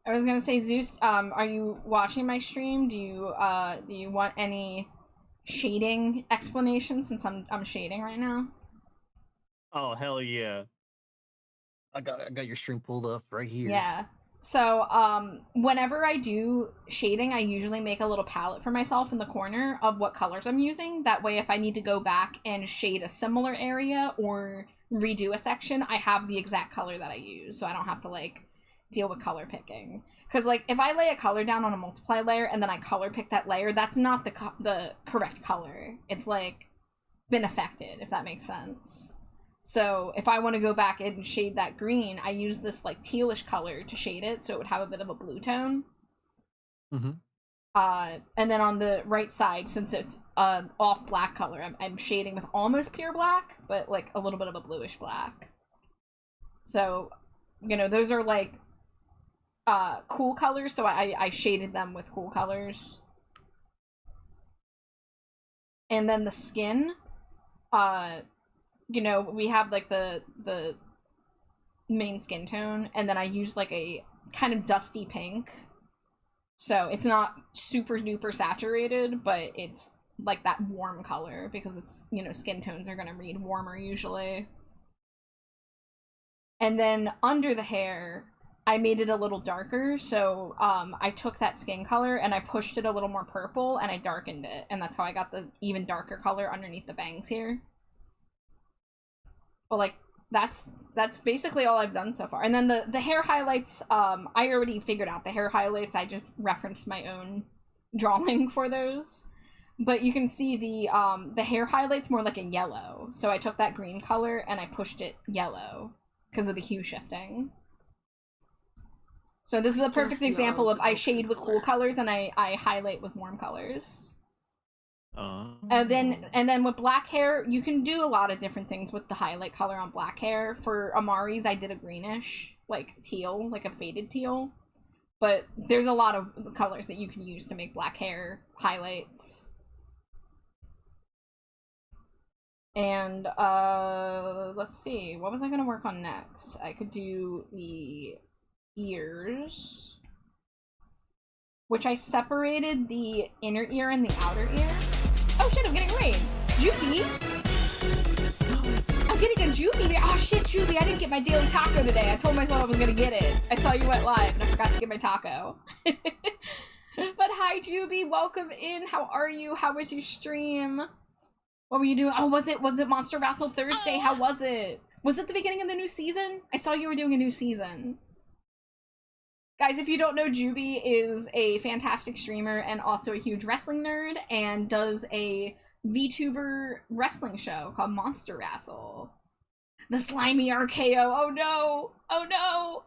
I was gonna say, Zeus, are you watching my stream? Do you want any shading explanation since I'm shading right now? Oh hell yeah! I got your stream pulled up right here. Yeah. So, whenever I do shading, I usually make a little palette for myself in the corner of what colors I'm using. That way, if I need to go back and shade a similar area or redo a section, I have the exact color that I use, so I don't have to, like, deal with color picking. Because, like, if I lay a color down on a multiply layer and then I color pick that layer, that's not the correct color. It's, like, been affected, if that makes sense. So if I want to go back and shade that green, I use this like tealish color to shade it, so it would have a bit of a blue tone. Mm-hmm. And then on the right side, since it's off black color, I'm shading with almost pure black, but like a little bit of a bluish black. So, you know, those are like cool colors, so I shaded them with cool colors. And then the skin, you know, we have like the main skin tone, and then I use like a kind of dusty pink. So it's not super duper saturated, but it's like that warm color because it's, you know, skin tones are gonna read warmer usually. And then under the hair, I made it a little darker, so I took that skin color and I pushed it a little more purple and I darkened it, and that's how I got the even darker color underneath the bangs here. But like that's basically all I've done so far. And then the hair highlights, I already figured out the hair highlights. I just referenced my own drawing for those. But you can see the hair highlights more like a yellow. So I took that green color and I pushed it yellow because of the hue shifting. So this is a perfect example of I shade with cool colors and I highlight with warm colors. And then with black hair, you can do a lot of different things with the highlight color on black hair. For Amari's, I did a greenish, like teal, like a faded teal. But there's a lot of colors that you can use to make black hair highlights. And, let's see, what was I gonna work on next? I could do the ears, which I separated the inner ear and the outer ear. Oh shit, I'm getting a raid. Juby? I'm getting a Juby. Oh shit, Juby, I didn't get my daily taco today. I told myself I was gonna get it. I saw you went live and I forgot to get my taco. But hi, Juby, welcome in. How are you? How was your stream? What were you doing? Oh, was it Monster Vassal Thursday? How was it? Was it the beginning of the new season? I saw you were doing a new season. Guys, if you don't know, Juby is a fantastic streamer and also a huge wrestling nerd and does a VTuber wrestling show called Monster Vassal. The slimy RKO. Oh no! Oh no!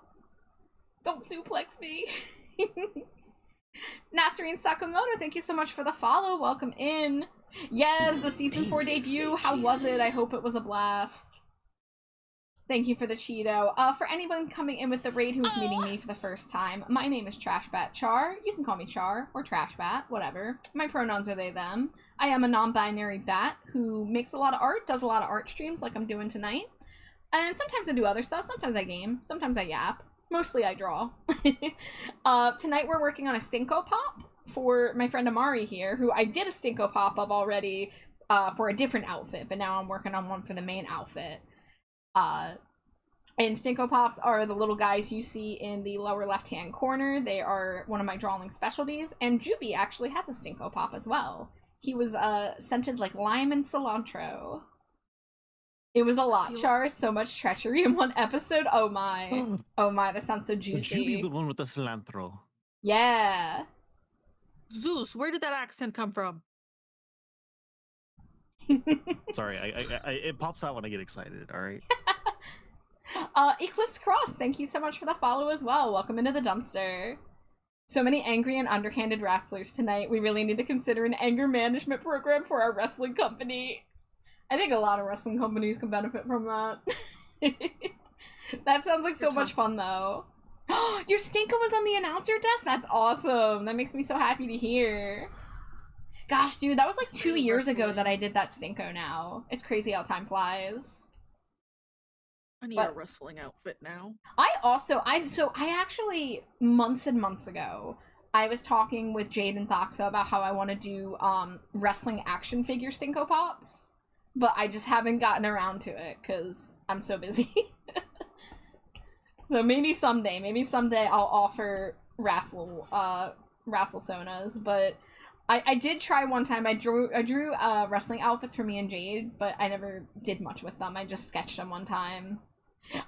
Don't suplex me. Nasreen Sakamoto, thank you so much for the follow. Welcome in. Yes, the season 4 debut. How was it? I hope it was a blast. Thank you for the Cheeto. For anyone coming in with the raid who is meeting me for the first time, my name is Trashbat Char. You can call me Char or Trashbat, whatever. My pronouns are they, them. I am a non-binary bat who makes a lot of art, does a lot of art streams like I'm doing tonight. And sometimes I do other stuff. Sometimes I game. Sometimes I yap. Mostly I draw. Tonight we're working on a Stinko Pop for my friend Amari here, who I did a Stinko Pop of already for a different outfit, but now I'm working on one for the main outfit. And Stinko Pops are the little guys you see in the lower left-hand corner. They are one of my drawing specialties, and Juby actually has a Stinko Pop as well. He was scented like lime and cilantro. It was a lot, Char. So much treachery in one episode. Oh my. Oh my, that sounds so juicy. So Juby's the one with the cilantro. Yeah. Zeus, where did that accent come from? Sorry, I it pops out when I get excited, alright? Eclipse Cross, thank you so much for the follow as well. Welcome into the dumpster. So many angry and underhanded wrestlers tonight. We really need to consider an anger management program for our wrestling company. I think a lot of wrestling companies can benefit from that. That sounds like so much fun, though. Your Stinko was on the announcer desk? That's awesome. That makes me so happy to hear. Gosh, dude, that was like 2 years ago that I did that Stinko now. It's crazy how time flies. I need But a wrestling outfit now. I actually months and months ago, I was talking with Jade and Thoxa about how I want to do wrestling action figure Stinko Pops, but I just haven't gotten around to it because I'm so busy. So maybe someday I'll offer wrestle sonas, but I did try one time. I drew wrestling outfits for me and Jade, but I never did much with them. I just sketched them one time.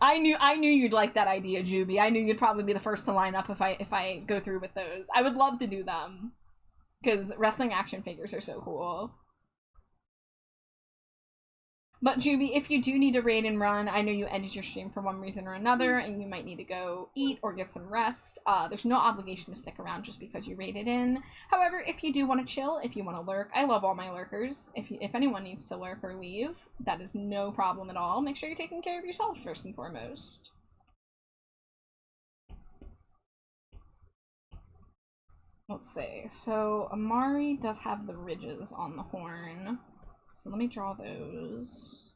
I knew you'd like that idea, Juby. I knew you'd probably be the first to line up if I go through with those. I would love to do them because wrestling action figures are so cool. But Juby, if you do need to raid and run, I know you ended your stream for one reason or another, and you might need to go eat or get some rest. There's no obligation to stick around just because you raided in. However, if you do want to chill, if you want to lurk, I love all my lurkers. If anyone needs to lurk or leave, that is no problem at all. Make sure you're taking care of yourselves first and foremost. Let's see. So Amari does have the ridges on the horn. So let me draw those.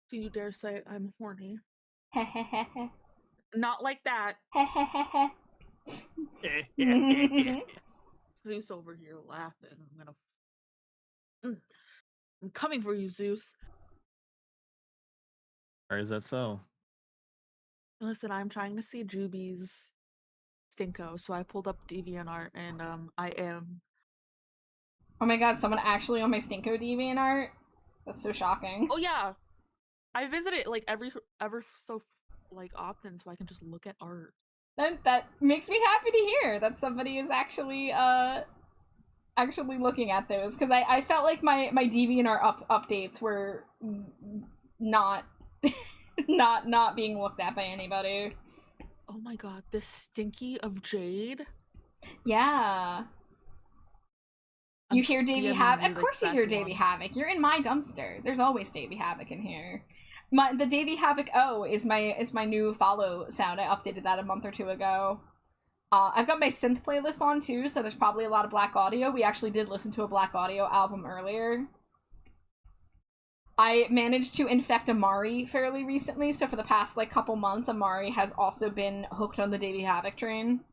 Do you dare say I'm horny? Hehehehe. Not like that. Hehehehe. Zeus over here laughing. I'm coming for you, Zeus. Or is that so? Listen, I'm trying to see Juby's Stinko, so I pulled up DeviantArt, and I am. Oh my god, someone actually on my Stinko DeviantArt? That's so shocking. Oh yeah, I visit it like ever so like often, so I can just look at art. That makes me happy to hear that somebody is actually looking at those, because I felt like my DeviantArt updates were not not being looked at by anybody. Oh my god, this Stinky of Jade. Yeah. You hear Davey Havoc? Of course you hear Davey Havoc. You're in my dumpster. There's always Davey Havoc in here. The Davey Havoc O is my new follow sound. I updated that a month or two ago. I've got my synth playlist on too, so there's probably a lot of Black Audio. We actually did listen to a Black Audio album earlier. I managed to infect Amari fairly recently, so for the past like couple months, Amari has also been hooked on the Davey Havoc train.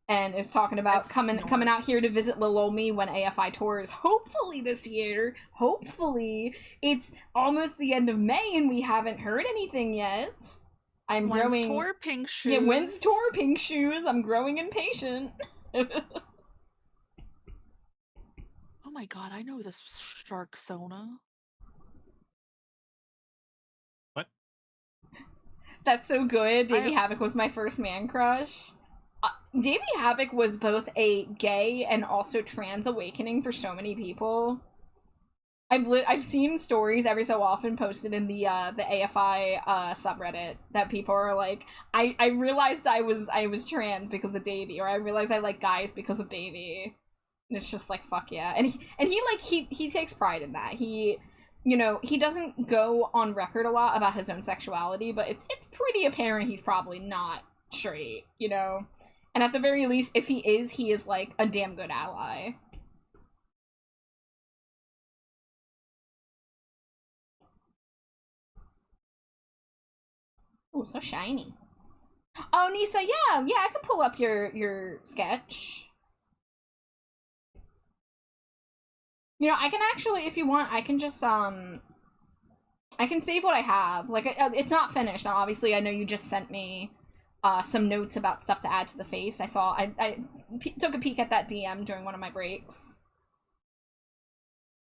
And is talking about coming out here to visit Lil Ol' Me when AFI tours, hopefully this year. Hopefully. It's almost the end of May and we haven't heard anything yet. I'm when's growing. Tour Pink Shoes? Yeah, when's Tour Pink Shoes? I'm growing impatient. Oh my god, I know this was Shark Sona. What? That's so good. Davey Havoc was my first man crush. Davey Havoc was both a gay and also trans awakening for so many people. I've seen stories every so often posted in the AFI subreddit that people are like, I realized I was trans because of Davey, or I realized I like guys because of Davey. And it's just like, fuck yeah. And he takes pride in that. He, you know, he doesn't go on record a lot about his own sexuality, but it's pretty apparent he's probably not straight, you know? And at the very least, if he is like a damn good ally. Oh, so shiny. Oh, Nisa, yeah, I can pull up your sketch. You know, I can actually, if you want, I can just, I can save what I have. Like, it's not finished. Now, obviously, I know you just sent me some notes about stuff to add to the face. I took a peek at that DM during one of my breaks.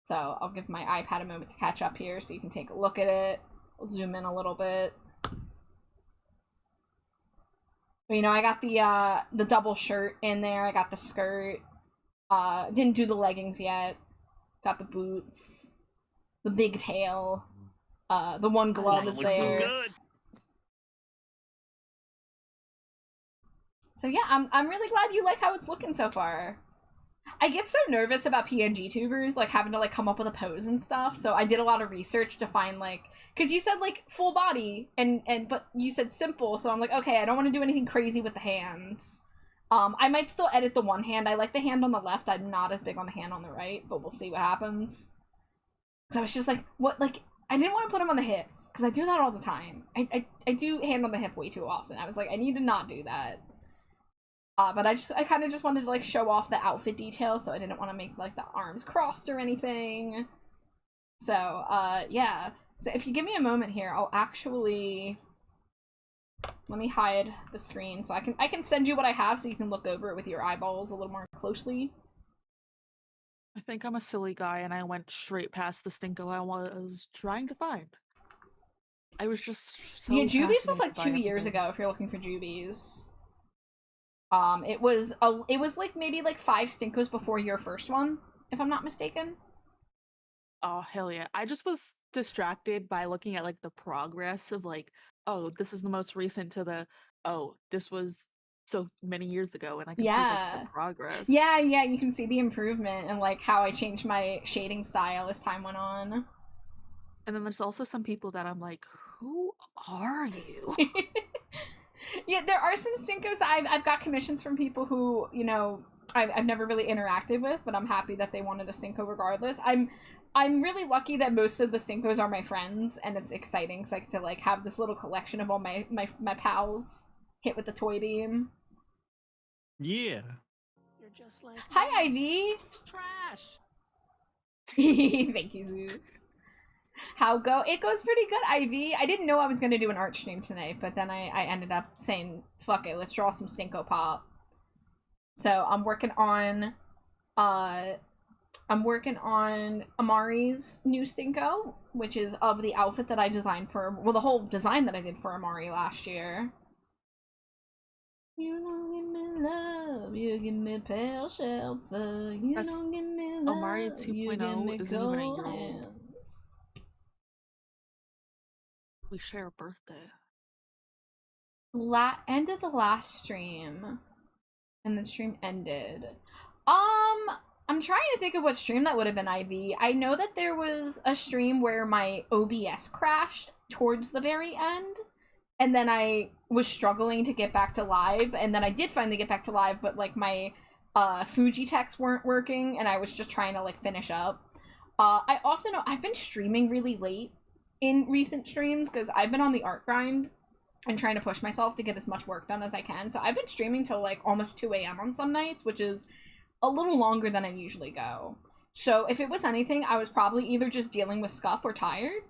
So I'll give my iPad a moment to catch up here so you can take a look at it. We'll zoom in a little bit. But, you know, I got the double shirt in there. I got the skirt. Didn't do the leggings yet. Got the boots. The big tail. The one glove is there. So good. So yeah, I'm really glad you like how it's looking so far. I get so nervous about PNG tubers, like, having to, like, come up with a pose and stuff, so I did a lot of research to find, like, because you said, like, full body, but you said simple, so I'm like, okay, I don't want to do anything crazy with the hands. I might still edit the one hand. I like the hand on the left. I'm not as big on the hand on the right, but we'll see what happens. Because I was just like, what, like, I didn't want to put them on the hips because I do that all the time. I do hand on the hip way too often. I was like, I need to not do that. But I kind of just wanted to like show off the outfit details, so I didn't want to make like the arms crossed or anything. So yeah. So if you give me a moment here, I'll actually let me hide the screen so I can send you what I have so you can look over it with your eyeballs a little more closely. I think I'm a silly guy and I went straight past the Stinko I was trying to find. I was just so Yeah, Juvies was fascinated like by 2 years everything. ago if you're looking for Juvies. It was like maybe like 5 Stinkos before your first one, if I'm not mistaken. Oh, hell yeah. I just was distracted by looking at like the progress of like, oh, this is the most recent to the, oh, this was so many years ago, and I can see like the Yeah. progress. Yeah, you can see the improvement and like how I changed my shading style as time went on. And then there's also some people that I'm like, who are you? Yeah, there are some Stinkos I've got commissions from people who, you know, I've never really interacted with, but I'm happy that they wanted a Stinko regardless. I'm really lucky that most of the Stinkos are my friends, and it's exciting because I get to like have this little collection of all my pals hit with the toy beam. Yeah. You're just like Hi, Ivy. trash. Thank you, Zeus. How go? It goes pretty good, Ivy. I didn't know I was gonna do an art stream tonight, but then I ended up saying, fuck it, let's draw some Stinko Pop. So I'm working on Amari's new Stinko, which is of the outfit that I designed for, well, the whole design that I did for Amari last year. You don't give me love, you give me pale shelter. You That's don't give me love, Omari you give 2.0 me isn't even a cold year old. hands. We share a birthday. End of the last stream, and the stream ended. I'm trying to think of what stream that would have been, Ivy. I know that there was a stream where my OBS crashed towards the very end, and then I was struggling to get back to live, and then I did finally get back to live, but like my Fuji techs weren't working, and I was just trying to like finish up. I also know I've been streaming really late in recent streams because I've been on the art grind and trying to push myself to get as much work done as I can. So I've been streaming till like almost 2 a.m. on some nights, which is a little longer than I usually go. So if it was anything, I was probably either just dealing with scuff or tired.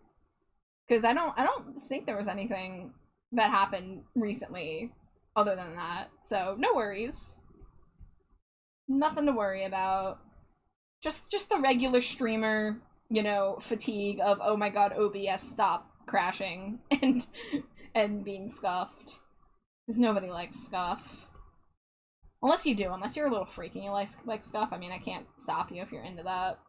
Because I don't think there was anything that happened recently other than that. So no worries. Nothing to worry about. Just the regular streamer, you know, fatigue of, oh my god, OBS stop crashing and being scuffed. Because nobody likes scuff. Unless you do, unless you're a little freaky and you like scuff. I mean, I can't stop you if you're into that.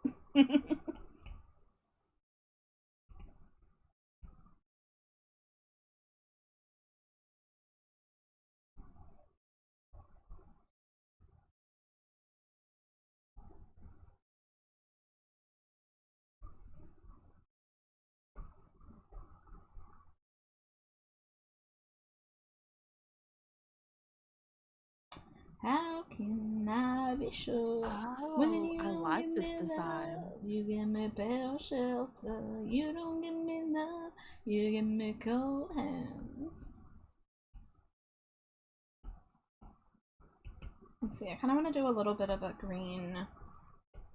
How can I be sure when Oh, you I don't like give this me design. love? You give me pale shelter. You don't give me love. You give me cold hands. Let's see, I kind of want to do a little bit of a green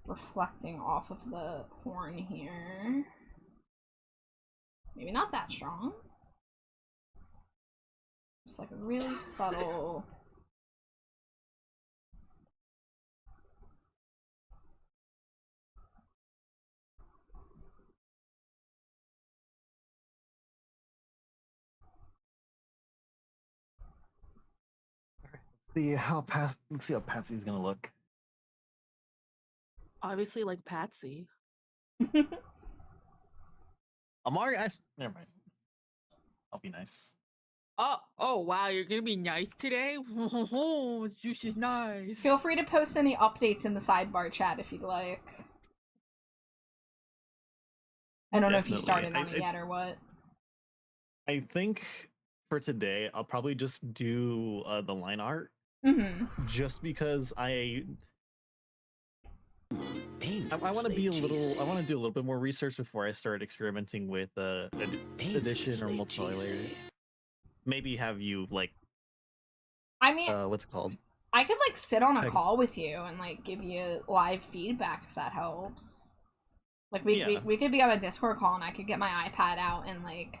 reflecting off of the horn here. Maybe not that strong. Just like a really subtle. Let's see how Patsy's gonna look. Obviously, like Patsy. Amari, never mind. I'll be nice. Oh wow, you're gonna be nice today? Zeus is nice. Feel free to post any updates in the sidebar chat if you'd like. I don't know if you started on it yet or what. I think for today, I'll probably just do the line art. Mm-hmm. Just because I want to be a little. I want to do a little bit more research before I start experimenting with addition or multiplayer. Maybe have you like. I mean, what's it called? I could like sit on a call with you and like give you live feedback if that helps. Like we could be on a Discord call and I could get my iPad out and like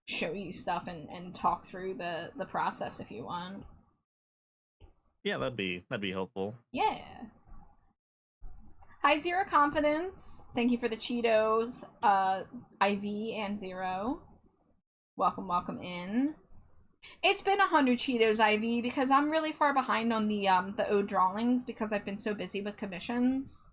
show you stuff and talk through the process if you want. Yeah, that'd be helpful. Yeah. Hi Zero Confidence. Thank you for the Cheetos, IV and Zero. Welcome in. It's been 100 Cheetos IV because I'm really far behind on the ode drawings because I've been so busy with commissions.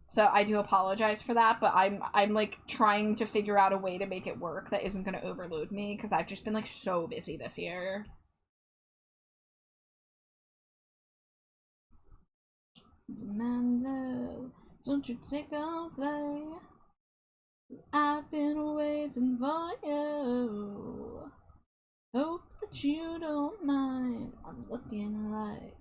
So I do apologize for that, but I'm like trying to figure out a way to make it work that isn't going to overload me because I've just been like so busy this year. Amanda, don't you take all day? I've been waiting for you. Hope that you don't mind. I'm looking like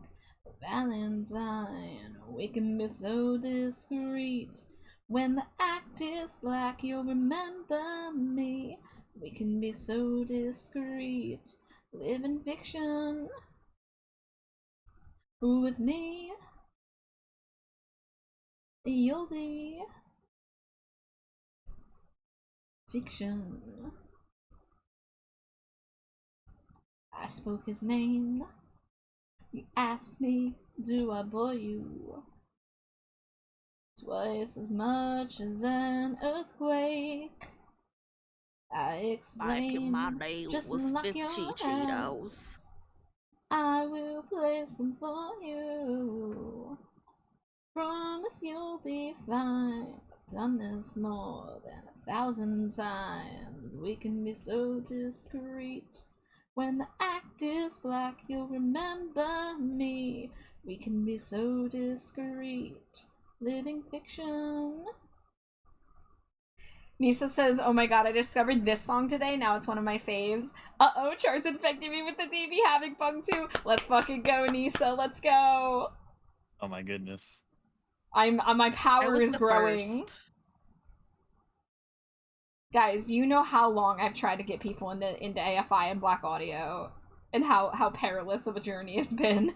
a Valentine. We can be so discreet. When the act is black, you'll remember me. We can be so discreet. Live in fiction. With me, you'll be fiction. I spoke his name. You asked me, do I bore you? Twice as much as an earthquake. I explained my day just was like 50 your Cheetos. hands. I will place them for you. Promise you'll be fine. I've done this more than 1,000 times. We can be so discreet. When the act is black, you'll remember me. We can be so discreet. Living fiction. Nisa says, oh my god, I discovered this song today. Now it's one of my faves. Uh-oh, Char's infected me with the DB Havoc bug too. Let's fucking go, Nisa. Let's go. Oh my goodness. My power is growing. First. Guys, you know how long I've tried to get people into AFI and Black Audio, and how perilous of a journey it's been.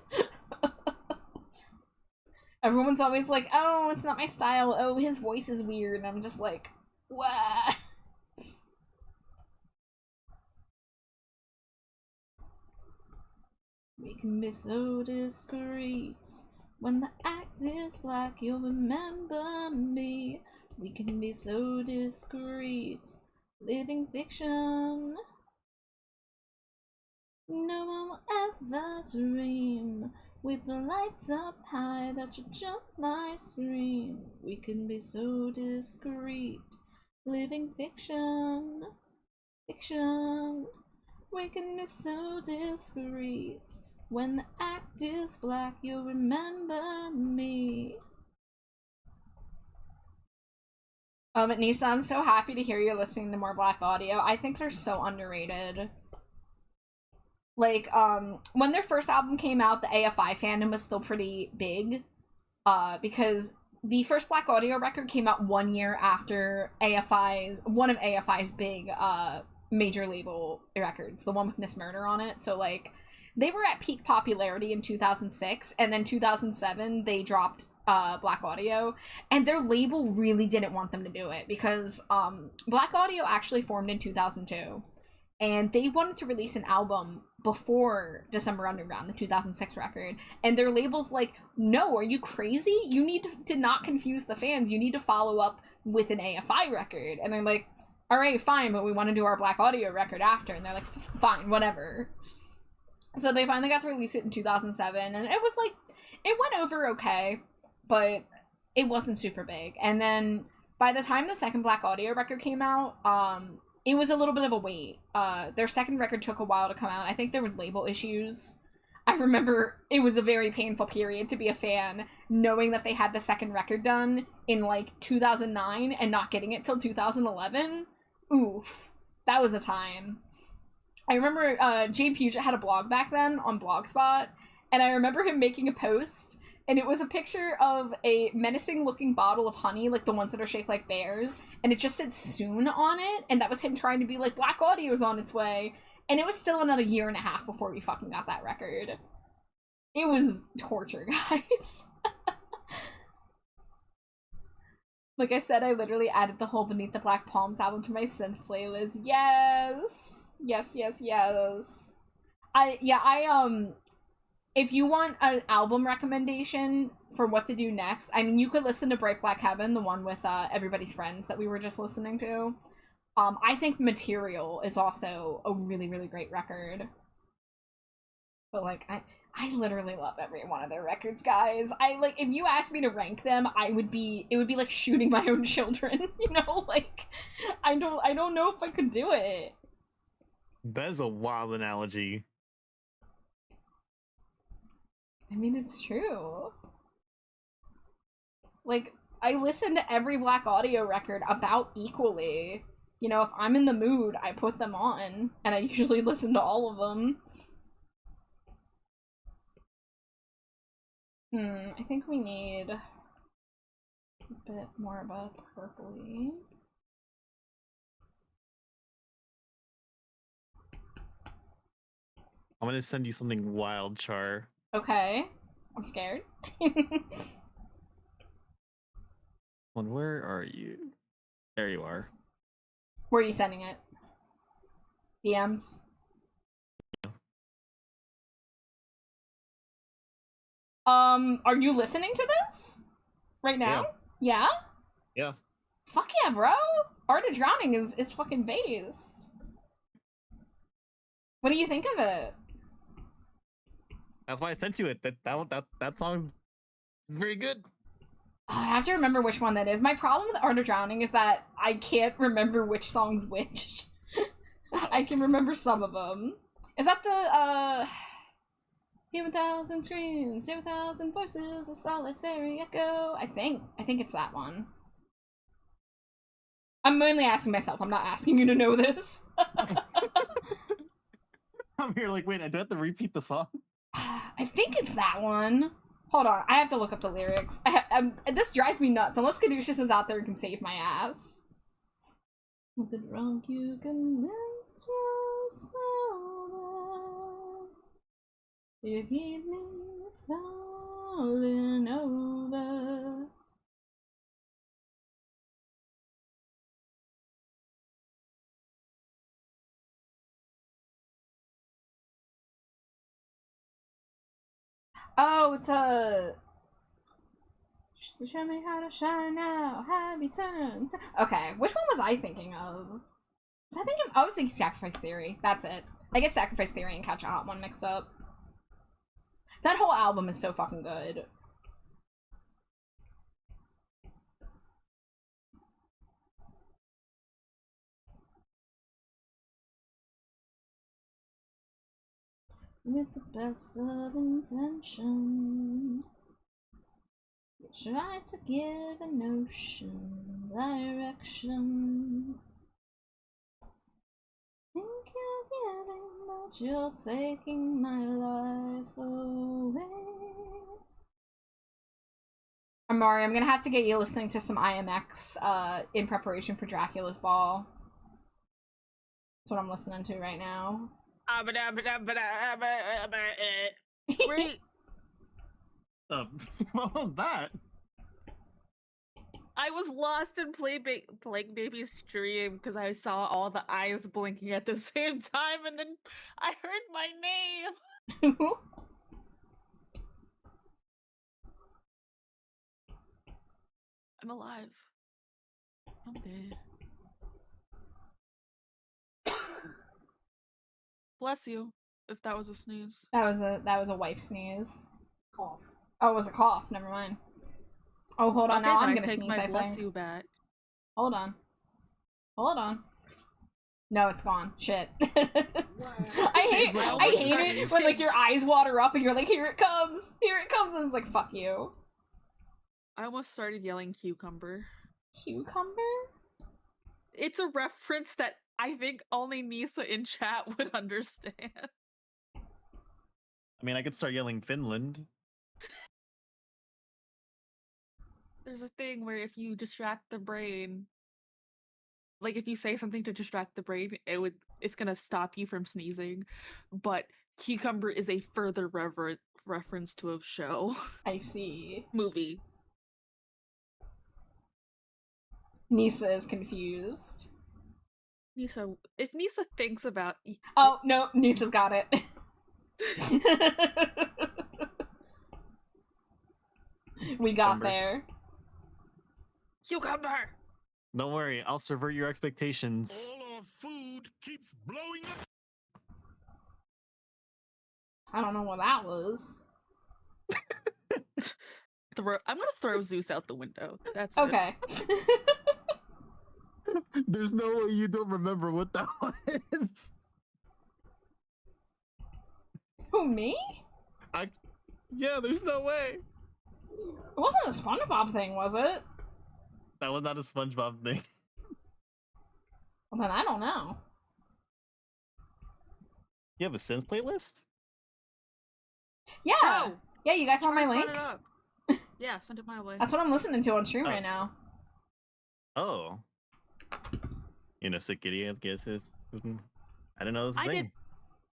Everyone's always like, oh, it's not my style, oh, his voice is weird, and I'm just like, what? We can be so discreet. When the act is black, you'll remember me. We can be so discreet. Living fiction. No one will ever dream with the lights up high that you jump my screen. We can be so discreet. Living fiction. Fiction. We can be so discreet. When the act is black, you'll remember me. Nisa, I'm so happy to hear you're listening to more Black Audio. I think they're so underrated. Like, when their first album came out, the AFI fandom was still pretty big. Because the first Black Audio record came out 1 year after one of AFI's big, major label records. The one with Miss Murder on it. So, like, they were at peak popularity in 2006, and then 2007, they dropped Black Audio, and their label really didn't want them to do it because Black Audio actually formed in 2002, and they wanted to release an album before December Underground, the 2006 record, and their label's like, no, are you crazy? You need to not confuse the fans. You need to follow up with an AFI record. And they're like, all right, fine, but we want to do our Black Audio record after. And they're like, fine, whatever. So they finally got to release it in 2007, and it was like, it went over okay, but it wasn't super big. And then by the time the second Black Audio record came out, it was a little bit of a wait. Their second record took a while to come out. I think there was label issues. I remember it was a very painful period to be a fan, knowing that they had the second record done in like 2009 and not getting it till 2011. Oof. That was a time. I remember Jay Puget had a blog back then on Blogspot, and I remember him making a post and it was a picture of a menacing-looking bottle of honey, like the ones that are shaped like bears, and it just said "soon" on it, and that was him trying to be like, Black Audio's on its way, and it was still another year and a half before we fucking got that record. It was torture, guys. Like I said, I literally added the whole Beneath the Black Palms album to my synth playlist. Yes! Yes, yes, yes. If you want an album recommendation for what to do next, I mean, you could listen to Bright Black Heaven, the one with Everybody's Friends that we were just listening to. I think Material is also a really, really great record. But, like, I literally love every one of their records, guys. If you asked me to rank them, it would be like shooting my own children, you know? Like, I don't know if I could do it. That is a wild analogy. I mean, it's true. Like, I listen to every Black Audio record about equally. You know, if I'm in the mood, I put them on, and I usually listen to all of them. I think we need a bit more of a purpley. I'm gonna send you something wild, Char. Okay. I'm scared. Where are you? There you are. Where are you sending it? DMs? Are you listening to this? Right now? Yeah? Yeah. Fuck yeah, bro! Art of Drowning is fucking based. What do you think of it? That's why I sent you it. That song is very good. I have to remember which one that is. My problem with Art of Drowning is that I can't remember which song's which. I can remember some of them. Is that the, Hear 1,000 screams, hear 1,000 voices, a solitary echo? I think it's that one. I'm mainly asking myself, I'm not asking you to know this. I'm here like, wait, I do have to repeat the song? I think it's that one. Hold on, I have to look up the lyrics. This drives me nuts, unless Caduceus is out there and can save my ass. With the drunk you convinced you're sober. You keep me falling over. Oh, it's a... Show me how to shine now, have you turned? Okay, which one was I thinking of? I was thinking Sacrifice Theory. That's it. I get Sacrifice Theory and Catch a Hot One mixed up. That whole album is so fucking good. With the best of intention, we try to give a notion, direction. Think you're giving, but you're taking my life away. Amari, I'm gonna have to get you listening to some IMX in preparation for Dracula's Ball. That's what I'm listening to right now. Wait, What was that? I was lost in Plague Baby's stream because I saw all the eyes blinking at the same time, and then I heard my name. I'm alive. I'm dead. Bless you, if that was a sneeze. That was a wife sneeze. Cough. Oh, it was a cough. Never mind. Oh, hold on. Okay, Now then I'm I gonna take sneeze. my I bless think. you back. Hold on. Hold on. No, it's gone. Shit. I hate it when like your eyes water up and you're like, here it comes, and it's like, fuck you. I almost started yelling cucumber. Cucumber? It's a reference that I think only Nisa in chat would understand. I mean, I could start yelling Finland. There's a thing where if you distract the brain, like if you say something to distract the brain, it's gonna stop you from sneezing. But cucumber is a further reference to a show I see. movie. Nisa is confused. Nisa, if Nisa thinks about Oh, no, Nisa's got it. We got Cucumber. there. cucumber. Don't worry, I'll subvert your expectations. All our food keeps blowing up. I don't know what that was. I'm gonna throw Zeus out the window. That's it. Okay. There's no way you don't remember what that was. Who, me? Yeah, there's no way. It wasn't a SpongeBob thing, was it? That was not a SpongeBob thing. Well, then I don't know. You have a synth playlist? Yeah! Oh, Yeah, you guys want my Charles link? brought it up. Yeah, send it my way. That's what I'm listening to on stream Oh. right now. Oh. You know, sick idiot, I guess. I didn't know this was a I thing. did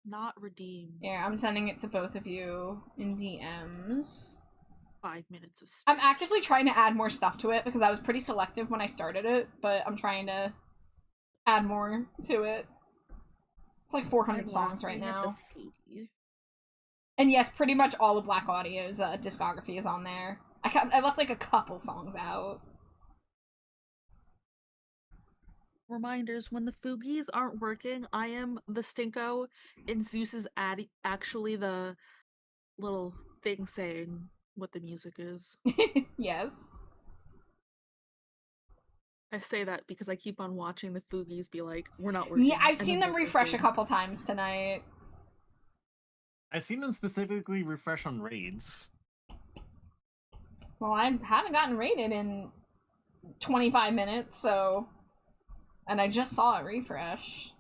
not redeem Here, I'm sending it to both of you in DMs. 5 minutes of I'm speech. actively trying to add more stuff to it because I was pretty selective when I started it, but I'm trying to add more to it. It's like 400 I'm songs right laughing at now. the foodie. And yes, pretty much all of Black Audio's discography is on there. I left like a couple songs out. Reminders, when the Foogies aren't working, I am the Stinko, and Zeus is actually the little thing saying what the music is. Yes. I say that because I keep on watching the Foogies be like, we're not working. Yeah, I've and seen then them they're refresh a working. couple times tonight. I've seen them specifically refresh on raids. Well, I haven't gotten rated in 25 minutes, so... And I just saw it refresh.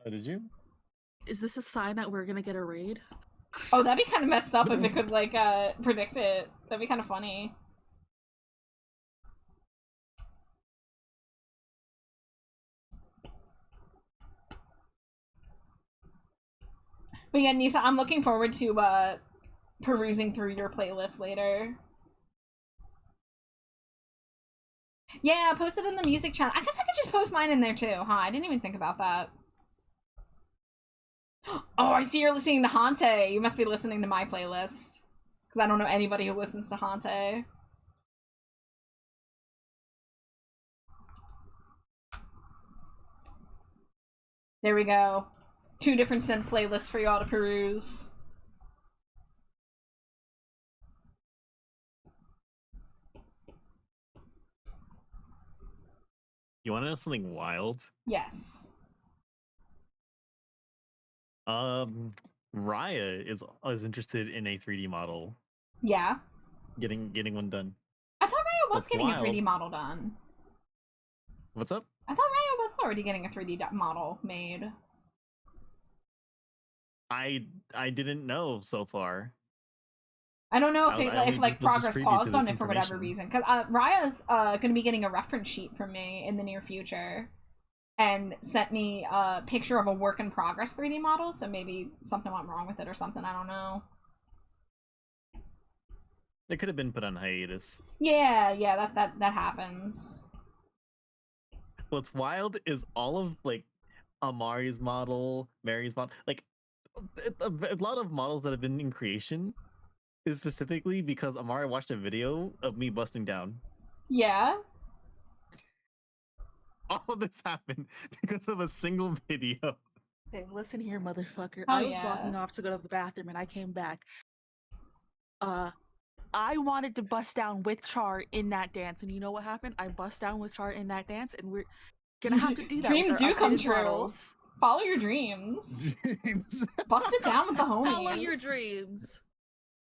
Oh, did you? Is this a sign that we're gonna get a raid? Oh, that'd be kind of messed up if it could, like, predict it. That'd be kind of funny. But yeah, Nisa, I'm looking forward to, perusing through your playlist later. Yeah, post it in the music channel. I guess I could just post mine in there too, huh? I didn't even think about that. Oh, I see you're listening to Hante. You must be listening to my playlist. Because I don't know anybody who listens to Hante. There we go. 2 different synth playlists for y'all to peruse. You want to know something wild? Yes. Raya is interested in a 3D model. Yeah. Getting one done. I thought Raya was What's getting wild- a 3D model done. What's up? I thought Raya was already getting a 3D model made. I didn't know so far. I don't know if, I only if like was just progress privy to paused on this it for whatever information. reason. Because Raya's gonna be getting a reference sheet from me in the near future, and sent me a picture of a work in progress 3D model. So maybe something went wrong with it or something. I don't know. It could have been put on hiatus. Yeah, that happens. What's wild is all of like Amari's model, Mary's model, like a lot of models that have been in creation is specifically because Amari watched a video of me busting down. Yeah. All of this happened because of a single video. Hey, listen here, motherfucker. Oh, I was yeah. walking off to go to the bathroom and I came back. I wanted to bust down with Char in that dance, and you know what happened? I bust down with Char in that dance, and we're gonna have to do that. Dreams with our do come updated true. models. Follow your dreams. Bust it down with the homies. Follow your dreams.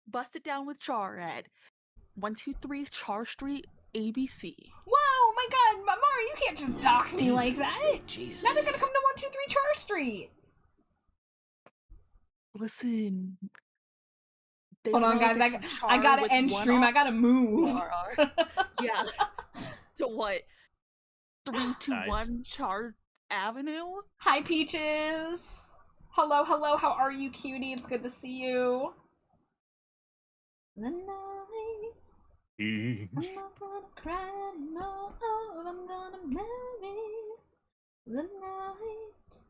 Bust it down with Char at 123 Char Street, ABC. Wow, my god, Mario, you can't just dox me like that. Jesus. Now they're gonna come to 123 Char Street. Listen, they Hold don't on, know if guys. it's I char gotta with end one stream. I R gotta move. or R. Yeah. To what? Nice. 321 Char Avenue? Hi, Peaches. Hello, hello. How are you, cutie? It's good to see you. The night. I'm not gonna cry anymore. I'm gonna marry the night.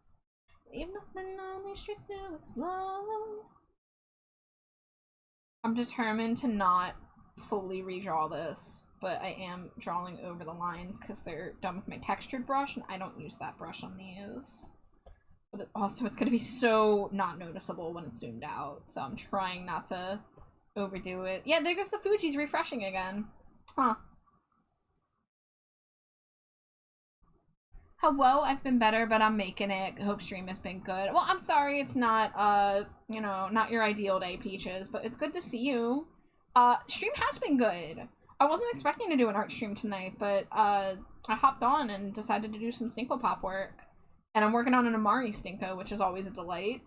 Leave nothing on these streets to explore. I'm determined to not fully redraw this, but I am drawing over the lines because they're done with my textured brush, and I don't use that brush on these. But also, it's going to be so not noticeable when it's zoomed out, so I'm trying not to overdo it. Yeah, there goes the Fuji's refreshing again. Huh. Hello, I've been better, but I'm making it. Hope stream has been good. Well, I'm sorry it's not, you know, not your ideal day, Peaches, but it's good to see you. Stream has been good. I wasn't expecting to do an art stream tonight, but, I hopped on and decided to do some Stinko Pop work. And I'm working on an Amari Stinko, which is always a delight.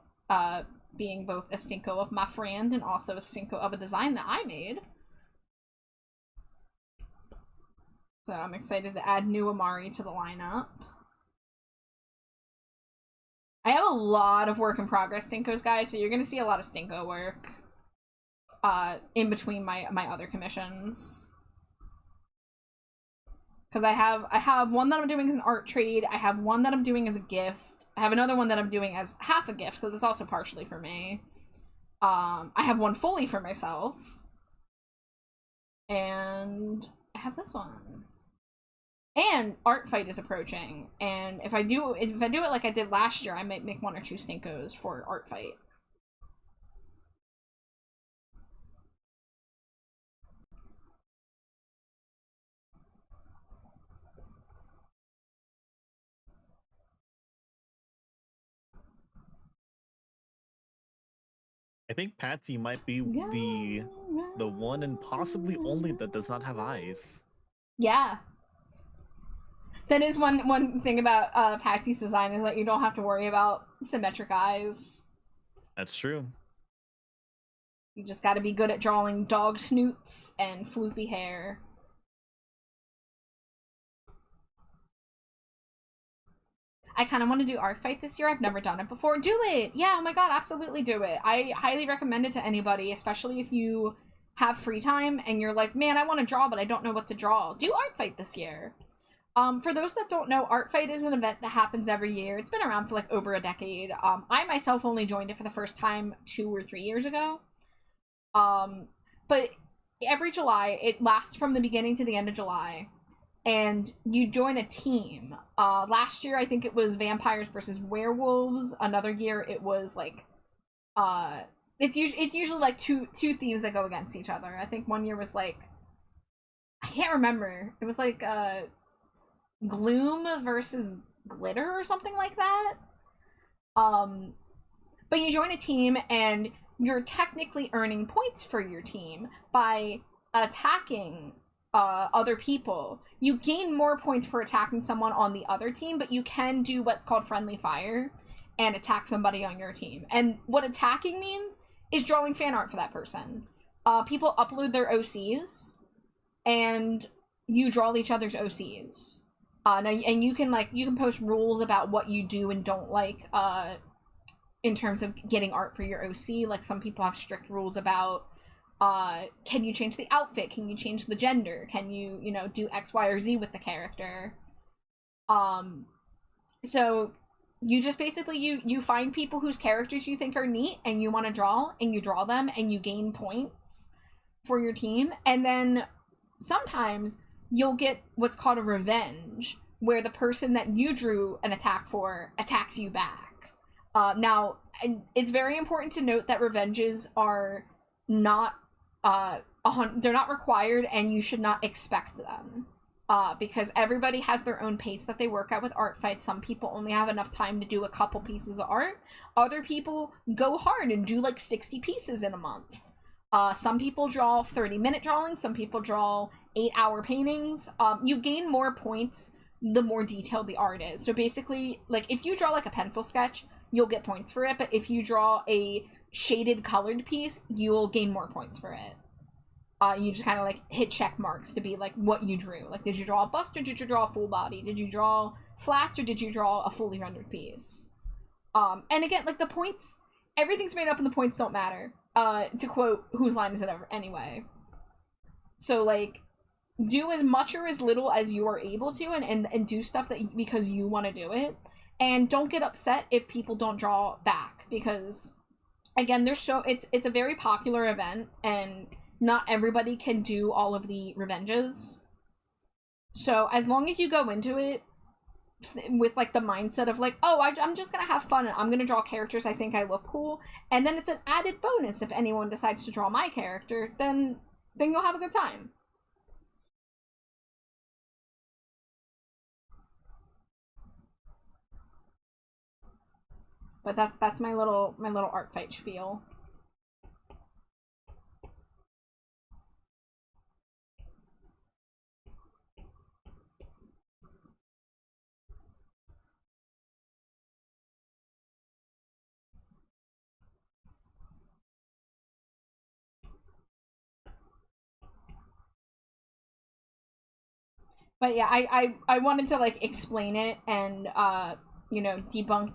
Being both a Stinko of my friend and also a Stinko of a design that I made. So I'm excited to add new Amari to the lineup. I have a lot of work in progress Stinkos, guys, so you're gonna see a lot of Stinko work in between my other commissions. Because I have one that I'm doing as an art trade, I have one that I'm doing as a gift, I have another one that I'm doing as half a gift, because it's also partially for me. I have one fully for myself. And I have this one. And Art Fight is approaching, and if I do it like I did last year, I might make 1 or 2 Stinkos for Art Fight. I think Patsy might be the one and possibly only that does not have eyes. Yeah. That is one thing about Patsy's design, is that you don't have to worry about symmetric eyes. That's true. You just gotta be good at drawing dog snoots and floopy hair. I kind of want to do Art Fight this year. I've never done it before. Do it! Yeah, oh my god, absolutely do it. I highly recommend it to anybody, especially if you have free time and you're like, man, I want to draw, but I don't know what to draw. Do Art Fight this year. For those that don't know, Art Fight is an event that happens every year. It's been around for like over a decade. I myself only joined it for the first time 2 or 3 years ago. But every July, it lasts from the beginning to the end of July, and you join a team. Last year, I think it was vampires versus werewolves. Another year, it was like, it's usually like two themes that go against each other. I think one year was like, I can't remember. It was like, gloom versus glitter or something like that. But you join a team and you're technically earning points for your team by attacking other people. You gain more points for attacking someone on the other team, but you can do what's called friendly fire and attack somebody on your team. And what attacking means is drawing fan art for that person. People upload their OCs and you draw each other's OCs. Now, and you can post rules about what you do and don't like in terms of getting art for your OC. Like, some people have strict rules about can you change the outfit? Can you change the gender? Can you, do X, Y, or Z with the character? So you just basically, you find people whose characters you think are neat and you want to draw, and you draw them, and you gain points for your team. And then sometimes you'll get what's called a revenge, where the person that you drew an attack for attacks you back. Now, it's very important to note that revenges are not, they're not required, and you should not expect them. Because everybody has their own pace that they work at with art fights. Some people only have enough time to do a couple pieces of art. Other people go hard and do like 60 pieces in a month. Some people draw 30-minute drawings. Some people draw 8-hour paintings. You gain more points the more detailed the art is. So basically, like, if you draw like a pencil sketch, you'll get points for it. But if you draw a shaded colored piece, you'll gain more points for it. You just kind of like hit check marks to be like what you drew. Like, did you draw a bust or did you draw a full body? Did you draw flats or did you draw a fully rendered piece? And again, like the points, everything's made up and the points don't matter. To quote, whose line is it ever anyway? So like, do as much or as little as you are able to and do stuff that because you want to do it. And don't get upset if people don't draw back, because again, it's a very popular event and not everybody can do all of the revenges. So as long as you go into it with like the mindset of like, oh, I'm just gonna have fun and I'm gonna draw characters I think I look cool, and then it's an added bonus if anyone decides to draw my character, then you'll have a good time. But that's my little art fight spiel. But yeah, I wanted to like explain it and you know, debunk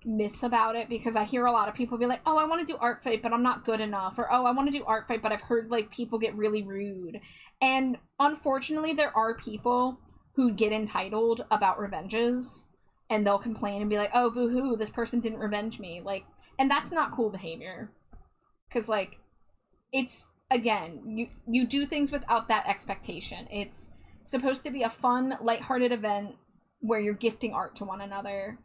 myths about it, because I hear a lot of people be like, oh, I want to do art fight but I'm not good enough, or oh, I want to do art fight but I've heard like people get really rude. And unfortunately there are people who get entitled about revenges and they'll complain and be like, oh, boo-hoo, this person didn't revenge me, like, and that's not cool behavior, because like, it's, again, you do things without that expectation. It's supposed to be a fun, lighthearted event where you're gifting art to one another.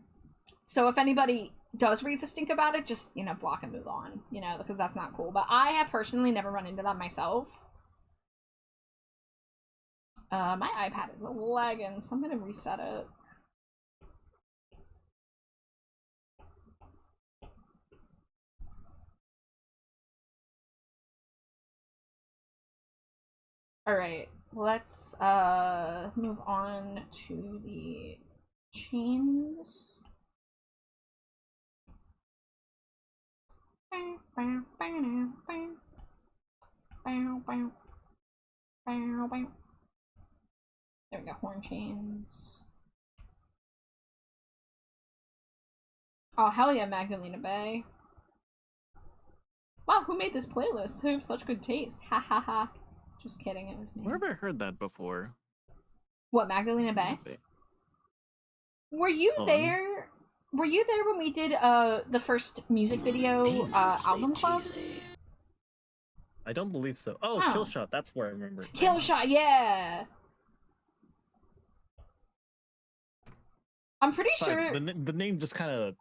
So if anybody does raise a stink about it, just, you know, block and move on, you know, because that's not cool. But I have personally never run into that myself. My iPad is lagging, so I'm gonna reset it. Alright, let's move on to the chains. There we go, horn chains. Oh, hell yeah, Magdalena Bay. Wow, who made this playlist? Who have such good taste? Ha ha ha. Just kidding, it was me. Where have I heard that before? What, Magdalena Bay? Were you there? Were you there when we did the first music video album club? I don't believe so. Oh, Killshot, that's where I remember. Killshot, yeah. I'm pretty sure the name just kind of,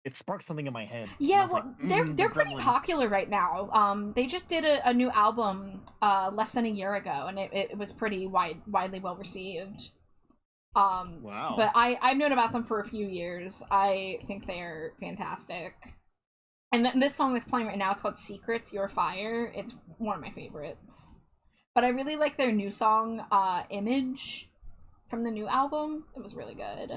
it sparked something in my head. Yeah, well, like, they're pretty popular right now. They just did a new album less than a year ago, and it was pretty widely well received. Wow. But I've known about them for a few years. I think they're fantastic. And this song that's playing right now, it's called Secrets, Your Fire. It's one of my favorites. But I really like their new song, Image, from the new album. It was really good.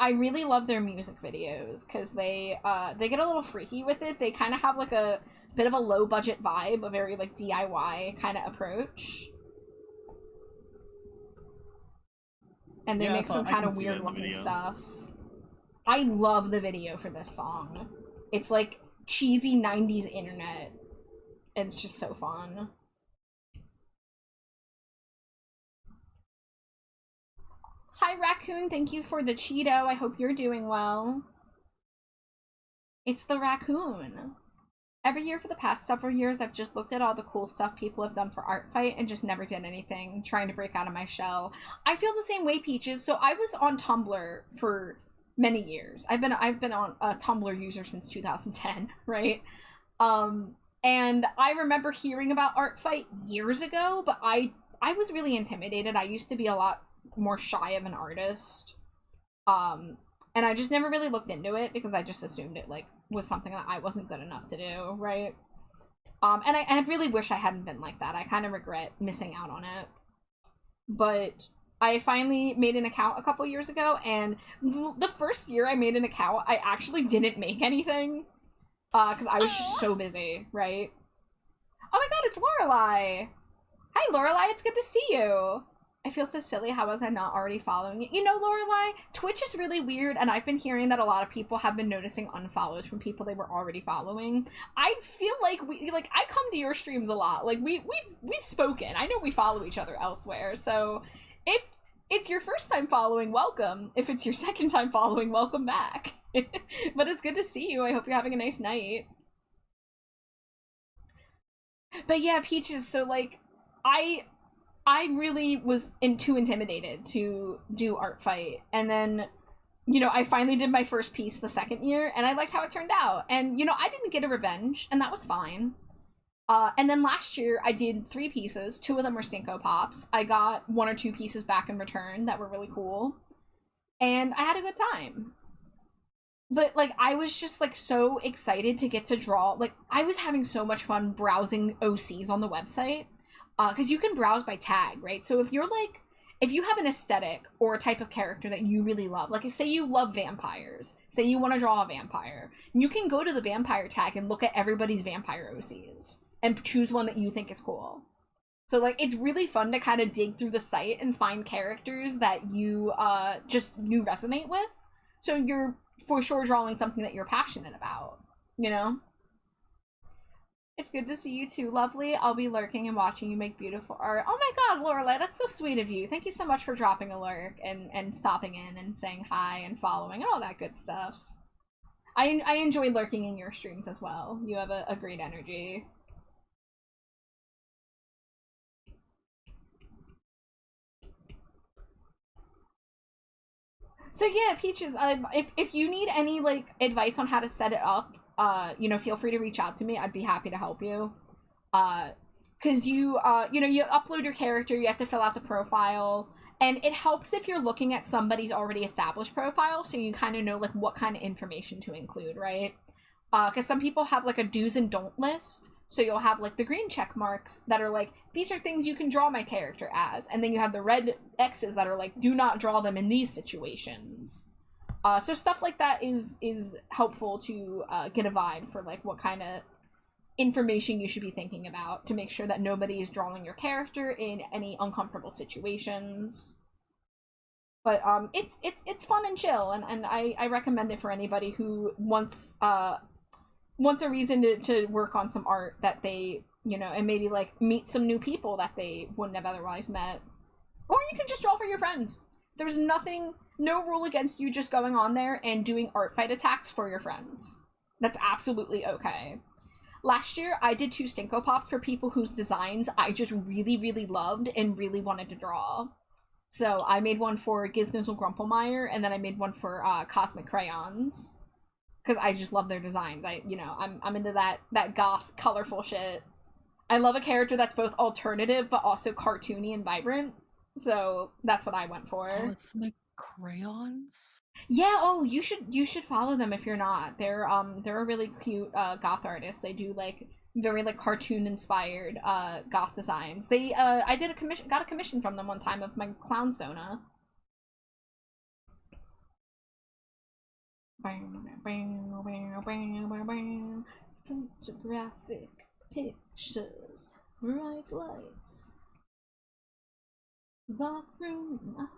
I really love their music videos, because they get a little freaky with it. They kind of have like a bit of a low budget vibe, a very like DIY kind of approach. And they make some kind of weird looking stuff. I love the video for this song. It's like cheesy 90s internet. It's just so fun. Hi Raccoon, thank you for the Cheeto. I hope you're doing well. It's the Raccoon. Every year for the past several years, I've just looked at all the cool stuff people have done for Art Fight and just never did anything, trying to break out of my shell. I feel the same way, Peaches. So I was on Tumblr for many years. I've been on a Tumblr user since 2010, right? And I remember hearing about Art Fight years ago, but I was really intimidated. I used to be a lot more shy of an artist. And I just never really looked into it because I just assumed it like was something that I wasn't good enough to do, right? And I really wish I hadn't been like that. I kind of regret missing out on it. But I finally made an account a couple years ago, and the first year I made an account, I actually didn't make anything. Because I was just so busy, right? Oh my god, it's Lorelai! Hi, Lorelai, it's good to see you! I feel so silly, how was I not already following you? You know, Lorelai, Twitch is really weird, and I've been hearing that a lot of people have been noticing unfollows from people they were already following. I feel like I come to your streams a lot. Like, we've spoken. I know we follow each other elsewhere, so if it's your first time following, welcome. If it's your second time following, welcome back. But it's good to see you. I hope you're having a nice night. But yeah, Peaches, so like, I really was too intimidated to do art fight, and then, you know, I finally did my first piece the second year, and I liked how it turned out, and, you know, I didn't get a revenge, and that was fine. And then last year, I did 3 pieces, 2 of them were Stinko Pops. I got 1 or 2 pieces back in return that were really cool, and I had a good time. But, like, I was just, like, so excited to get to draw. Like, I was having so much fun browsing OCs on the website. Because you can browse by tag, right? So if you're, like, if you have an aesthetic or a type of character that you really love, like, if, say you love vampires, say you want to draw a vampire, you can go to the vampire tag and look at everybody's vampire OCs and choose one that you think is cool. So, like, it's really fun to kind of dig through the site and find characters that you, you resonate with. So you're for sure drawing something that you're passionate about, you know? It's good to see you too, lovely. I'll be lurking and watching you make beautiful art. Oh my god, Lorelai, that's so sweet of you. Thank you so much for dropping a lurk and stopping in and saying hi and following and all that good stuff. I enjoy lurking in your streams as well. You have a great energy. So yeah, Peaches, if you need any, like, advice on how to set it up, you know, feel free to reach out to me. I'd be happy to help you. Because you know, you upload your character, you have to fill out the profile, and it helps if you're looking at somebody's already established profile, so you kind of know, like, what kind of information to include, right? Because some people have, like, a do's and don't list, so you'll have, like, the green check marks that are like, these are things you can draw my character as, and then you have the red X's that are like, do not draw them in these situations. So stuff like that is helpful to get a vibe for, like, what kind of information you should be thinking about to make sure that nobody is drawing your character in any uncomfortable situations. But it's fun and chill, and I recommend it for anybody who wants a reason to work on some art that they, you know, and maybe, like, meet some new people that they wouldn't have otherwise met. Or you can just draw for your friends. There's no rule against you just going on there and doing art fight attacks for your friends. That's absolutely okay. Last year, I did 2 Stinko Pops for people whose designs I just really, really loved and really wanted to draw. So I made one for Giznizzle Grumpelmeyer, and then I made one for Cosmic Crayons. Because I just love their designs. I'm into that goth, colorful shit. I love a character that's both alternative, but also cartoony and vibrant. So that's what I went for. Cosmic Crayons? Yeah, oh, you should follow them if you're not. They're a really cute goth artist. They do, like, very, like, cartoon inspired goth designs. They I got a commission from them one time of my clown Sona. Photographic pictures, bright lights, dark room.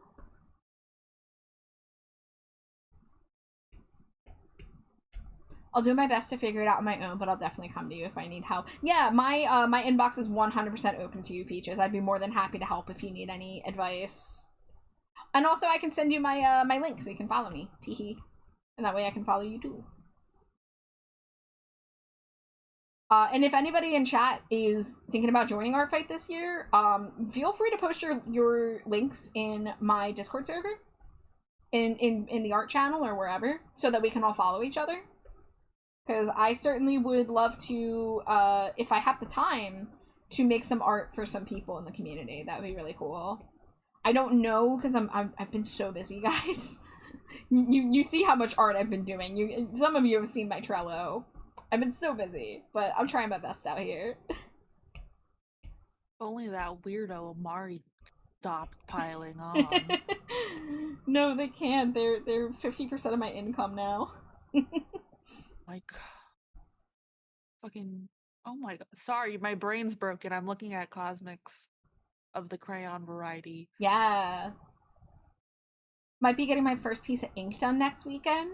I'll do my best to figure it out on my own, but I'll definitely come to you if I need help. Yeah, my my inbox is 100% open to you, Peaches. I'd be more than happy to help if you need any advice. And also, I can send you my my link so you can follow me. Teehee. And that way I can follow you too. And if anybody in chat is thinking about joining our fight this year, feel free to post your links in my Discord server, in the art channel or wherever, so that we can all follow each other. Because I certainly would love to, if I have the time, to make some art for some people in the community. That would be really cool. I don't know, because I've been so busy, guys. You see how much art I've been doing. Some of you have seen my Trello. I've been so busy, but I'm trying my best out here. Only that weirdo Amari stop piling on. No, they can't. They're 50% of my income now. Like, fucking, oh my god. Sorry, my brain's broken. I'm looking at Cosmics of the crayon variety. Yeah. Might be getting my first piece of ink done next weekend.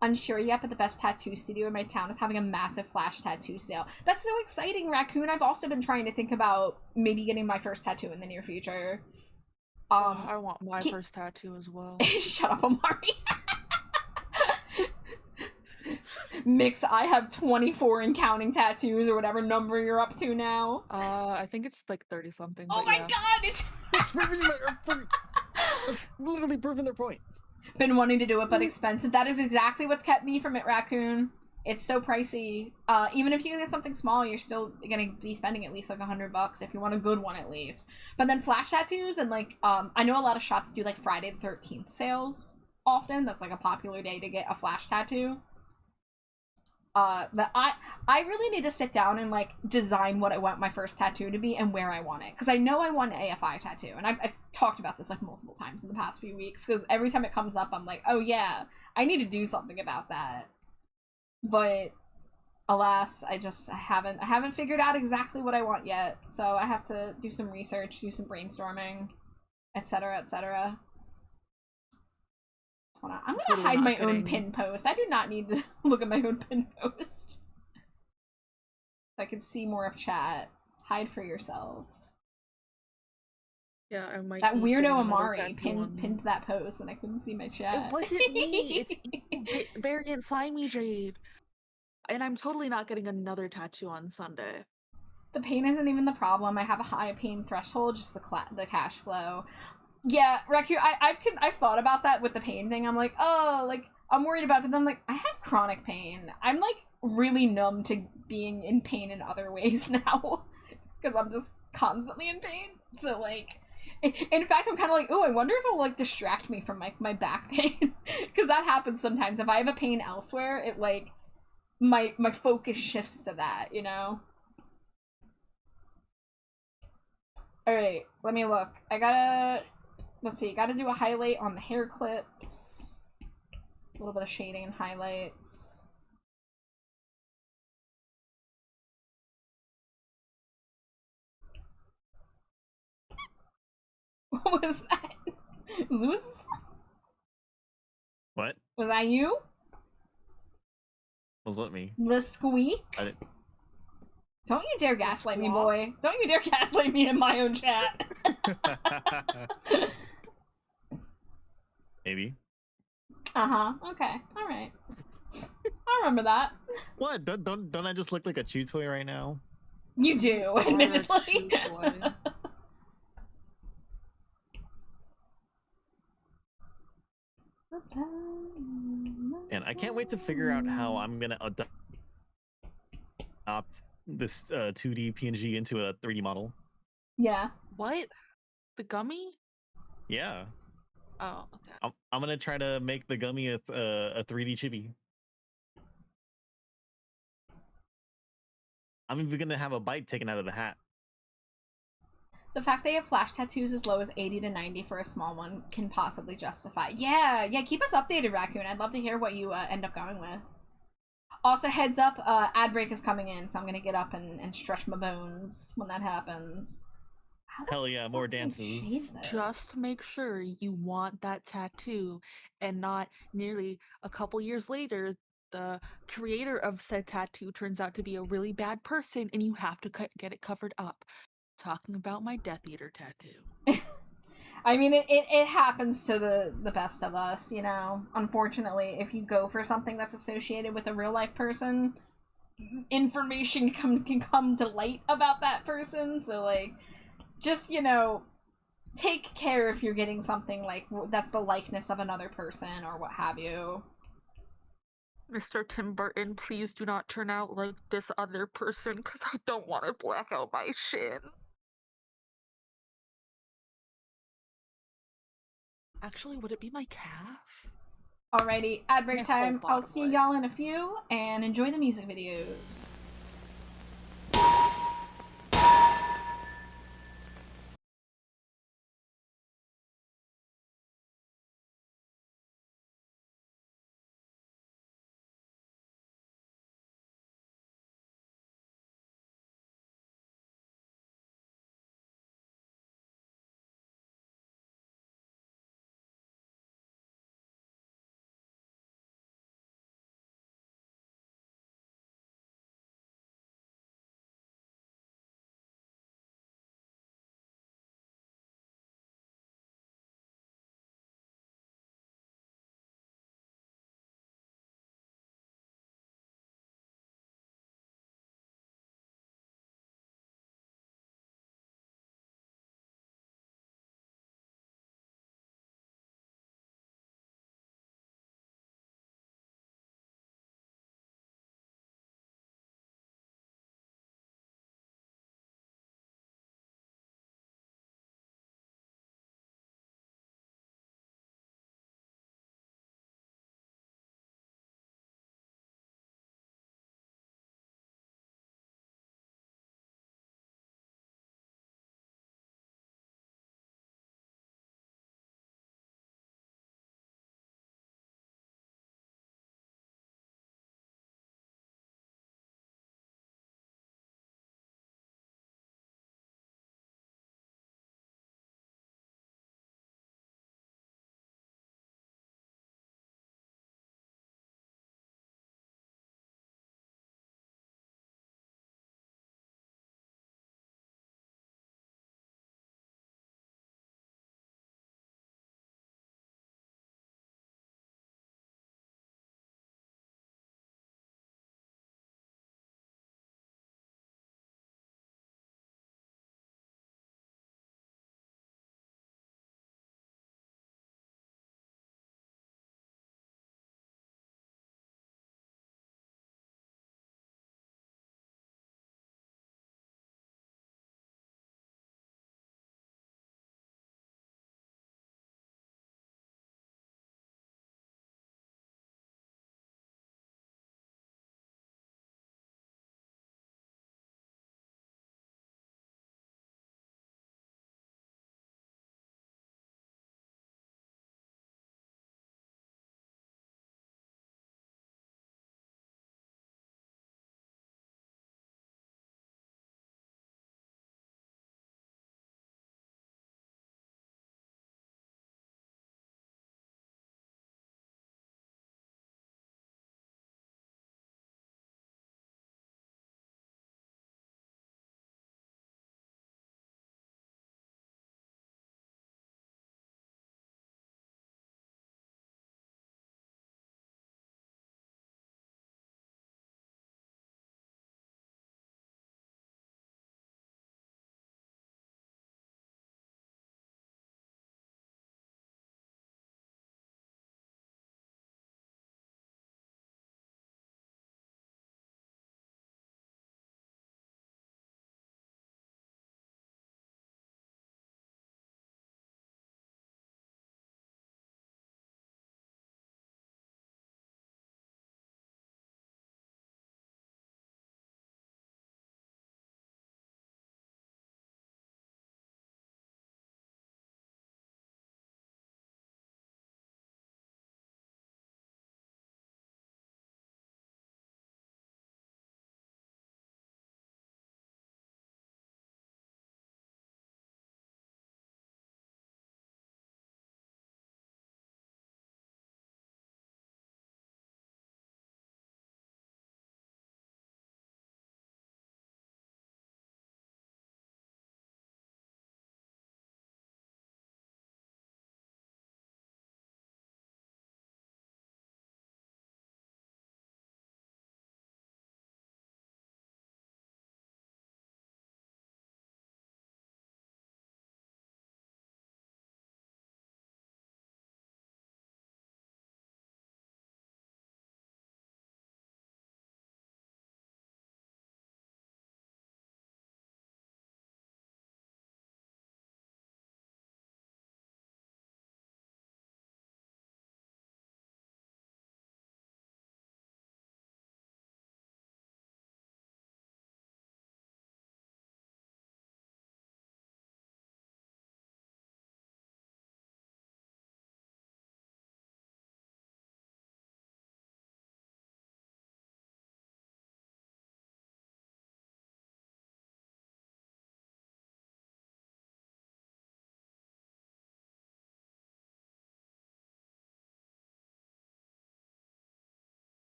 Unsure yet, but the best tattoo studio in my town is having a massive flash tattoo sale. That's so exciting, Raccoon. I've also been trying to think about maybe getting my first tattoo in the near future. I want my first tattoo as well. Shut up, Amari. Mix, I have 24 and counting tattoos or whatever number you're up to now. I think it's like 30 something. Oh my god, it's literally proving their point. Been wanting to do it, but expensive. That is exactly what's kept me from it, Raccoon. It's so pricey. Even if you can get something small, you're still gonna be spending at least like $100 if you want a good one at least. But then flash tattoos and like, I know a lot of shops do like Friday the 13th sales often. That's like a popular day to get a flash tattoo. But I really need to sit down and like design what I want my first tattoo to be and where I want it, because I know I want an AFI tattoo, and I've talked about this like multiple times in the past few weeks, because every time it comes up I'm like, oh yeah, I need to do something about that. But alas, I haven't figured out exactly what I want yet, so I have to do some research, do some brainstorming, etc., etc. Hold on. I'm gonna hide my own pin post. I do not need to look at my own pin post. I can see more of chat. Hide for yourself. Yeah, I might. That weirdo Amari pinned that post, and I couldn't see my chat. It wasn't me. It's Variant Slimy Jade, and I'm totally not getting another tattoo on Sunday. The pain isn't even the problem. I have a high pain threshold, just the cash flow. Yeah, Raccoon, I've thought about that with the pain thing. I'm like, oh, like, I'm worried about it, but then I'm like, I have chronic pain. I'm, like, really numb to being in pain in other ways now. Because I'm just constantly in pain. So, like, in fact, I'm kind of like, oh, I wonder if it will, like, distract me from, like, my back pain. Because that happens sometimes. If I have a pain elsewhere, it, like, my focus shifts to that, you know? Alright, let me look. Let's see, gotta do a highlight on the hair clips. A little bit of shading and highlights. What was that? Zeus? What? Was that you? Was what me? The squeak? Don't you dare gaslight me, boy. Don't you dare gaslight me in my own chat. Maybe. Uh-huh. Okay. Alright. I remember that. What? Don't I just look like a chew toy right now? You do, admittedly. And I can't wait to figure out how I'm gonna adopt this 2D PNG into a 3D model. Yeah. What? The gummy? Yeah. Oh, okay. I'm gonna try to make the gummy a 3D chibi. I'm even gonna have a bite taken out of the hat. The fact they have flash tattoos as low as 80 to 90 for a small one can possibly justify. Yeah, keep us updated, Raccoon. I'd love to hear what you end up going with. Also, heads up, ad break is coming in, so I'm gonna get up and stretch my bones when that happens. Hell yeah, more dances. Just make sure you want that tattoo and not nearly a couple years later the creator of said tattoo turns out to be a really bad person and you have to get it covered up. Talking about my Death Eater tattoo. I mean, it happens to the best of us, you know. Unfortunately, if you go for something that's associated with a real life person, information can come to light about that person, so like, just, you know, take care if you're getting something like that's the likeness of another person or what have you. Mr. Tim Burton, please do not turn out like this other person, because I don't want to black out my shin. Actually, would it be my calf? Alrighty, ad break My whole time. I'll bottom see leg. y'all in a few, and enjoy the music videos.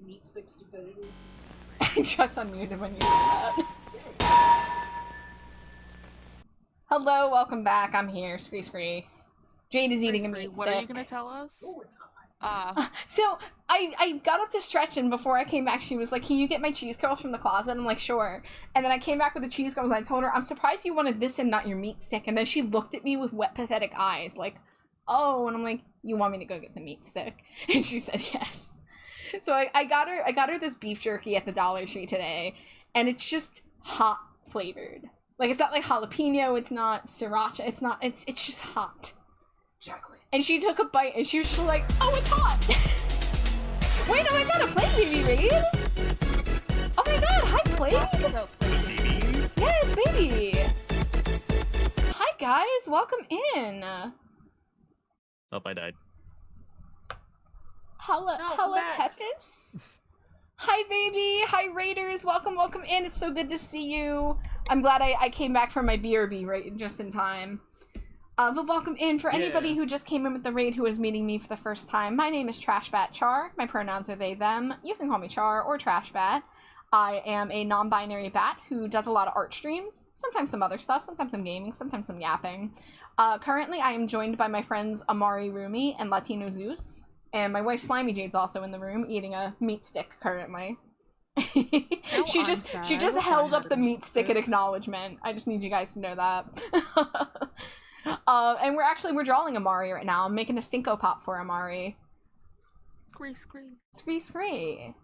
meat stick stupidity. I just unmuted when you said that. Hello, welcome back. I'm here, Scree Scree. Jade is eating a meat What stick. are you gonna tell us? Oh, it's hot. So I got up to stretch, and before I came back, she was like, "Can you get my cheese curls from the closet?" I'm like, "Sure." And then I came back with the cheese curls, and I told her, "I'm surprised you wanted this and not your meat stick." And then she looked at me with wet, pathetic eyes, like, "Oh," and I'm like, "You want me to go get the meat stick?" And she said yes. So I got her this beef jerky at the Dollar Tree today, and it's just hot flavored. Like, it's not like jalapeno, it's not sriracha, it's just hot. Chocolate. And she took a bite, and she was just like, "Oh, it's hot." Wait, oh my god, a Plague Baby raid? Oh my god, hi Plague! Yeah, it's Baby! Hi guys, welcome in! Oh, I died. Hello, Pepis? Hi Baby, hi Raiders, welcome in, it's so good to see you. I'm glad I came back from my BRB raid just in time. But welcome in. For anybody who just came in with the raid who is meeting me for the first time, my name is Trashbat Char. My pronouns are they, them. You can call me Char or Trashbat. I am a non-binary bat who does a lot of art streams, sometimes some other stuff, sometimes some gaming, sometimes some yapping. Currently, I am joined by my friends Amari Rumi and Latino Zeus, and my wife Slimy Jade's also in the room eating a meat stick currently. She just held up the meat stick in acknowledgement. I just need you guys to know that. And we're drawing Amari right now. I'm making a Stinko Pop for Amari. Scree.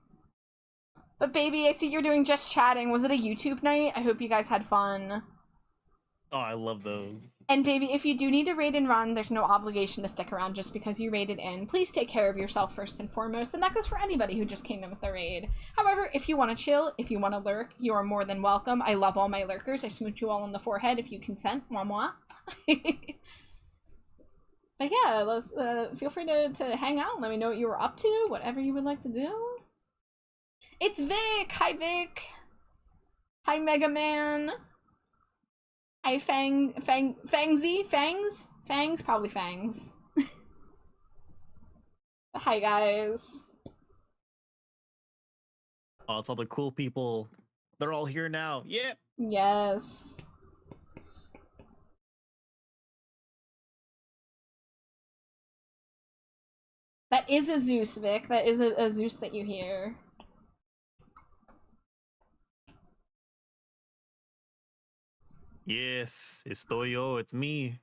But baby, I see you're doing just chatting. Was it a YouTube night? I hope you guys had fun. Oh, I love those. And baby, if you do need to raid and run, there's no obligation to stick around just because you raided in. Please take care of yourself first and foremost, and that goes for anybody who just came in with the raid. However, if you want to chill, if you want to lurk, you are more than welcome. I love all my lurkers. I smooch you all on the forehead if you consent. Mwah mwah. But yeah, let's feel free to hang out. Let me know what you were up to, whatever you would like to do. It's Vic! Hi Vic! Hi Mega Man! Hi Fangsy? Fangs? Probably Fangs. Hi guys. Oh, it's all the cool people. They're all here now. Yep. Yes. That is a Zeus, Vic. That is a Zeus that you hear. Yes, estoy yo, it's me.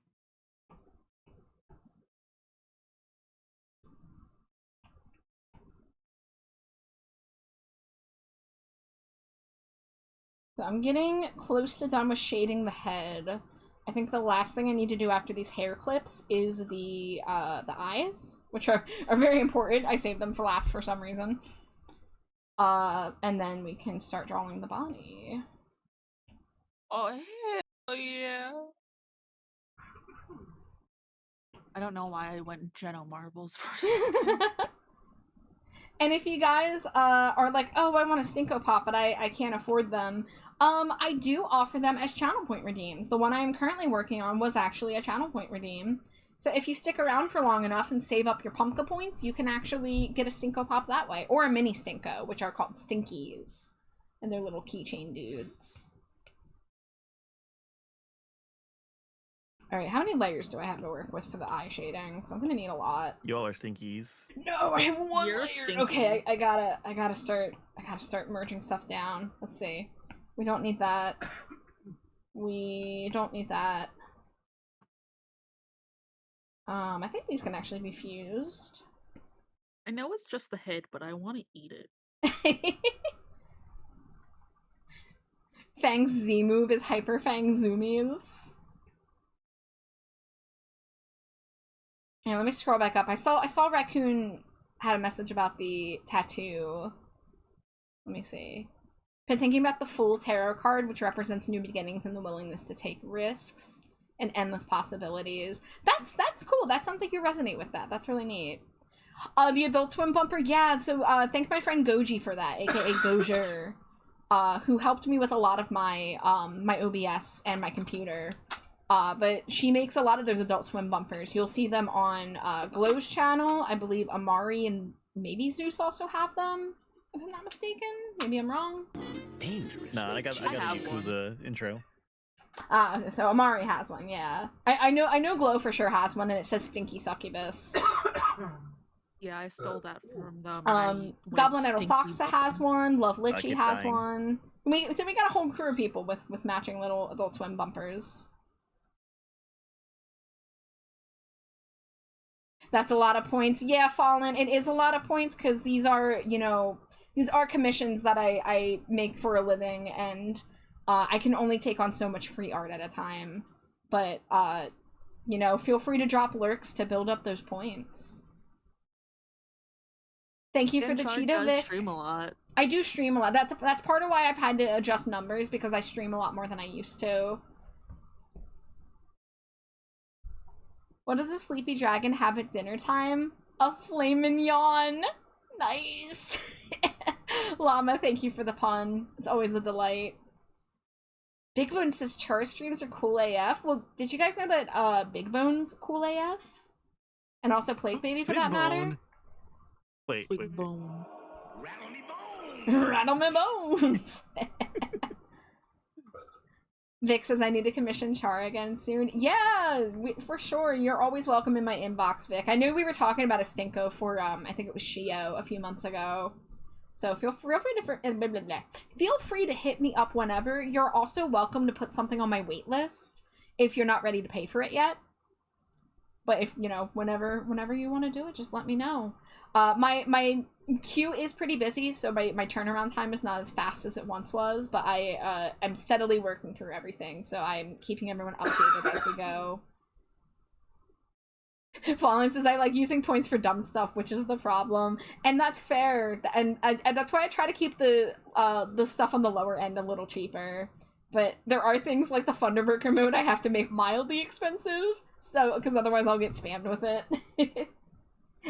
So I'm getting close to done with shading the head. I think the last thing I need to do after these hair clips is the eyes, which are very important. I saved them for last for some reason. And then we can start drawing the body. Oh hell yeah! I don't know why I went Geno Marbles first. And if you guys are like, "Oh, I want a Stinko Pop, but I can't afford them," I do offer them as channel point redeems. The one I am currently working on was actually a channel point redeem. So if you stick around for long enough and save up your pumpkin points, you can actually get a Stinko Pop that way. Or a mini Stinko, which are called Stinkies. And they're little keychain dudes. Alright, how many layers do I have to work with for the eye shading? Because I'm gonna need a lot. You all are stinkies. No, I have one You're layer! stinky. Okay, I gotta start merging stuff down. Let's see. We don't need that. We don't need that. I think these can actually be fused. I know it's just the head, but I want to eat it. Fang's Z move is Hyper Fang Zoomies. Yeah, let me scroll back up. I saw Raccoon had a message about the tattoo. Let me see. Been thinking about the full tarot card, which represents new beginnings and the willingness to take risks and endless possibilities. That's cool. That sounds like you resonate with that. That's really neat. The Adult Swim bumper, yeah. So thank my friend Goji for that, aka Gojer, who helped me with a lot of my my OBS and my computer. But she makes a lot of those Adult Swim bumpers. You'll see them on Glow's channel. I believe Amari and maybe Zeus also have them, if I'm not mistaken. Maybe I'm wrong. Dangerous. No, I got the have Yakuza intro. So Amari has one, yeah. I know Glow for sure has one, and it says Stinky Succubus. Yeah, I stole that from them. and I went Goblin Idol stinky Foxa has one. Love I Litchi keep has dying. one. We got a whole crew of people with matching little twin bumpers. That's a lot of points. Yeah, Fallen, it is a lot of points because these are, these are commissions that I make for a living, and I can only take on so much free art at a time. But, feel free to drop lurks to build up those points. Thank you for the Char Cheeto does Vic. stream a lot. I do stream a lot. That's part of why I've had to adjust numbers, because I stream a lot more than I used to. What does a sleepy dragon have at dinner time? A flamin' yawn. Nice. Llama, thank you for the pun. It's always a delight. Big Bone says Char streams are cool AF. Well, did you guys know that Big Bone's cool AF? And also Plague Baby for Big that matter? Bone. Wait. Big bone. Rattle me bones. Rattle my bones. Vic says I need to commission Char again soon. Yeah, for sure. You're always welcome in my inbox, Vic. I knew we were talking about a Stinko for I think it was Shio a few months ago. So feel free to hit me up whenever. You're also welcome to put something on my wait list if you're not ready to pay for it yet. But if whenever you want to do it, just let me know. My queue is pretty busy, so my turnaround time is not as fast as it once was, but I'm steadily working through everything, so I'm keeping everyone updated as we go. Fallen says I like using points for dumb stuff, which is the problem, and that's fair, and that's why I try to keep the stuff on the lower end a little cheaper. But there are things like the Thunderburger mode I have to make mildly expensive, so because otherwise I'll get spammed with it.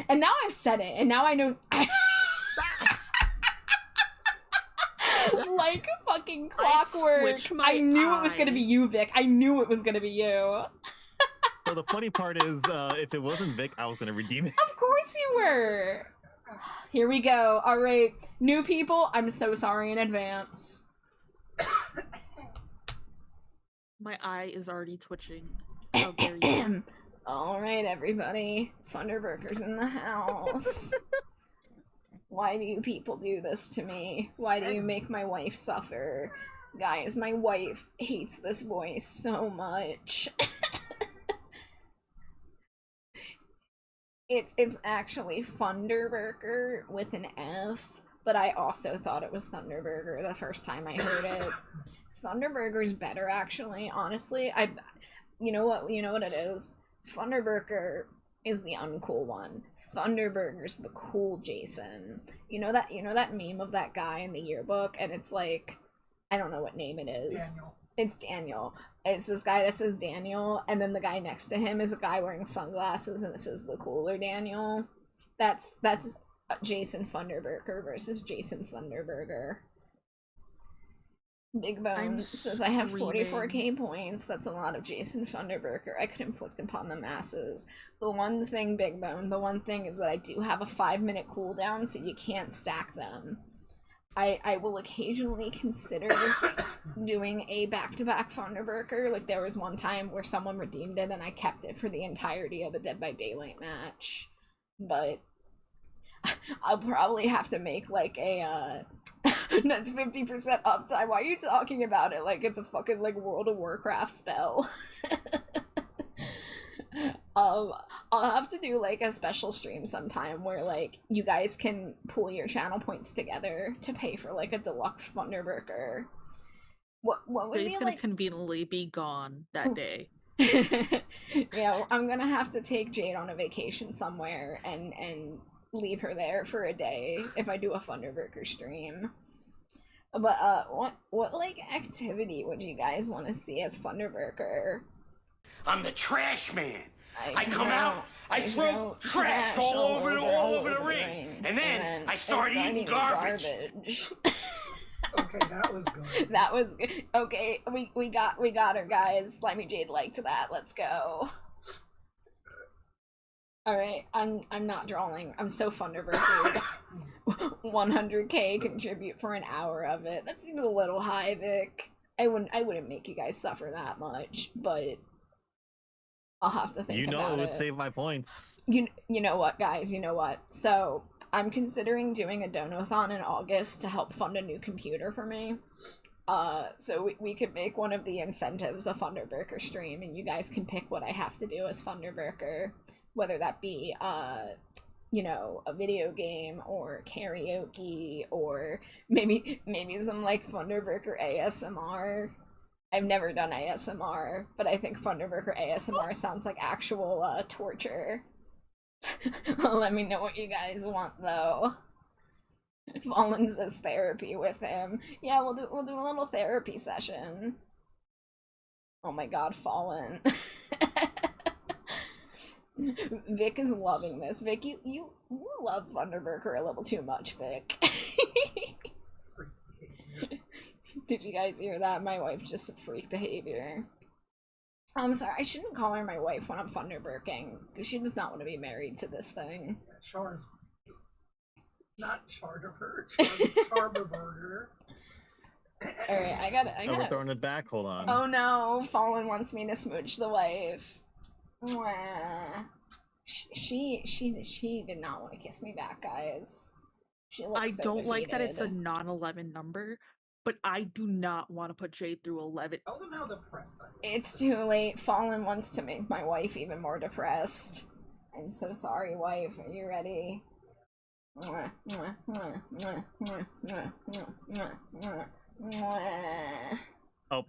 And now I've said it, and now I know. Like fucking clockwork. I knew it was gonna be you, Vic. I knew it was gonna be you. So the funny part is, if it wasn't Vic, I was gonna redeem it. Of course you were. Here we go. All right, new people. I'm so sorry in advance. My eye is already twitching. How dare you? All right, everybody. Thunderburger's in the house. Why do you people do this to me? Why do you make my wife suffer? Guys, my wife hates this voice so much. It's actually Thunderburger with an F, but I also thought it was Thunderburger the first time I heard it. Thunderburger's better, actually, honestly. You know what it is? Thunderburger is the uncool one. Thunderburger's the cool Jason. You know that meme of that guy in the yearbook, and it's like, I don't know what name it is. Daniel. It's Daniel. It's this guy that says Daniel, and then the guy next to him is a guy wearing sunglasses, and it says the cooler Daniel. That's Jason Thunderburger versus Jason Thunderburger. Big Bone says I have 44k points. That's a lot of Jason Thunderburger I could inflict upon the masses. The one thing, Big Bone, is that I do have a 5-minute cooldown, so you can't stack them. I will occasionally consider doing a back-to-back Thunderburger. Like, there was one time where someone redeemed it and I kept it for the entirety of a Dead by Daylight match. But I'll probably have to make, like, a, that's 50% uptime. Why are you talking about it like it's a fucking, like, World of Warcraft spell? I'll have to do, like, a special stream sometime where, like, you guys can pool your channel points together to pay for, like, a deluxe Thunderburger. What would Jade's be, gonna like... conveniently be gone that day. Yeah, I'm gonna have to take Jade on a vacation somewhere and leave her there for a day if I do a Thunderburger stream. But, what, like, activity would you guys want to see as Thunderburger? I'm the trash man. I throw come out, I throw trash all over the ring, and then I start eating garbage. Okay, that was good. That was good. Okay, we got her, guys. Slimy Jade liked that. Let's go. Alright, I'm not drawing. I'm so Thunderbird. 100k contribute for an hour of it. That seems a little high, Vic. I wouldn't make you guys suffer that much, but I'll have to think about it. It would save my points. You know what, guys? You know what? So I'm considering doing a donathon in August to help fund a new computer for me. So we could make one of the incentives a Thunderburker stream, and you guys can pick what I have to do as Thunderburker, whether that be you know, a video game or karaoke or maybe some like Thunderburker ASMR. I've never done ASMR, but I think Thunderburker ASMR sounds like actual torture. Let me know what you guys want though. Fallen says therapy with him. Yeah, we'll do a little therapy session. Oh my god, Fallen. Vic is loving this. Vic, you love Thunderburker a little too much, Vic. Did you guys hear that? My wife just freak behavior. I'm sorry, I shouldn't call her my wife when I'm Thunderburking, because she does not want to be married to this thing. Yeah, Char's not Charterburger, Charberburger. Alright, I gotta We're throwing it back, hold on. Oh no, Fallen wants me to smooch the wife. Mwah. She did not want to kiss me back, guys. She looks I so don't like that it's a defeated. non-11 number, but I do not want to put Jade through 11. Tell them how depressed I am. It's too late. Fallen wants to make my wife even more depressed. I'm so sorry, wife. Are you ready? Mwah, mwah, mwah, mwah, mwah, mwah, mwah, mwah, mwah. Oh.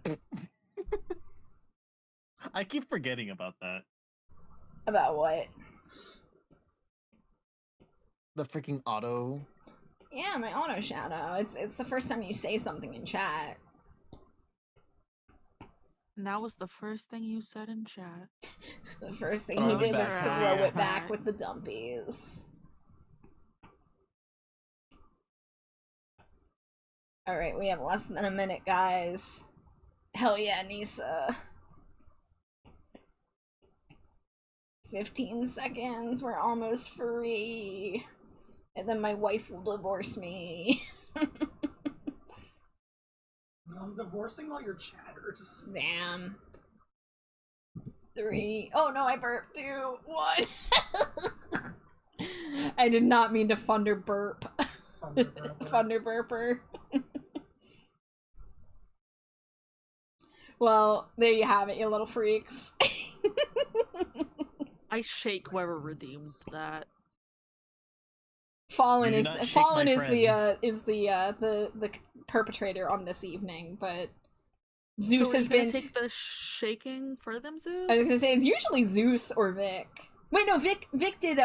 I keep forgetting about that. About what? The freaking auto. Yeah, my auto shadow. It's the first time you say something in chat. And that was the first thing you said in chat. The first thing Throw he it did was back. throw Yeah. it back with the dumpies. Alright, we have less than a minute, guys. Hell yeah, Nisa. 15 seconds, we're almost free. And then my wife will divorce me. I'm divorcing all your chatters. Damn. 3. Oh no, I burped. 2. 1. I did not mean to thunder burp. Thunder burper. Well, there you have it, you little freaks. I shake whoever redeemed that. Fallen You do is not shake Fallen my is the perpetrator on this evening, but Zeus So are has you gonna been. take the shaking for them, Zeus? I was gonna say it's usually Zeus or Vic. Wait, no, Vic did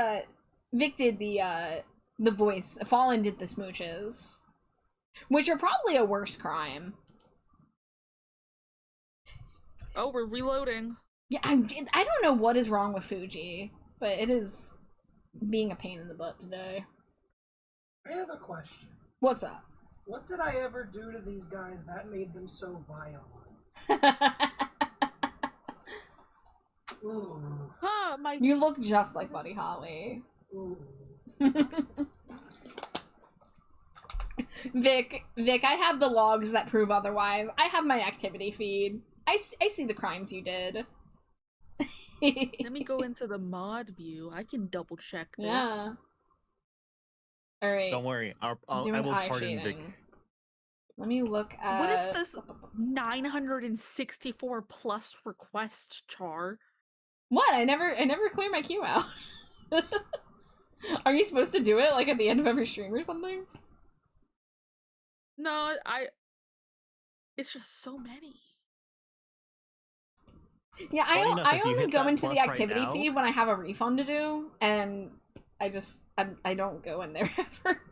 the voice. Fallen did the smooches, which are probably a worse crime. Oh, we're reloading. Yeah, I don't know what is wrong with Fuji, but it is being a pain in the butt today. I have a question. What's up? What did I ever do to these guys that made them so violent? Ooh. Ah, my You look just like Buddy Holly. Ooh. Vic, I have the logs that prove otherwise. I have my activity feed. I see the crimes you did. Let me go into the mod view. I can double check this. Yeah. Alright. Don't worry, I doing will eye pardon Vic. shading. Let me look at... What is this 964 plus request char? What? I never clear my queue out. Are you supposed to do it like at the end of every stream or something? No, it's just so many. Yeah, Funny enough, I if you only hit go that into the plus right activity now- feed when I have a refund to do, and I don't go in there ever.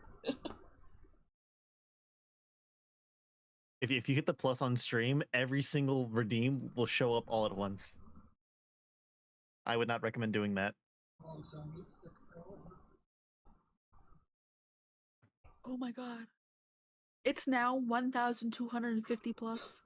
If you hit the plus on stream, every single redeem will show up all at once. I would not recommend doing that. Also needs to go. Oh my god. It's now 1,250 plus.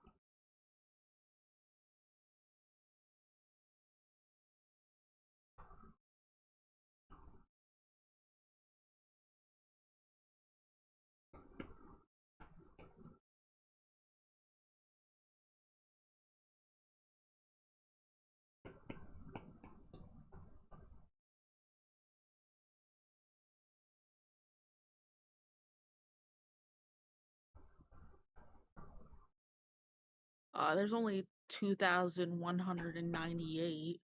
There's only 2,198.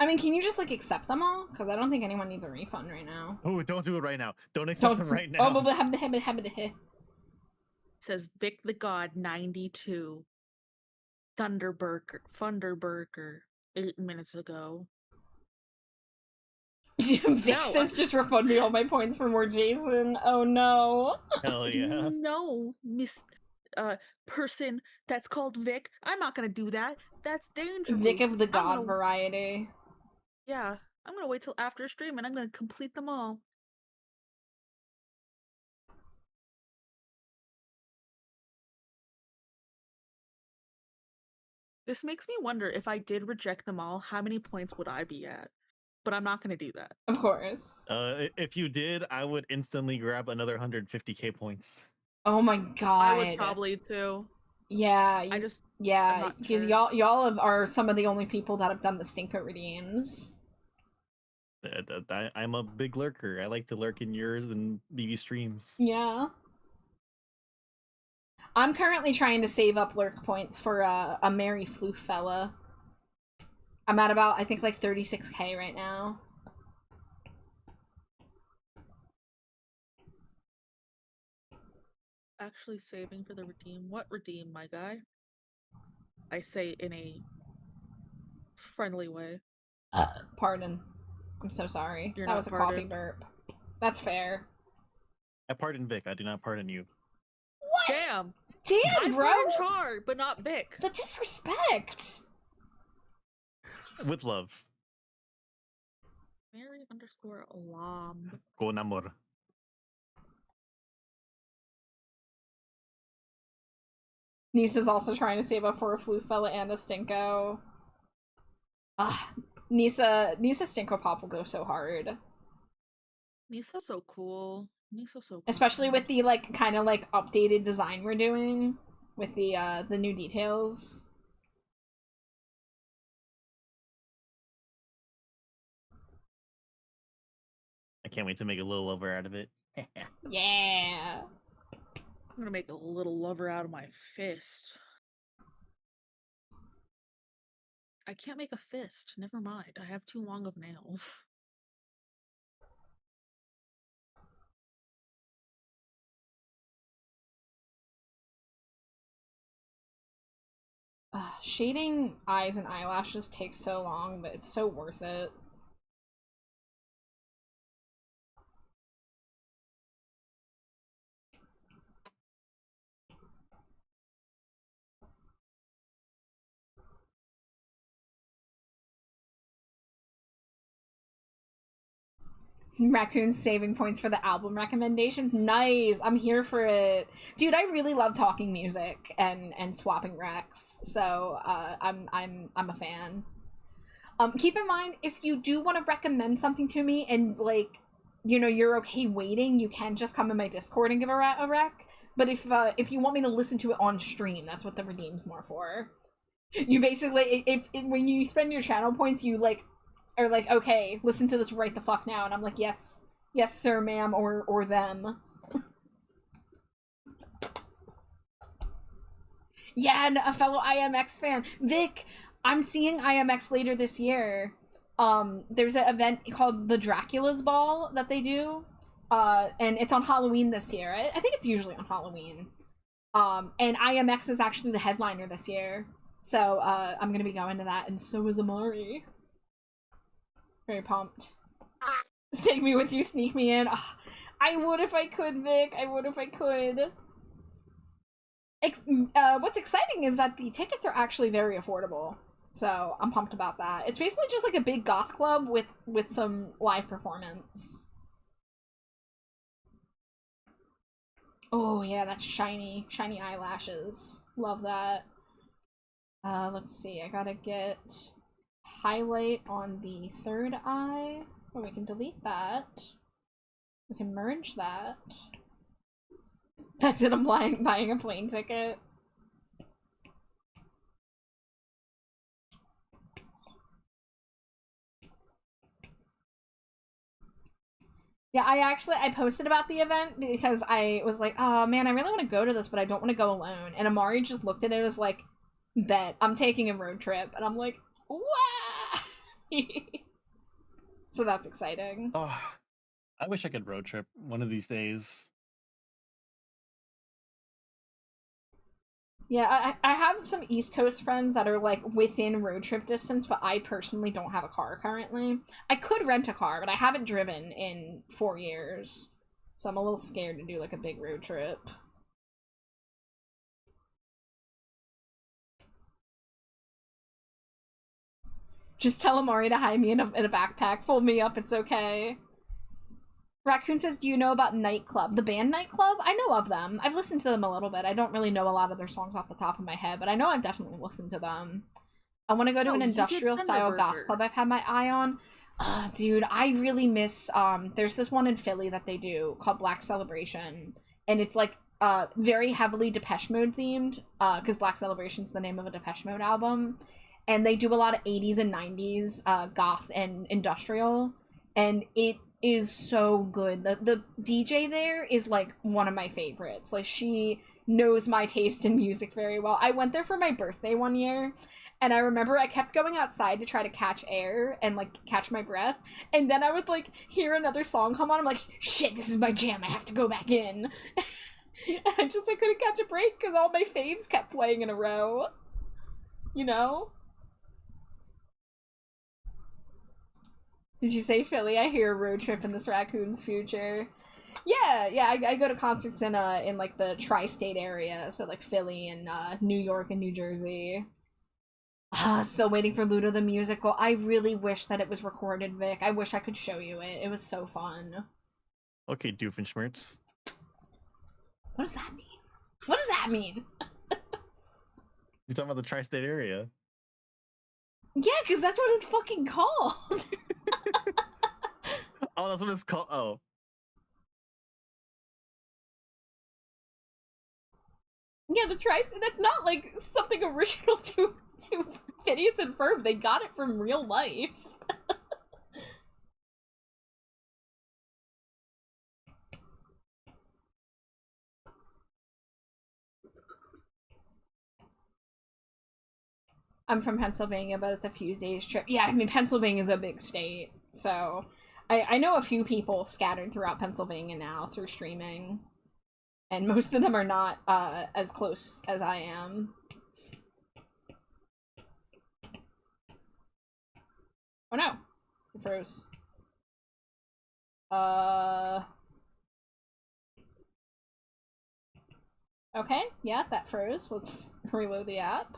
I mean, can you just like accept them all? Because I don't think anyone needs a refund right now. Oh, don't do it right now. Don't accept them right Oh, now. but It says Vic the God 92. Thunderburger 8 minutes ago. Vic says just refund me all my points for more Jason. Oh no. Hell yeah. No, Miss person that's called Vic. I'm not gonna do that. That's dangerous. Vic of the God variety. Yeah, I'm gonna wait till after stream and I'm gonna complete them all. This makes me wonder if I did reject them all, how many points would I be at? But I'm not gonna do that. Of course. If you did, I would instantly grab another 150k points. Oh my god. I would probably too. Yeah, I'm because sure. y'all are some of the only people that have done the Stinko redeems. I'm a big lurker. I like to lurk in yours and BB streams. Yeah. I'm currently trying to save up lurk points for a Mary Floof fella. I'm at about, I think, like 36k right now. Actually saving for the redeem. What redeem, my guy? I say in a friendly way. Pardon. I'm so sorry. You're that not was a pardoned. coffee burp. That's fair. I pardon Vic. I do not pardon you. What? Damn! Damn, I bro! pardon Char, but not Vic. The disrespect! With love. Mary_Lam. Con amor. Nisa's also trying to save up for a Floof fella and a Stinko. Nisa Stinko Pop will go so hard. Nisa's so cool. Nisa's so cool. Especially with the like kind of like updated design we're doing with the new details. I can't wait to make a little lover out of it. Yeah. I'm gonna make a little lover out of my fist. I can't make a fist. Never mind. I have too long of nails. Shading eyes and eyelashes takes so long, but it's so worth it. Raccoon's saving points for the album recommendation. Nice. I'm here for it. Dude, I really love talking music and swapping recs. So, I'm a fan. Keep in mind, if you do want to recommend something to me and, like, you know, you're okay waiting, you can just come in my Discord and give a rec. But if you want me to listen to it on stream, that's what the redeem's more for. You basically, if when you spend your channel points, you, like, are like, okay, listen to this right the fuck now. And I'm like, yes, sir, ma'am, or them. Yeah, and a fellow IMX fan. Vic, I'm seeing IMX later this year. There's an event called the Dracula's Ball that they do. And it's on Halloween this year. I think it's usually on Halloween. And IMX is actually the headliner this year. So, I'm gonna be going to that, and so is Amari. Very pumped. Take me with you, sneak me in. Oh, I would if I could, Vic. I would if I could. What's exciting is that the tickets are actually very affordable. So I'm pumped about that. It's basically just like a big goth club with some live performance. Oh yeah, that's shiny eyelashes. Love that. Let's see. I gotta get highlight on the third eye. Oh, we can delete that. We can merge that. That's it, I'm buying a plane ticket. Yeah, I posted about the event because I was like, oh man, I really want to go to this, but I don't want to go alone. And Amari just looked at it and was like, bet, I'm taking a road trip. And I'm like, wow! So that's exciting. Oh, I wish I could road trip one of these days. Yeah, I have some East Coast friends that are like within road trip distance, but I personally don't have a car currently. I could rent a car, but I haven't driven in 4 years. So I'm a little scared to do like a big road trip. Just tell Amari to hide me in a backpack, fold me up, it's okay. Raccoon says, do you know about Nightclub? The band Nightclub? I know of them. I've listened to them a little bit. I don't really know a lot of their songs off the top of my head, but I know I've definitely listened to them. I want to go to an industrial-style goth club I've had my eye on. Dude, I really miss, there's this one in Philly that they do called Black Celebration, and it's like, very heavily Depeche Mode themed, because Black Celebration's the name of a Depeche Mode album, and they do a lot of 80s and 90s, goth and industrial, and it is so good. The DJ there is like one of my favorites. Like, she knows my taste in music very well. I went there for my birthday one year, and I remember I kept going outside to try to catch air and like catch my breath, and then I would like hear another song come on. I'm like, shit, this is my jam, I have to go back in. And I couldn't catch a break because all my faves kept playing in a row, you know. Did you say Philly? I hear a road trip in this raccoon's future. Yeah, I go to concerts in like the tri-state area, so like Philly and New York and New Jersey. Still waiting for Ludo the Musical. I really wish that it was recorded, Vic. I wish I could show you it. It was so fun. Okay, Doofenshmirtz. What does that mean? What does that mean? You're talking about the tri-state area. Yeah, because that's what it's fucking called. Oh, that's what it's called. Oh. Yeah, the tri-state. That's not like something original to Phineas and Ferb. They got it from real life. I'm from Pennsylvania, but it's a few days trip. Yeah, I mean, Pennsylvania is a big state, so I know a few people scattered throughout Pennsylvania now through streaming, and most of them are not as close as I am. Oh no, it froze. Okay, yeah, that froze. Let's reload the app.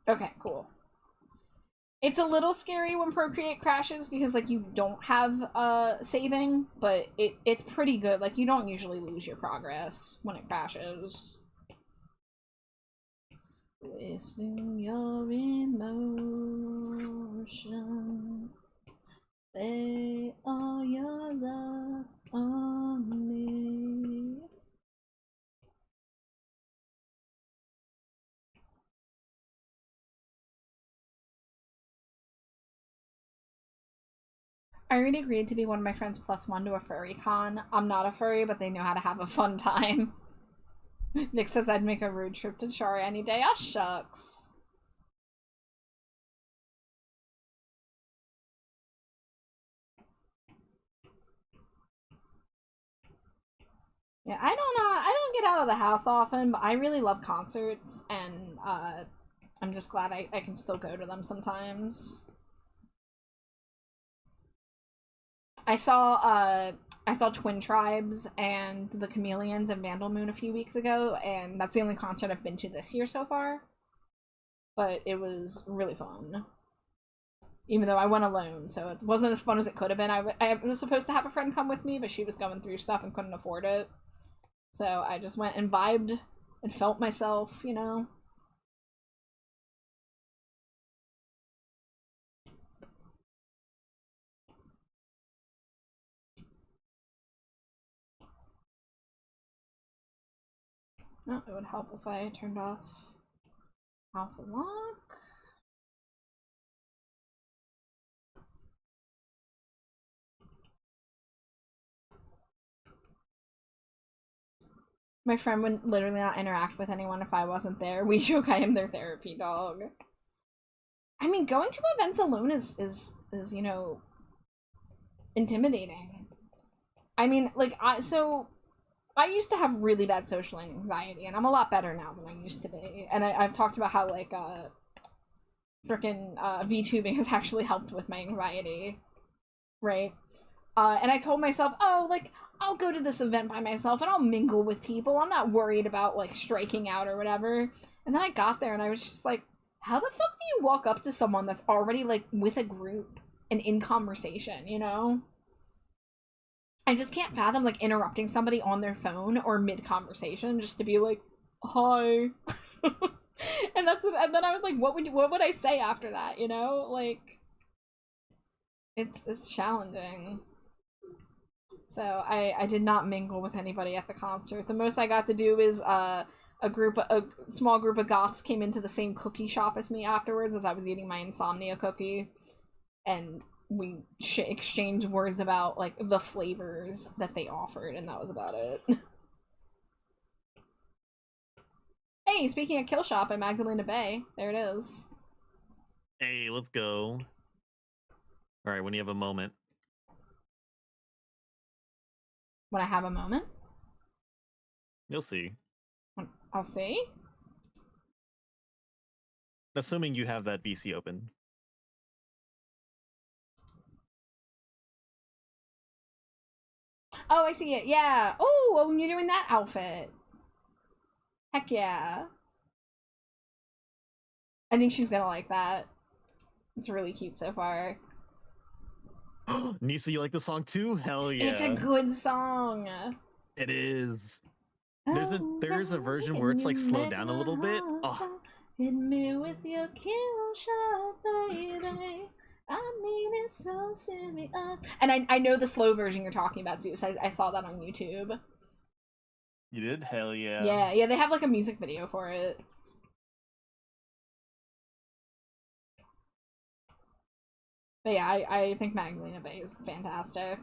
Okay, cool. It's a little scary when Procreate crashes because like you don't have saving, but it's pretty good. Like, you don't usually lose your progress when it crashes. Wasting your emotion. Lay all your love on me. I already agreed to be one of my friends +1 to a furry con. I'm not a furry, but they know how to have a fun time. Nick says I'd make a road trip to Char any day. Oh, shucks. Yeah, I don't get out of the house often, but I really love concerts, and I'm just glad I can still go to them sometimes. I saw Twin Tribes and the Chameleons and Vandal Moon a few weeks ago, and that's the only concert I've been to this year so far. But it was really fun. Even though I went alone, so it wasn't as fun as it could have been. I was supposed to have a friend come with me, but she was going through stuff and couldn't afford it. So I just went and vibed and felt myself, you know? No, it would help if I turned off Alpha Lock. My friend would literally not interact with anyone if I wasn't there. We joke I am their therapy dog. I mean, going to events alone is you know, intimidating. I mean, like, I used to have really bad social anxiety, and I'm a lot better now than I used to be. And I've talked about how, like, frickin' VTubing has actually helped with my anxiety, right? And I told myself, oh, like, I'll go to this event by myself and I'll mingle with people. I'm not worried about, like, striking out or whatever. And then I got there and I was just like, how the fuck do you walk up to someone that's already, like, with a group and in conversation, you know? I just can't fathom, like, interrupting somebody on their phone or mid-conversation just to be like, hi. And then I was like, what would I say after that, you know? Like, it's challenging. So I did not mingle with anybody at the concert. The most I got to do is a small group of goths came into the same cookie shop as me afterwards as I was eating my insomnia cookie, and we exchanged words about, like, the flavors that they offered, and that was about it. Hey, speaking of Kill Shop at Magdalena Bay, there it is. Hey, let's go. All right, when you have a moment. When I have a moment? You'll see. I'll see. Assuming you have that VC open. Oh, I see it. Yeah. Oh, well, when you're doing that outfit. Heck yeah. I think she's gonna like that. It's really cute so far. Nisa, you like the song too? Hell yeah. It's a good song. It is. There's a version where it's like slowed down a little bit. Oh. Hit me with your kill shot, baby. I mean it so serious. And I know the slow version you're talking about, Zeus. I saw that on YouTube. You did? Hell yeah. Yeah, they have, like, a music video for it. But yeah, I think Magdalena Bay is fantastic.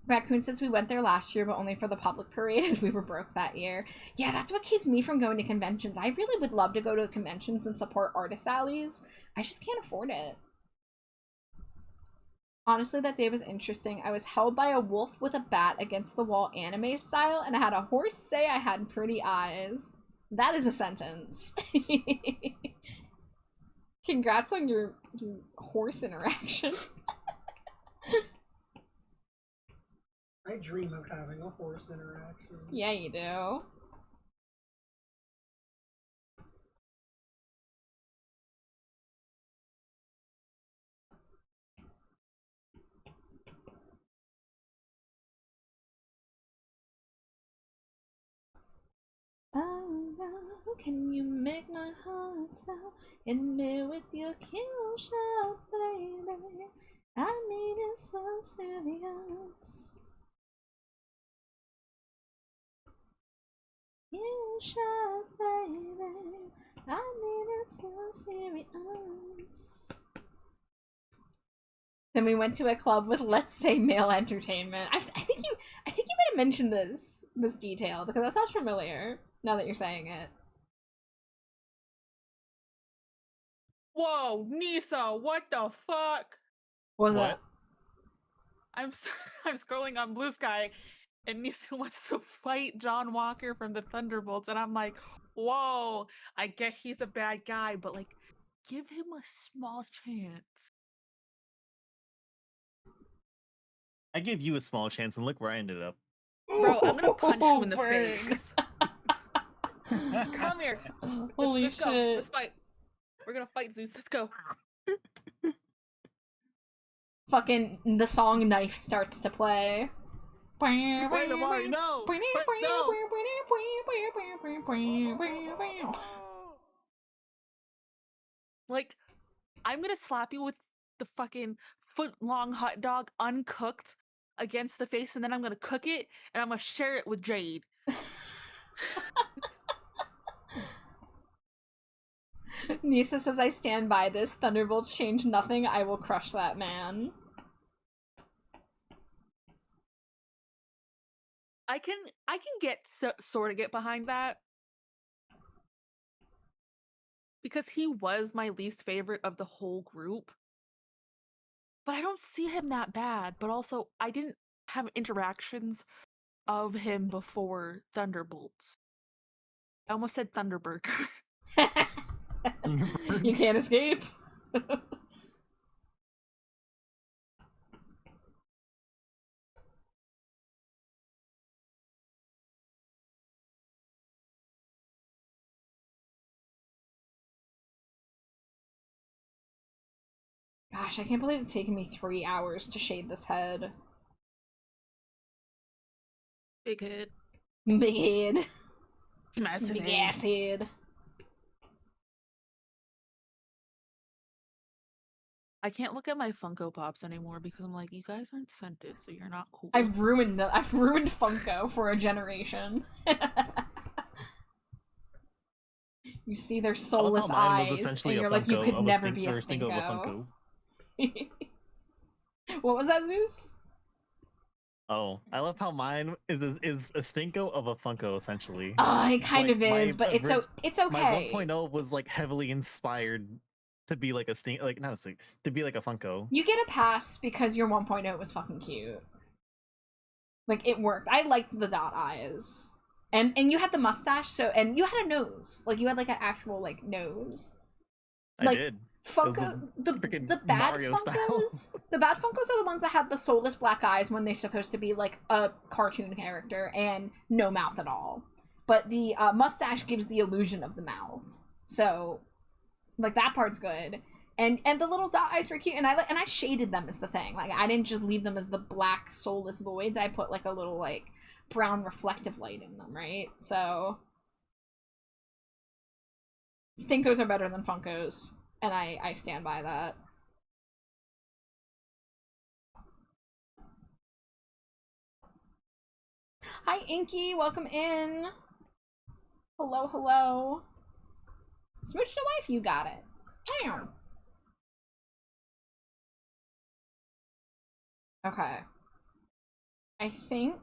Raccoon says we went there last year, but only for the public parade as we were broke that year. Yeah, that's what keeps me from going to conventions. I really would love to go to conventions and support artist alleys. I just can't afford it. Honestly, that day was interesting. I was held by a wolf with a bat against the wall anime style, and I had a horse say I had pretty eyes. That is a sentence. Congrats on your horse interaction. I dream of having a horse interaction. Yeah, you do. Oh no, can you make my heart stop? Hit me with your kill shot, baby. I mean it so serious. Kill shot, baby. I mean it so serious. Then we went to a club with, let's say, male entertainment. I think you might have mentioned this detail because that sounds familiar now that you're saying it. Whoa, Nisa, what the fuck? What was What? that? I'm scrolling on Blue Sky, and Nisa wants to fight John Walker from the Thunderbolts, and I'm like, whoa, I get he's a bad guy, but, like, give him a small chance. I gave you a small chance, and look where I ended up. Bro, I'm gonna punch you in the Burn. face. Come here. Holy let's shit. go. Let's fight. We're gonna fight, Zeus. Let's go. Fucking the song Knife starts to play. Wait, Amari, no! Wait, no! Like, I'm gonna slap you with the fucking foot-long hot dog uncooked against the face, and then I'm gonna cook it, and I'm gonna share it with Jade. Nisa says, I stand by this. Thunderbolts change nothing. I will crush that man. I can get sort of get behind that. Because he was my least favorite of the whole group. But I don't see him that bad. But also, I didn't have interactions of him before Thunderbolts. I almost said Thunderburger. You can't escape. Gosh, I can't believe it's taken me 3 hours to shade this head. Big head. Big head. Massive Big head. ass head. I can't look at my Funko Pops anymore because I'm like, you guys aren't scented, so you're not cool. I've ruined Funko for a generation. You see their soulless eyes, and you're like, you could never be a Stinko. What was that, Zeus? Oh, I love how mine is a Stinko of a Funko, essentially. It kind of is, but it's okay. My 1.0 was like heavily inspired to be like a Stink, like not a Stink, to be like a Funko. You get a pass because your 1.0 was fucking cute. Like, it worked. I liked the dot eyes. And you had the mustache, and you had a nose. Like, you had like an actual like nose. I did. Funko, the bad Mario Funkos, style. the bad Funkos are the ones that have the soulless black eyes when they're supposed to be like a cartoon character and no mouth at all. But the mustache gives the illusion of the mouth, so like that part's good. And the little dot eyes were cute, and I shaded them is the thing. Like, I didn't just leave them as the black soulless voids. I put like a little like brown reflective light in them, right? So Stinkos are better than Funkos. And I stand by that. Hi, Inky. Welcome in. Hello, hello. Smooch the wife, you got it. Damn. Okay. I think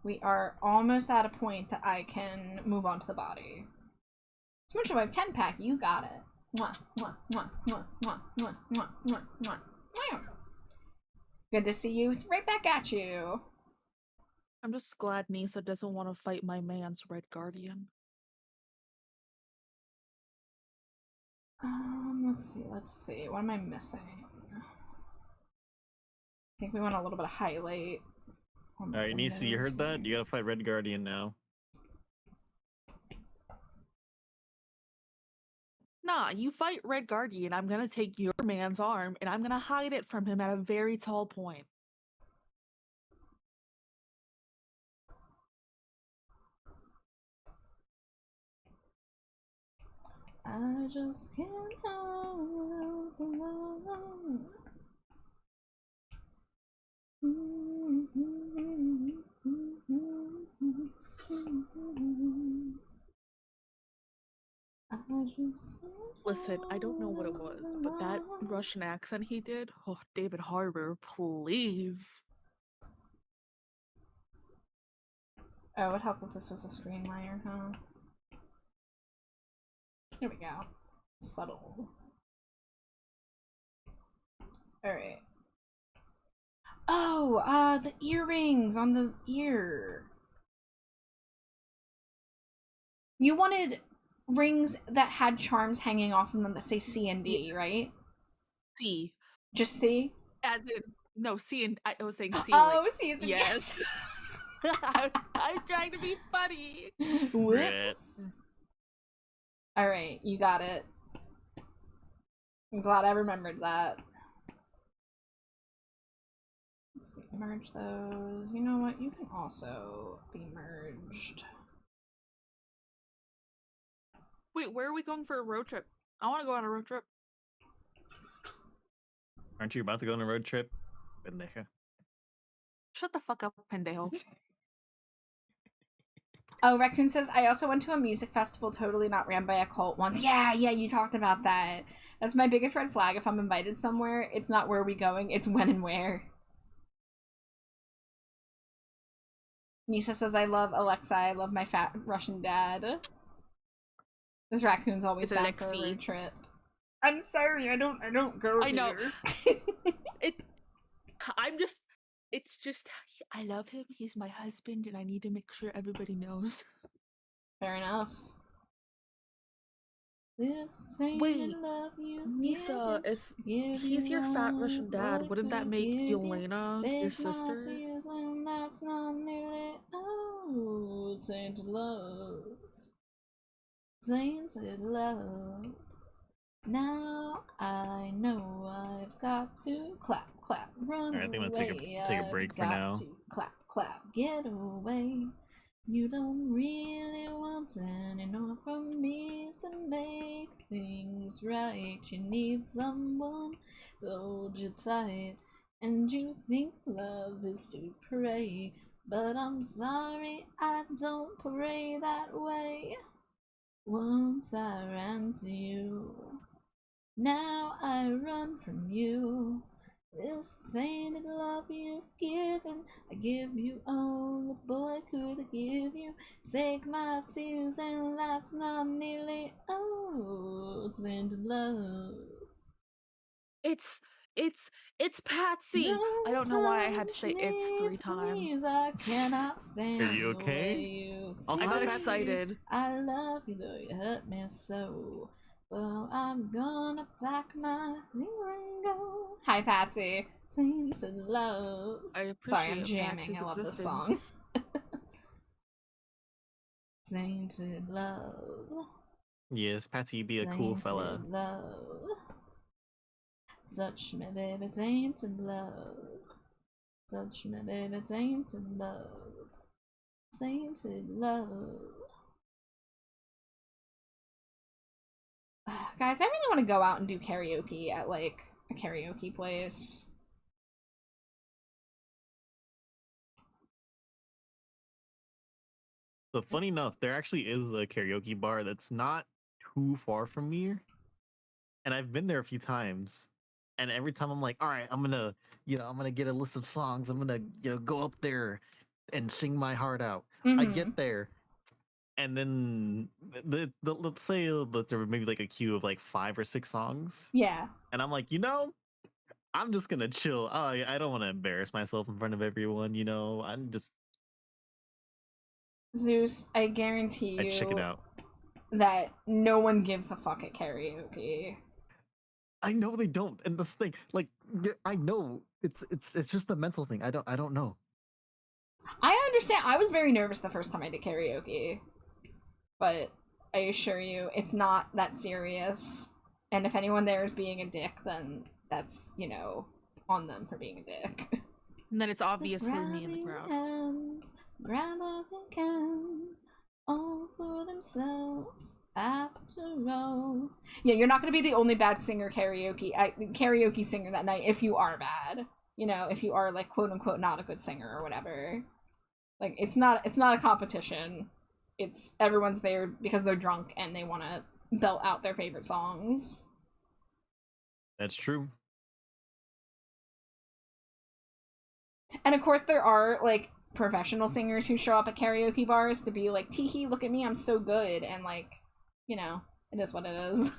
we are almost at a point that I can move on to the body. Smooch the wife 10-pack, you got it. Mwah, mwah, mwah, mwah, mwah, mwah, mwah, mwah, mwah, mwah. Good to see you. Right back at you. I'm just glad Nisa doesn't want to fight my man's Red Guardian. Let's see. What am I missing? I think we want a little bit of highlight. Alright, Nisa, you heard that? You gotta fight Red Guardian now. Nah, you fight Red Guardian, I'm gonna take your man's arm, and I'm gonna hide it from him at a very tall point. I just can't help alone. Listen, I don't know what it was, but that Russian accent he did, oh, David Harbour, please. Oh, it would help if this was a screen layer, huh? Here we go. Subtle. Alright. Oh, the earrings on the ear. You wanted rings that had charms hanging off of them that say C and D, right? C. Just C? As in, no, C and I was saying C. Oh, like, C is yes. I'm trying to be funny. Whoops. Alright, you got it. I'm glad I remembered that. Let's see, merge those. You know what? You can also be merged. Wait, where are we going for a road trip? I want to go on a road trip. Aren't you about to go on a road trip? Pendeja. Shut the fuck up, pendejo. Oh, Raccoon says, I also went to a music festival totally not ran by a cult once. Yeah, you talked about that. That's my biggest red flag. If I'm invited somewhere, it's not where are we going, it's when and where. Nisa says, I love Alexa, I love my fat Russian dad. This raccoon's always It's down for a Alexei. road trip. I'm sorry, I don't go I know. here. It's just, I love him. He's my husband, and I need to make sure everybody knows. Fair enough. This Wait, love you Nisa, give, if give he's you your fat all Russian dad, I wouldn't that could make give you. Yelena your Take my sister? tears and that's not nearly all. Tainted love. Tainted love. Now I know I've got to clap, clap, run Alright, I think I'm away. gonna take a break I've for got now. to clap, clap, get away. You don't really want anyone from me to make things right. You need someone to hold you tight, and you think love is to pray. But I'm sorry, I don't pray that way. Once I ran to you, now I run from you. This tainted love you've given, I give you all the boy could give you. Take my tears and that's not nearly all. Tainted love. It's Patsy. I don't know why I had to say it's 3 times. Please, I cannot stand Are you the okay? way you Also, I talk. got Patsy. excited. I love you though you hurt me so. Well, I'm gonna pack my things and go. Hi, Patsy. Tainted love. I appreciate Sorry, I'm jamming. Patsy's I love this song. existence. Tainted love. Yes, Patsy, you be a cool fella. Tainted love. Touch me, baby, tainted love. Touch me, baby, tainted love. Tainted love. Guys, I really want to go out and do karaoke at, like, a karaoke place. So funny enough, there actually is a karaoke bar that's not too far from me, and I've been there a few times. And every time I'm like, all right, I'm gonna get a list of songs. I'm gonna, go up there and sing my heart out. I get there, and then let's say there were maybe like a queue of like 5 or 6 songs, Yeah. and I'm like, I'm just gonna chill. I don't want to embarrass myself in front of everyone. I'm just Zeus, I guarantee I check it you out. that no one gives a fuck at karaoke. I know they don't, and this thing, like, I know it's just a mental thing. I don't know. I understand. I was very nervous the first time I did karaoke, but I assure you, it's not that serious. And if anyone there is being a dick, then that's, on them for being a dick. And then it's obviously me in the crowd. Hands, grab what they can, all for themselves. After all, yeah, you're not gonna be the only bad singer karaoke singer that night if you are bad. If you are like quote unquote not a good singer or whatever. Like it's not a competition. It's everyone's there because they're drunk and they want to belt out their favorite songs. That's true. And of course there are like professional singers who show up at karaoke bars to be like, tee-hee, look at me, I'm so good, and like, it is what it is.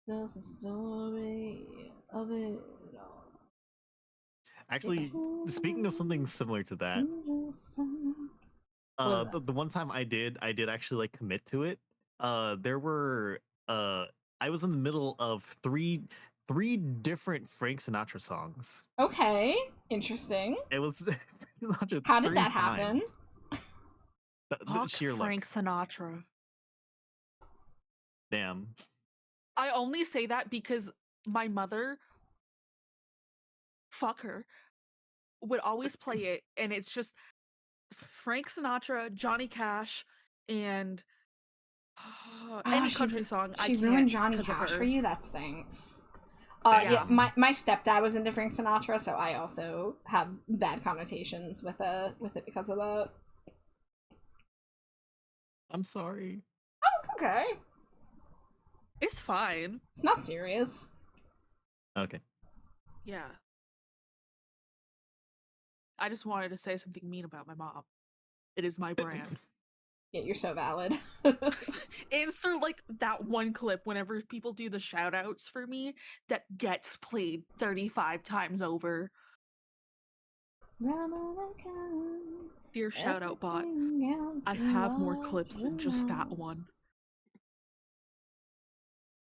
There's a story of it all. Actually, speaking of something similar to that, the one time I did actually like commit to it. There were I was in the middle of three different Frank Sinatra songs. Okay, interesting. It was Sinatra. How did that happen? Fuck Sheer luck. Frank Sinatra. Damn. I only say that because my mother, fuck her, would always play it, and it's just Frank Sinatra, Johnny Cash, and any country song. She ruined Johnny Cash for you? That stinks. Yeah, my stepdad was into Frank Sinatra, so I also have bad connotations with it because of that. I'm sorry. Oh, it's okay. It's fine. It's not serious. Okay. Yeah. I just wanted to say something mean about my mom. It is my brand. Yeah, you're so valid. Insert like that one clip whenever people do the shout outs for me that gets played 35 times over. Dear shout out bot, I have more clips than just that one.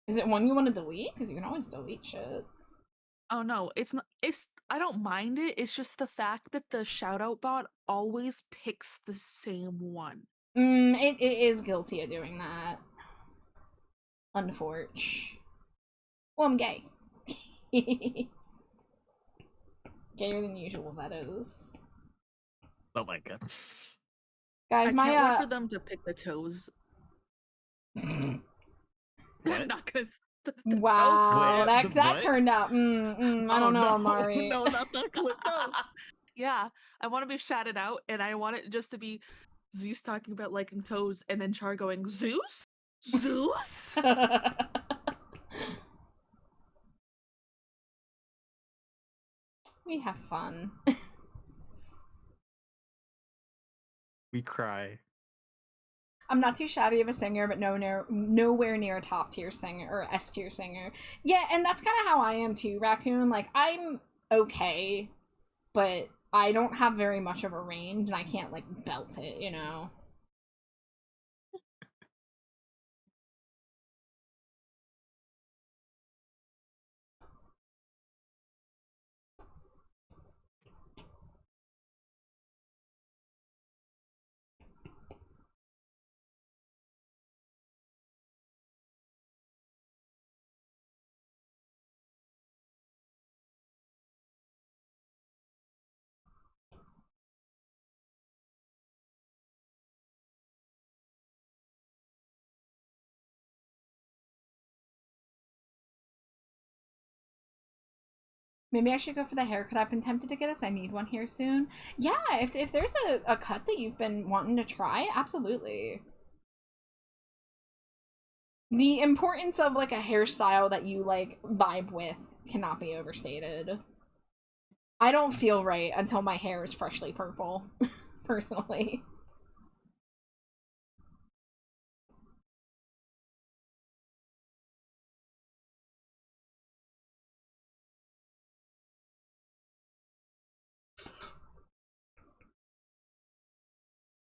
Is it one you want to delete? Because you can always delete shit. Oh no, it's not. I don't mind it. It's just the fact that the shout out bot always picks the same one. It is guilty of doing that. Unfortunately. Well, I'm gay. Gayer than usual, that is. Oh my god. Guys, I my can't wait for them to pick the toes. I'm What? not gonna. The wow, Wait, that what? turned out. I don't know, no. Amari. No, not that clip. No. Yeah, I want to be shouted out, and I want it just to be Zeus talking about liking toes, and then Char going, Zeus? Zeus? We have fun. We cry. I'm not too shabby of a singer, but nowhere near a top tier singer or S tier singer. Yeah, and that's kind of how I am too, Raccoon. Like, I'm okay, but I don't have very much of a range, and I can't, like, belt it, you know? Maybe I should go for the haircut I've been tempted to get us. I need one here soon. Yeah, if there's a cut that you've been wanting to try, absolutely. The importance of, like, a hairstyle that you, like, vibe with cannot be overstated. I don't feel right until my hair is freshly purple, personally.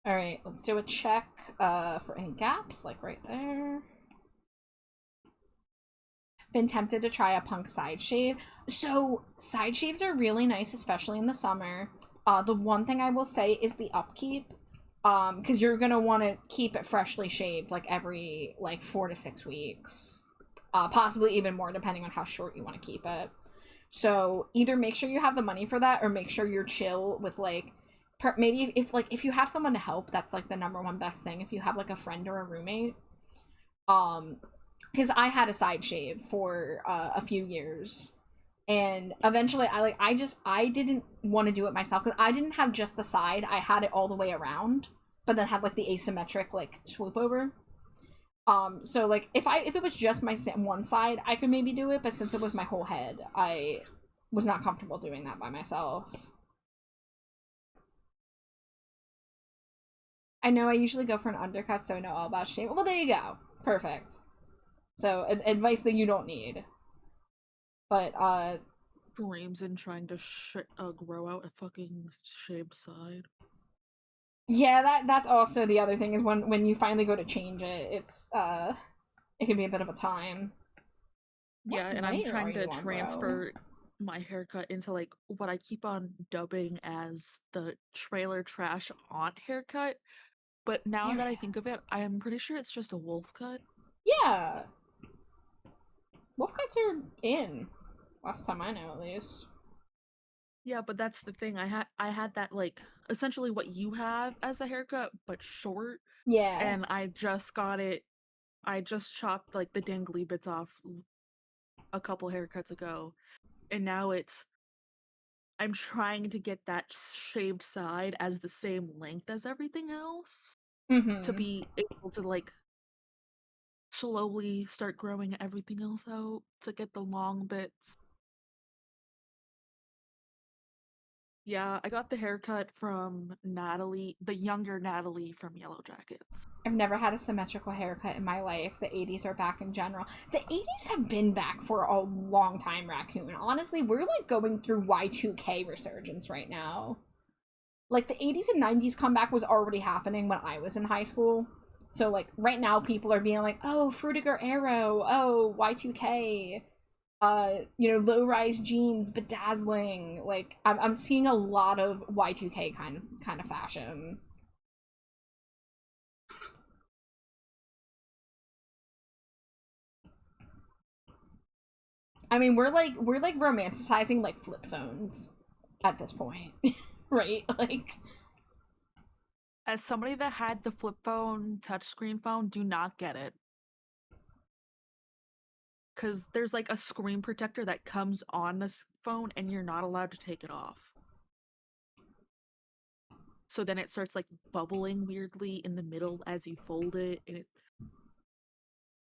Alright, let's do a check for any gaps, like right there. Been tempted to try a punk side shave. So, side shaves are really nice, especially in the summer. The one thing I will say is the upkeep. Because you're gonna want to keep it freshly shaved, like, every, like, 4 to 6 weeks. Possibly even more, depending on how short you want to keep it. So, either make sure you have the money for that, or make sure you're chill with, like, maybe if you have someone to help, that's, like, the number one best thing. If you have, like, a friend or a roommate. Because I had a side shave for a few years, and eventually I didn't want to do it myself because I didn't have just the side. I had it all the way around, but then had, like, the asymmetric, like, swoop over. So, like, if it was just my one side, I could maybe do it, but since it was my whole head, I was not comfortable doing that by myself. I know I usually go for an undercut, so I know all about shaving. Well, there you go. Perfect. So, advice that you don't need. But, Dreams in trying to grow out a fucking shaved side. yeah, that's also the other thing, is when you finally go to change it, it can be a bit of a time. Yeah, What and I'm layer trying are to you on, bro? transfer my haircut into, like, what I keep on dubbing as the trailer trash aunt haircut. But now that I think of it, I am pretty sure it's just a wolf cut. Yeah. Wolf cuts are in. Last time I know, at least. Yeah, but that's the thing. I had that, like, essentially what you have as a haircut, but short. Yeah. And I just got it. I just chopped, like, the dangly bits off a couple haircuts ago, and now I'm trying to get that shaved side as the same length as everything else to be able to like slowly start growing everything else out to get the long bits. Yeah, I got the haircut from Natalie, the younger Natalie from Yellow Jackets. I've never had a symmetrical haircut in my life. The 80s are back in general. The 80s have been back for a long time, Raccoon. Honestly, we're like going through Y2K resurgence right now. Like the 80s and 90s comeback was already happening when I was in high school. So like right now people are being like, oh, Fruitiger Arrow, oh, Y2K. Low-rise jeans, bedazzling. Like, I'm seeing a lot of Y2K kind of fashion. I mean, we're romanticizing like flip phones at this point, right? Like, as somebody that had the flip phone, touchscreen phone, do not get it. Because there's like a screen protector that comes on this phone and you're not allowed to take it off. So then it starts like bubbling weirdly in the middle as you fold it. And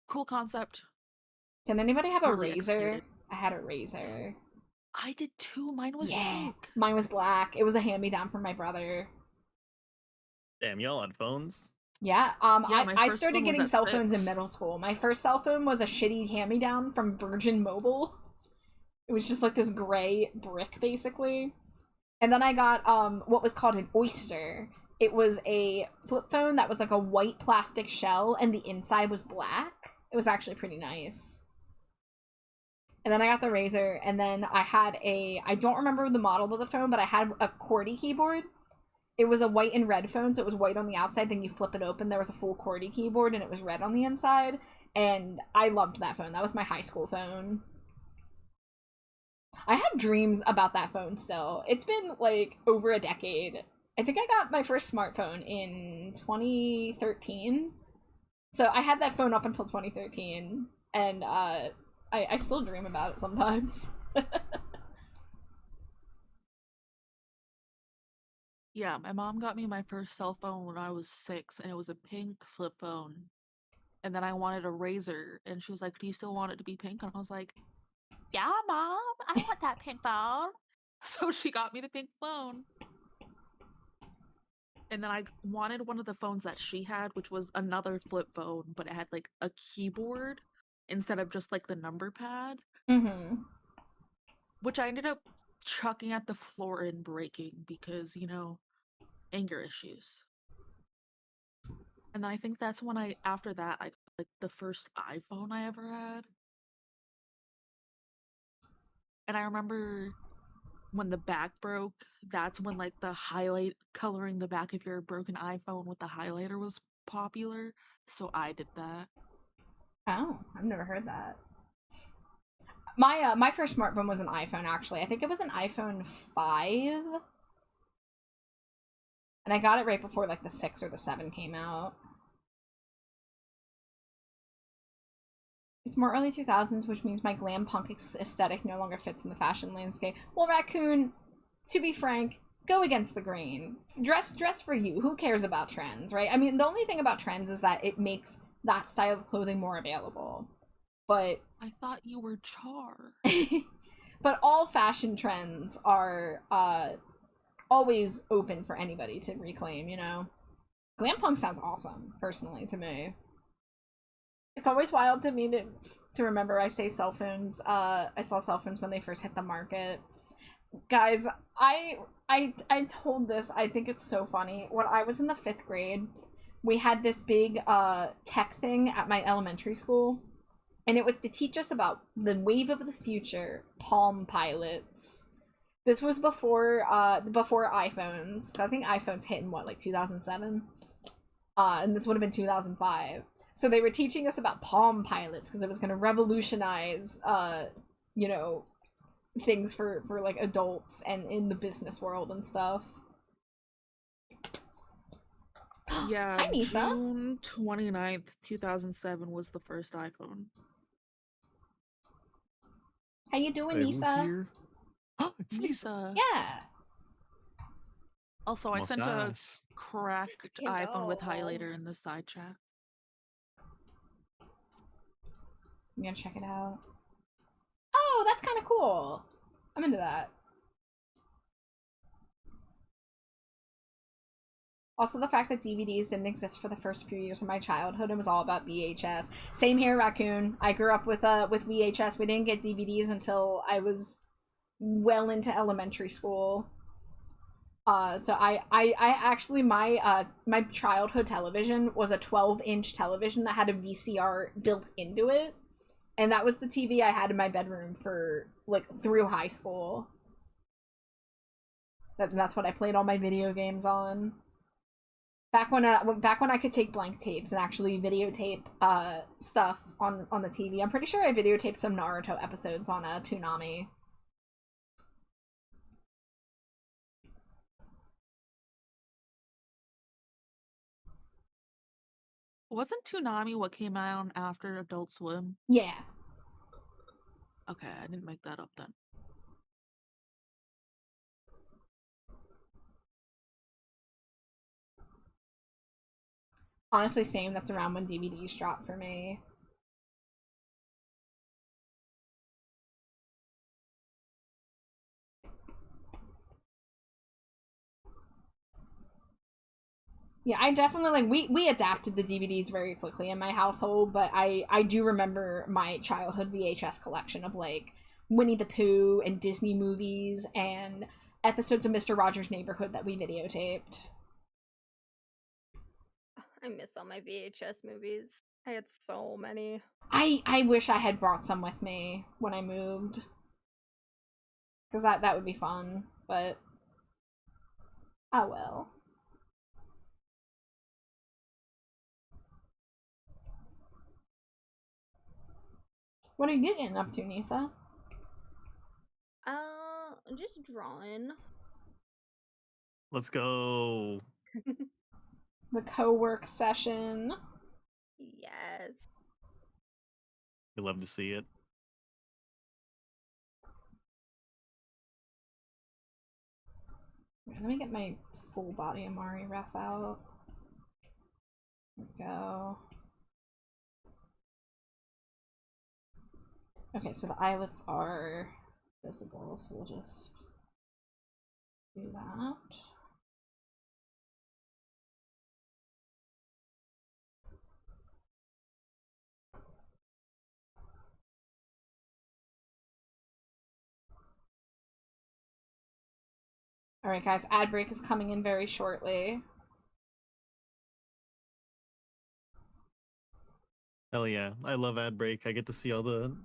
cool concept. Did anybody have Poorly a razor? executed. I had a razor. I did too. Mine was pink. Mine was black. It was a hand-me-down from my brother. Damn, y'all had phones? Yeah, I started getting cell phones in 6. middle school. My first cell phone was a shitty hand-me-down from Virgin Mobile. It was just like this gray brick, basically. And then I got what was called an Oyster. It was a flip phone that was like a white plastic shell, and the inside was black. It was actually pretty nice. And then I got the Razor, and then I had I don't remember the model of the phone, but I had a QWERTY keyboard. It was a white and red phone, so it was white on the outside, then you flip it open, there was a full QWERTY keyboard, and it was red on the inside, and I loved that phone. That was my high school phone. I have dreams about that phone still. It's been, like, over a decade. I think I got my first smartphone in 2013. So I had that phone up until 2013, and I still dream about it sometimes. Yeah, my mom got me my first cell phone when I was 6, and it was a pink flip phone. And then I wanted a Razor, and she was like, do you still want it to be pink? And I was like, yeah, Mom, I want that pink phone. So she got me the pink phone. And then I wanted one of the phones that she had, which was another flip phone, but it had like a keyboard instead of just like the number pad. Mm-hmm. Which I ended up chucking at the floor and breaking because, anger issues. And then I think that's when after that, I got like the first iPhone I ever had. And I remember when the back broke, that's when like the highlight coloring the back of your broken iPhone with the highlighter was popular. So I did that. Oh, I've never heard that. My first smartphone was an iPhone, actually. I think it was an iPhone 5. And I got it right before like the 6 or the 7 came out. It's more early 2000s, which means my glam punk aesthetic no longer fits in the fashion landscape. Well, Raccoon, to be frank, go against the grain. Dress for you. Who cares about trends, right? I mean, the only thing about trends is that it makes that style of clothing more available. But I thought you were Char. But all fashion trends are always open for anybody to reclaim, Glam punk sounds awesome, personally, to me. It's always wild to me to remember I say cell phones. I saw cell phones when they first hit the market. Guys, I told this, I think it's so funny. When I was in the 5th grade, we had this big tech thing at my elementary school. And it was to teach us about the wave of the future, Palm Pilots. This was before iPhones. I think iPhones hit in, 2007? And this would have been 2005. So they were teaching us about Palm Pilots because it was going to revolutionize, things for like adults and in the business world and stuff. Yeah, Hi, Nisa. June 29th, 2007 was the first iPhone. How you doing, Wait, who's Nisa? here? It's Lisa. Lisa. Yeah. Also, I sent a Mustache. cracked You iPhone with know. highlighter in the side chat. I'm gonna check it out. Oh, that's kind of cool. I'm into that. Also, the fact that DVDs didn't exist for the first few years of my childhood, it was all about VHS. Same here, Raccoon. I grew up with VHS. We didn't get DVDs until I was well into elementary school. So I actually my childhood television was a 12-inch television that had a VCR built into it, and that was the TV I had in my bedroom for like through high school. That's what I played all my video games on. Back when I could take blank tapes and actually videotape stuff on the TV. I'm pretty sure I videotaped some Naruto episodes on a Toonami. Wasn't Toonami what came out after Adult Swim? Yeah. Okay, I didn't make that up then. Honestly, same. That's around when DVDs dropped for me. Yeah, I definitely like we adapted the DVDs very quickly in my household, but I do remember my childhood VHS collection of like Winnie the Pooh and Disney movies and episodes of Mr. Rogers' Neighborhood that we videotaped. I miss all my VHS movies. I had so many. I wish I had brought some with me when I moved. Cause that would be fun, but oh well. What are you getting up to, Nisa? Just drawing. Let's go. The co-work session. Yes. We love to see it. Let me get my full body Amari ref out. There we go. Okay, so the eyelets are visible, so we'll just do that. Alright guys, ad break is coming in very shortly. Hell yeah. I love ad break. I get to see all the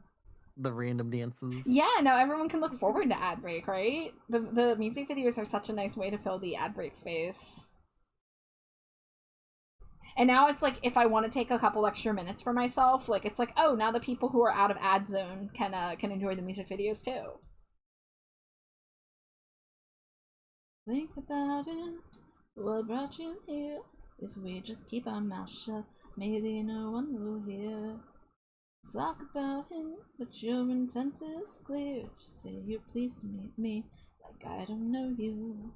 random dances. Yeah, now everyone can look forward to ad break, right? The music videos are such a nice way to fill the ad break space. And now it's like, if I want to take a couple extra minutes for myself, like, it's like, oh, now the people who are out of ad zone can enjoy the music videos too. Think about it, what brought you here? If we just keep our mouths shut, maybe no one will hear. Talk about him, but your intent is clear. Just say you're pleased to meet me, like I don't know you.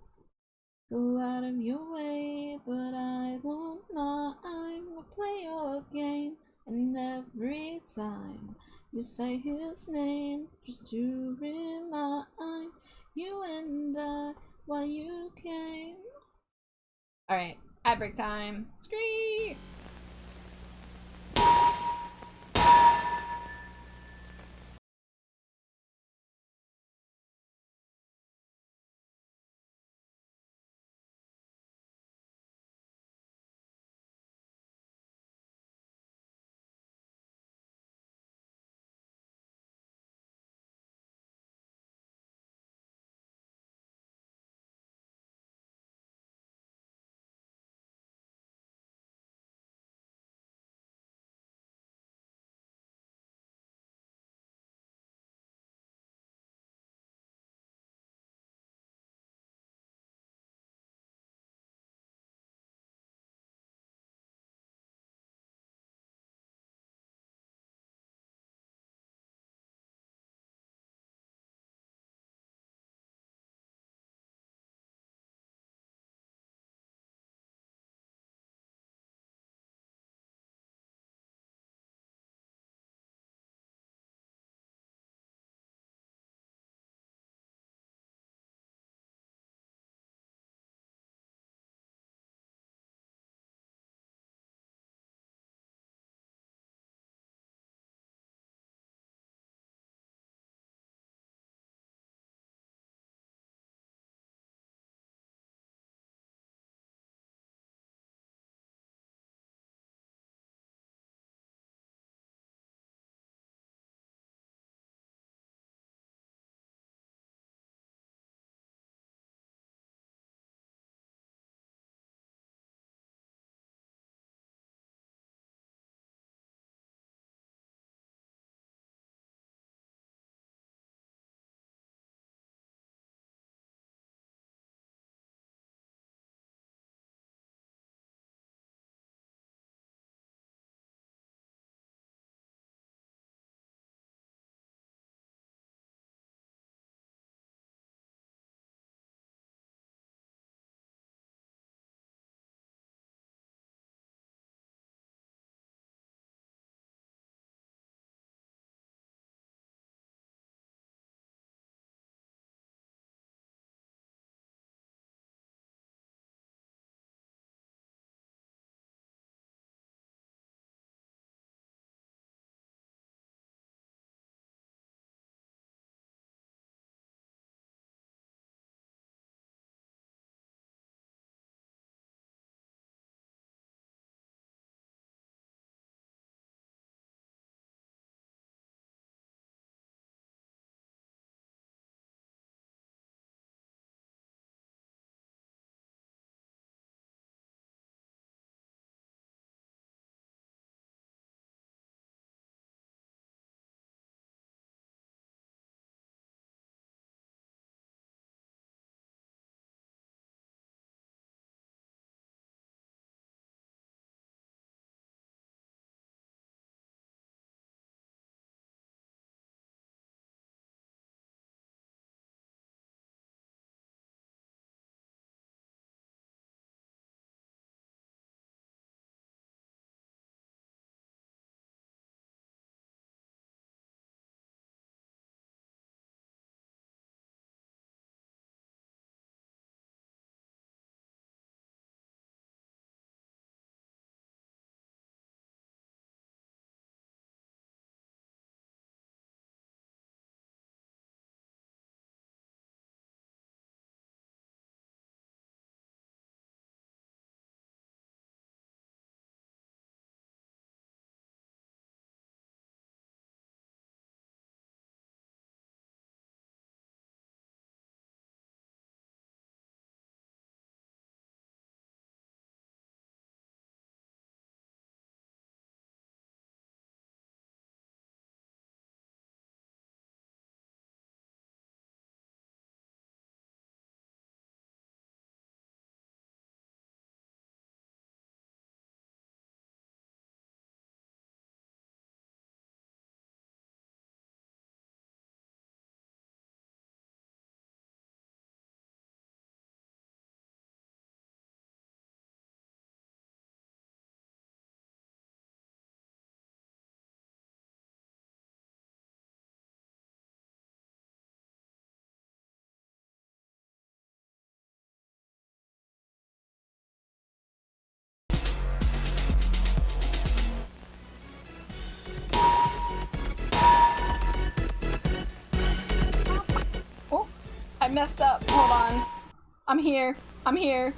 Go out of your way, but I won't mind. We'll play your game, and every time you say his name, just to remind you and I why you came. Alright, ad break time. Scree! I messed up. Hold on. I'm here. I'm here.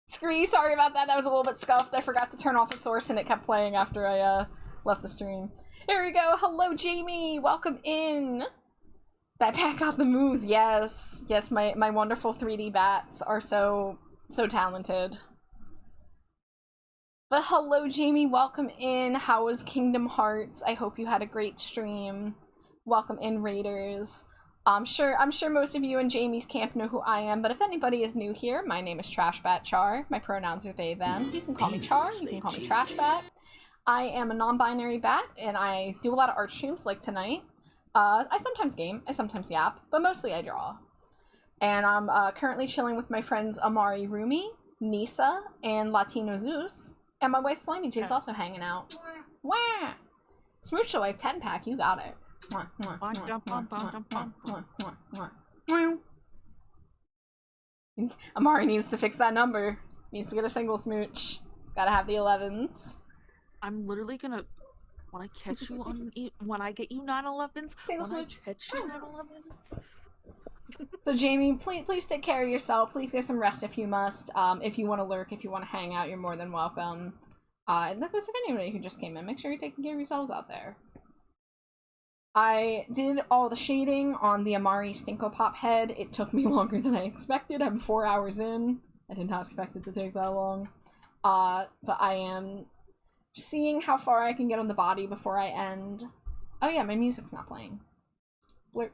Scree, sorry about that. That was a little bit scuffed. I forgot to turn off the source and it kept playing after I left the stream. Here we go. Hello, Jamie. Welcome in. That bat got the moves. Yes. Yes, my wonderful 3D bats are so talented. But hello, Jamie. Welcome in. How was Kingdom Hearts? I hope you had a great stream. Welcome in, Raiders. I'm sure most of you in Jamie's camp know who I am, but if anybody is new here, my name is Trashbat Char. My pronouns are they, them. You can call me Char, you can call me Trashbat. I am a non-binary bat, and I do a lot of art streams like tonight. I sometimes game, I sometimes yap, but mostly I draw. And I'm currently chilling with my friends Amari Rumi, Nisa, and Latino Zeus, and my wife Slimy Jade's also hanging out. Wah! Smooch the Wife 10-pack, you got it. Amari needs to fix that number. Needs to get a single smooch. Gotta have the 11s. I'm literally gonna when I catch you on when I get you 9/11s. Single smooch. Catch you 9/11s. So Jamie, please take care of yourself. Please get some rest if you must. If you want to lurk, if you want to hang out, you're more than welcome. And if there's anybody who just came in, make sure you're taking care of yourselves out there. I did all the shading on the Amari Stinko Pop head. It took me longer than I expected. I'm 4 hours in. I did not expect it to take that long. But I am seeing how far I can get on the body before I end. Oh yeah, my music's not playing. Blurp.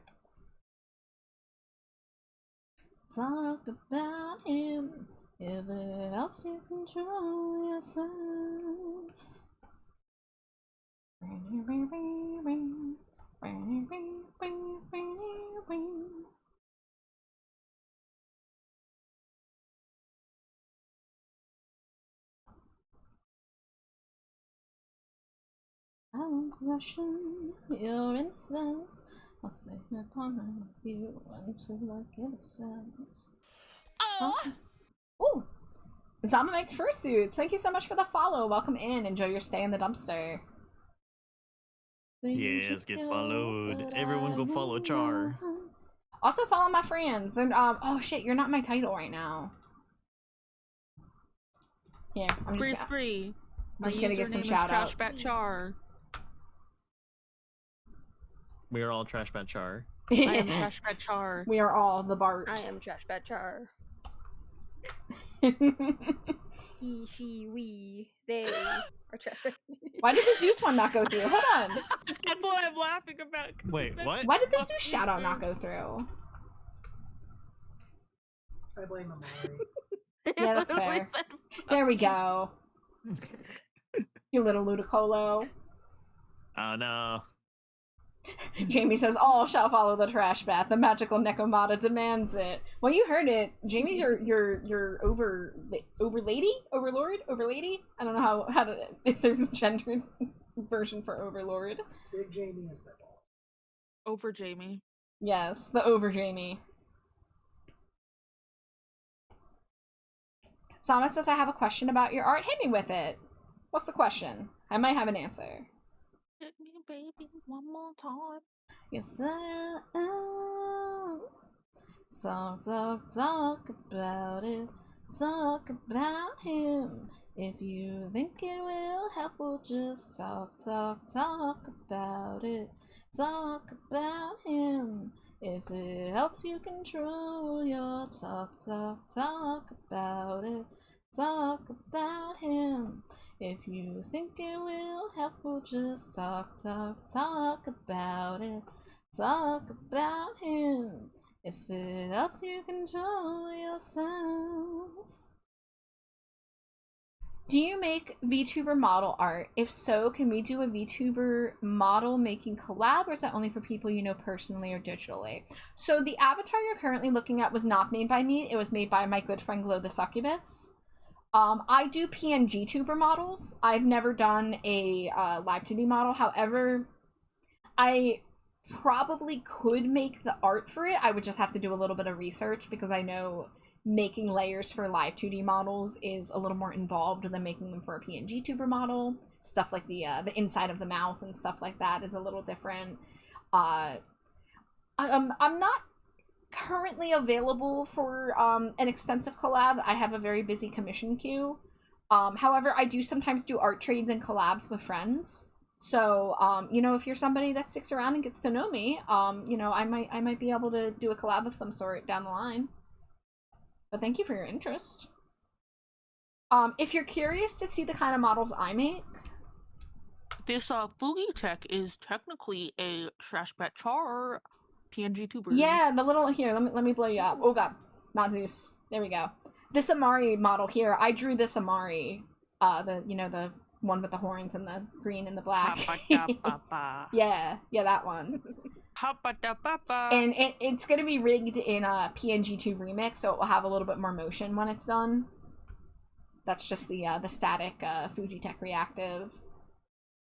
Talk about him if it helps you control yourself. I won't question your innocence. I'll stay upon with you until I get a sense. Oh! Ooh! Zama makes fursuits. Thank you so much for the follow. Welcome in. Enjoy your stay in the dumpster. Yes, get followed. Everyone go follow Char. Also follow my friends. And oh shit, you're not my title right now. Here, I'm just gonna get some shout outs. Char. We are all Trashbat Char. I am Trashbat Char. We are all the Bart. I am Trashbat Char. He, she, we, they are Trashbat. Why did the Zeus one not go through? Hold on. That's what I'm laughing about. Wait, what? Why did the Zeus shout out not go through? I blame Amari. Yeah, that's fair. There we go. You little Ludicolo. Oh no. Jamie says, all shall follow the trash bat. The magical Nekomata demands it. Well, you heard it. Jamie's your overlord? Overlady? I don't know how to, if there's a gendered version for overlord. Big Jamie is the boss. Over Jamie. Yes, the over Jamie. Sama says, I have a question about your art. Hit me with it. What's the question? I might have an answer. Hit me, baby, one more time. Yes, I am. Talk about it. Talk about him. If you think it will help, we'll just talk about it. Talk about him. If it helps you control your talk about it. Talk about him. If you think it will help, we'll just talk about it. Talk about him. If it helps you control yourself. Do you make VTuber model art? If so, can we do a VTuber model making collab, or is that only for people you know personally or digitally? So the avatar you're currently looking at was not made by me. It was made by my good friend Glow the Succubus. I do PNG tuber models. I've never done a live 2D model. However, I probably could make the art for it. I would just have to do a little bit of research because I know making layers for live 2D models is a little more involved than making them for a PNG tuber model. Stuff like the inside of the mouth and stuff like that is a little different. I'm not currently available for an extensive collab. I have a very busy commission queue. However, I do sometimes do art trades and collabs with friends. So, you know, if you're somebody that sticks around and gets to know me, you know, I might be able to do a collab of some sort down the line. But thank you for your interest. If you're curious to see the kind of models I make, This Fugi Tech is technically a Trash Pet Char PNG tuber. yeah, the little here. Let me blow you up. Oh god, not Zeus. There we go. This Amari model here, I drew this Amari. The one with the horns and the green and the black. yeah, that one. And it's gonna be rigged in a PNG2 remix, so it will have a little bit more motion when it's done. That's just the static Fujitech reactive.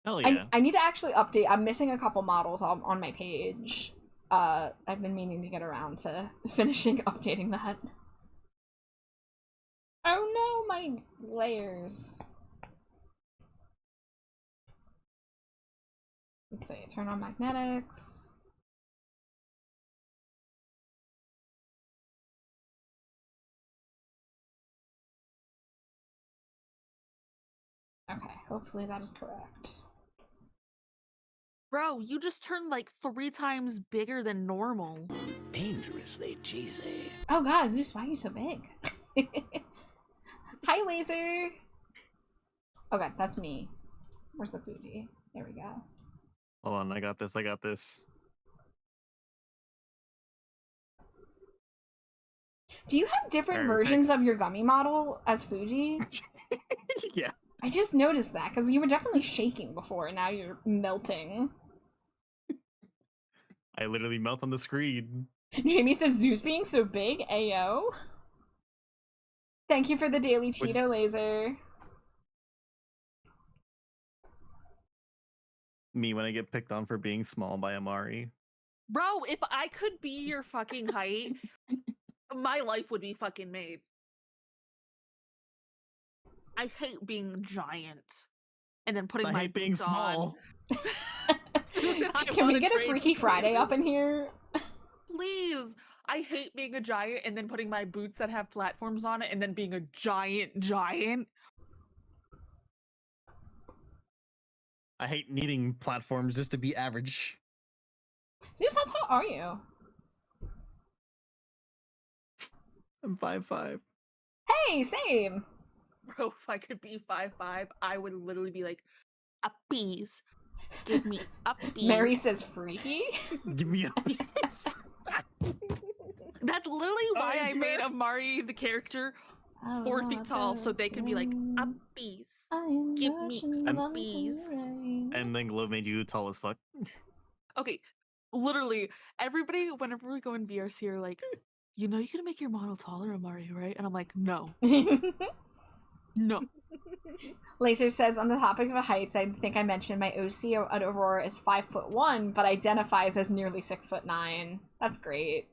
Hell yeah. I need to actually update. I'm missing a couple models on my page. I've been meaning to get around to finishing updating that. Oh no, my layers. Let's see, turn on magnetics. Okay, hopefully that is correct. Bro, you just turned like 3 times bigger than normal. Dangerously cheesy. Oh god, Zeus, why are you so big? Hi, Laser! Okay, that's me. Where's the Fuji? There we go. Hold on, I got this. Do you have different versions of your gummy model as Fuji? Yeah. I just noticed that, because you were definitely shaking before, and now you're melting. I literally melt on the screen. Jamie says, Zeus being so big, ayo. Thank you for the daily Cheeto Laser. Me when I get picked on for being small by Amari. Bro, if I could be your fucking height, my life would be fucking made. I hate being giant and then putting I my hate being boots small. on. Susan, I Can we wanna get a trade Freaky Friday places. up in here? Please. I hate being a giant and then putting my boots that have platforms on it and then being a giant. I hate needing platforms just to be average. Zeus, how tall are you? I'm 5'5". Hey, same. Bro, if I could be 5'5", I would literally be like, uppies. Give me uppies. Mary says freaky? Give me a piece. That's literally why I made Amari the character 4 feet tall, so they could be like, uppies. Give me uppies. And then Glow made you tall as fuck. Okay, literally, everybody, whenever we go in VRC, are like, you know, you can make your model taller, Amari, right? And I'm like, no. No. Laser says, on the topic of heights, I think I mentioned my OC at Aurora is 5'1", but identifies as nearly 6'9". That's great.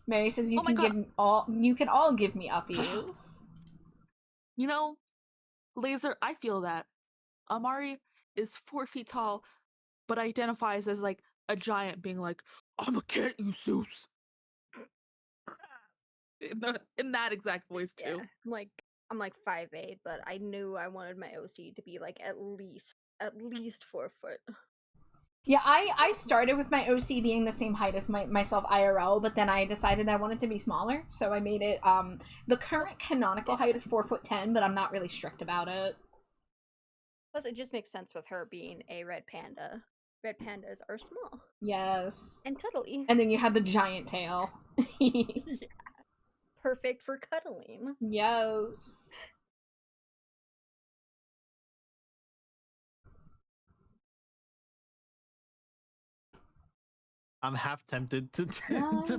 Mary says you can all give me uppies. You know, Laser, I feel that. Amari is 4 feet tall, but identifies as like a giant, being like, I'm gonna get you, Zeus. In that exact voice too. Yeah, I'm like 5'8", but I knew I wanted my OC to be like at least 4 foot. Yeah, I started with my OC being the same height as myself IRL, but then I decided I wanted to be smaller, so I made it, the current canonical height is 4'10", but I'm not really strict about it. Plus, it just makes sense with her being a red panda. Red pandas are small. Yes. And cuddly. And then you have the giant tail. Yeah. Perfect for cuddling. Yes. I'm half tempted to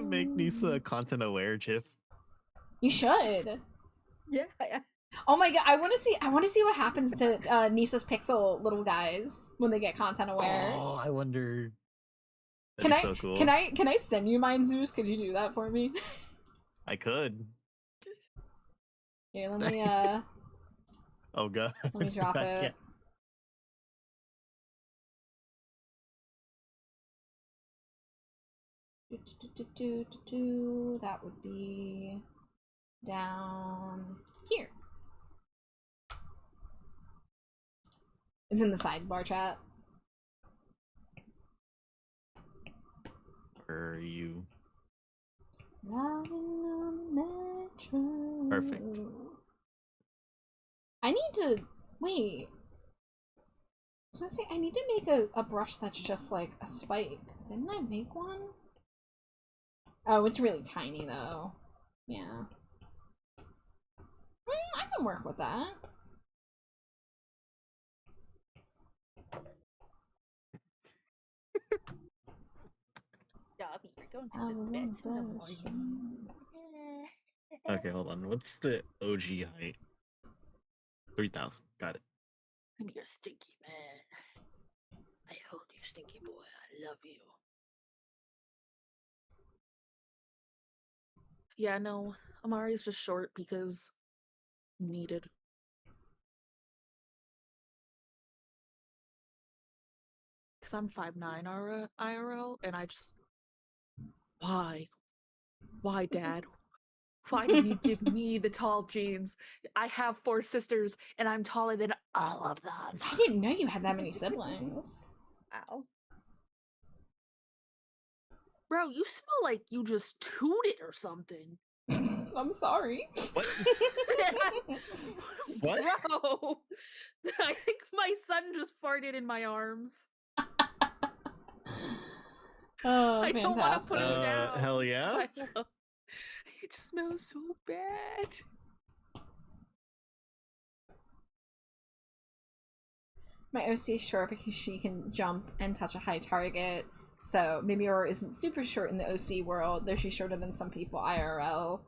make Nisa content aware, Chip. You should. Yeah. Oh my god, I want to see what happens to Nisa's pixel little guys when they get content aware. Oh, I wonder. Can That'd be so cool. Can I send you mine, Zeus? Could you do that for me? I could. Here, let me Oh god. let me drop it. That would be down here. It's in the sidebar chat. Where are you? Riding on the metro. Perfect. I need to wait. I was gonna say I need to make a brush that's just like a spike. Didn't I make one? Oh, it's really tiny though. Yeah. I can work with that. Dobby, we're going to the bed in the morning. Okay, hold on. What's the OG height? 3,000. Got it. I'm your stinky man. I hold you, stinky boy. I love you. Yeah, no, Amari's just short because needed. Because I'm 5'9" IRL, and I just... Why? Why, Dad? Why did you give me the tall genes? I have 4 sisters, and I'm taller than all of them. I didn't know you had that many siblings. Ow. Bro, you smell like you just tooted or something. I'm sorry. What? What? Bro, I think my son just farted in my arms. Oh, I don't want to put him fantastic. down. Hell yeah. It smells so bad. My OC is short because she can jump and touch a high target. So maybe Aurora isn't super short in the OC world, though she's shorter than some people IRL.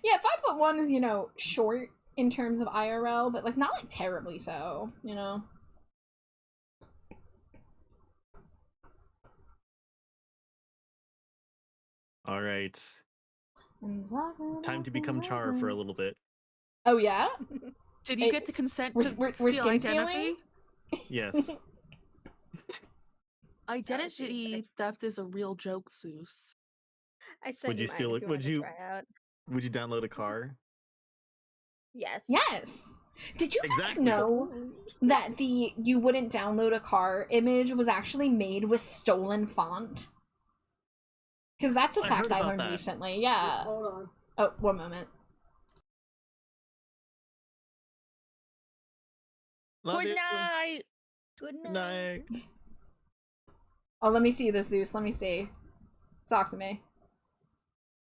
Yeah, 5'1" is, you know, short in terms of IRL, but like not like terribly so, you know. All right. Time to become Char for a little bit. Oh yeah? Did you get the consent to we're steal skin identity? Yes. Identity theft is a real joke, Zeus. I sent Would you mine steal if it? you want to try out. Would you download a car? Yes. Yes. Did you guys Exactly. know that the you wouldn't download a car image was actually made with stolen font? Because that's a I fact heard I about learned that. recently. Yeah. Hold on. Oh, one moment. Love Good you. night. Good Good night. night. Oh, let me see this, Zeus. Let me see. Talk to me.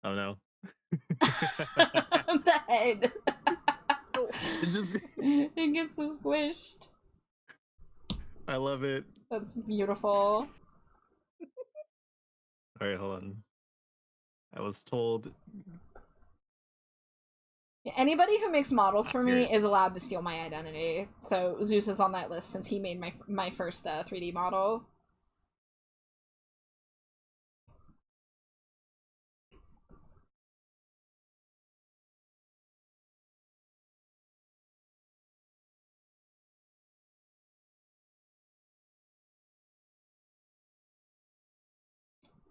Oh no. The head. It's just It gets so squished. I love it. That's beautiful. Alright, hold on. I was told Yeah, anybody who makes models for me Accurate. is allowed to steal my identity. So Zeus is on that list since he made my first 3D model.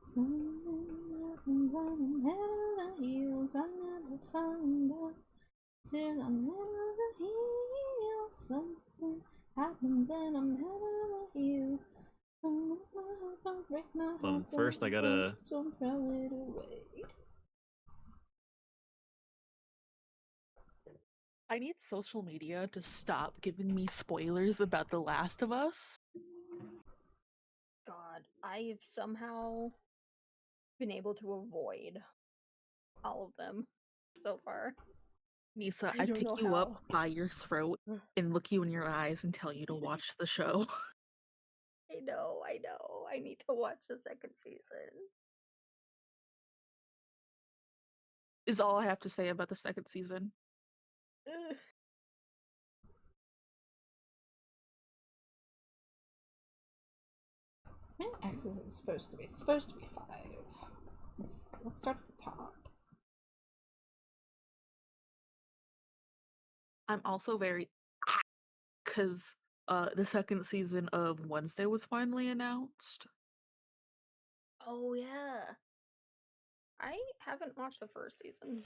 Something happens, I'm head over heels. I never find out till I'm head over heels. Something happens and I'm head over heels. Don't break my heart. First I gotta Don't throw it away. I need social media to stop giving me spoilers about The Last of Us. God, I've somehow been able to avoid all of them so far. Nisa, I I'd don't pick know you how. up by your throat and look you in your eyes and tell you to watch the show. I know. I need to watch the second season. Is all I have to say about the second season. Ugh. X is supposed to be. It's supposed to be 5. Let's start at the top. I'm also very because the second season of Wednesday was finally announced. Oh yeah. I haven't watched the first season.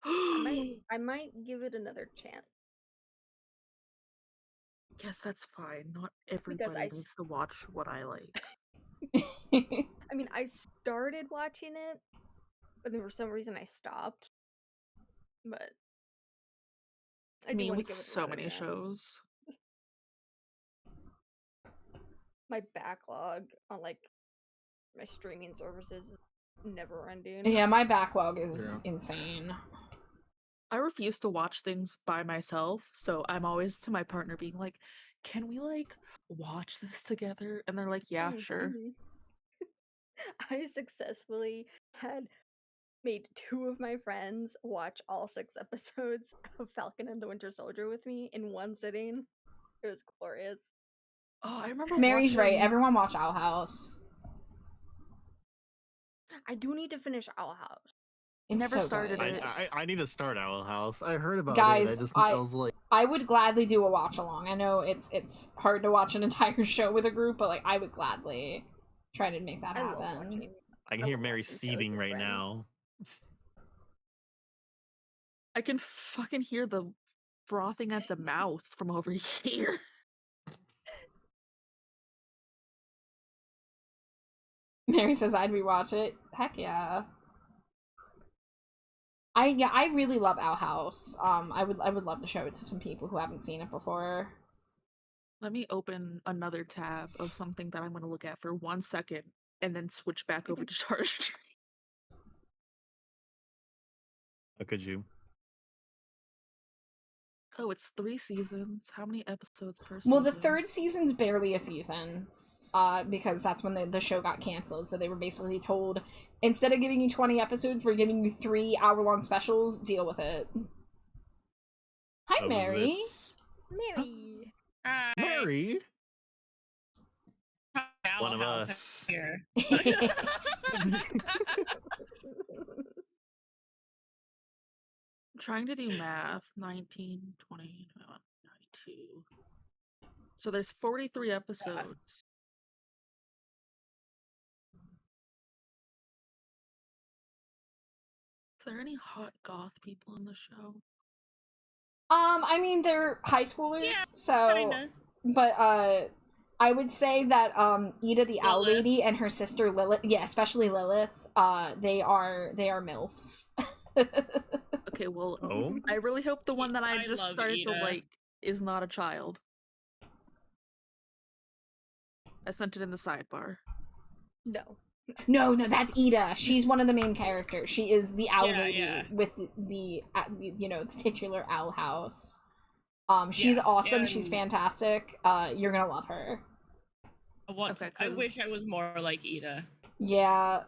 I might give it another chance. Yes, that's fine. Not everybody I needs to watch what I like. I mean, I started watching it, but then for some reason I stopped. But I do Me want to with give it so another many chance. shows. My backlog on like my streaming services is never ending. Yeah, my backlog is insane. I refuse to watch things by myself, so I'm always to my partner being like, "Can we like watch this together?" And they're like, "Yeah, sure." I successfully had made 2 of my friends watch all 6 episodes of Falcon and the Winter Soldier with me in one sitting. It was glorious. Oh, I remember Mary's right. watching. Everyone watch Owl House. I do need to finish Owl House. It's Never so started good. it. I need to start Owl House. I heard about it. Guys, And I was like, I would gladly do a watch along. I know it's hard to watch an entire show with a group, but like I would gladly try to make that I love happen. watching. I can I hear love Mary watching shows seething with right friends. now. I can fucking hear the frothing at the mouth from over here. Mary says I'd rewatch it. Heck yeah. I really love Owl House. I would love to show it to some people who haven't seen it before. Let me open another tab of something that I'm going to look at for 1 second and then switch back over to Charge. How could you? Oh, it's 3 seasons. How many episodes per season? Well, the 3rd season's barely a season, because that's when the show got canceled. So they were basically told, instead of giving you 20 episodes, we're giving you 3 hour-long specials. Deal with it. Hi, Mary. Mary. Hi. Mary? Owl One of House us. Here. I'm trying to do math. 19, 20, 21, 92. So there's 43 episodes. Is there any hot goth people in the show? I mean, they're high schoolers, Yeah, so... kinda. But, I would say that, Ida the Owl Lilith. Lady and her sister Lilith, yeah, especially Lilith, they are MILFs. Okay, well, Oh? I really hope the one that I I just love started to Ida. like is not a child. I sent it in the sidebar. No. No, that's Ida. She's one of the main characters. She is the Owl Yeah, Lady yeah. with the the titular Owl House. She's Yeah, awesome. She's and- fantastic. You're gonna love her. Okay, I wish I 'cause- was more like Ida. Yeah,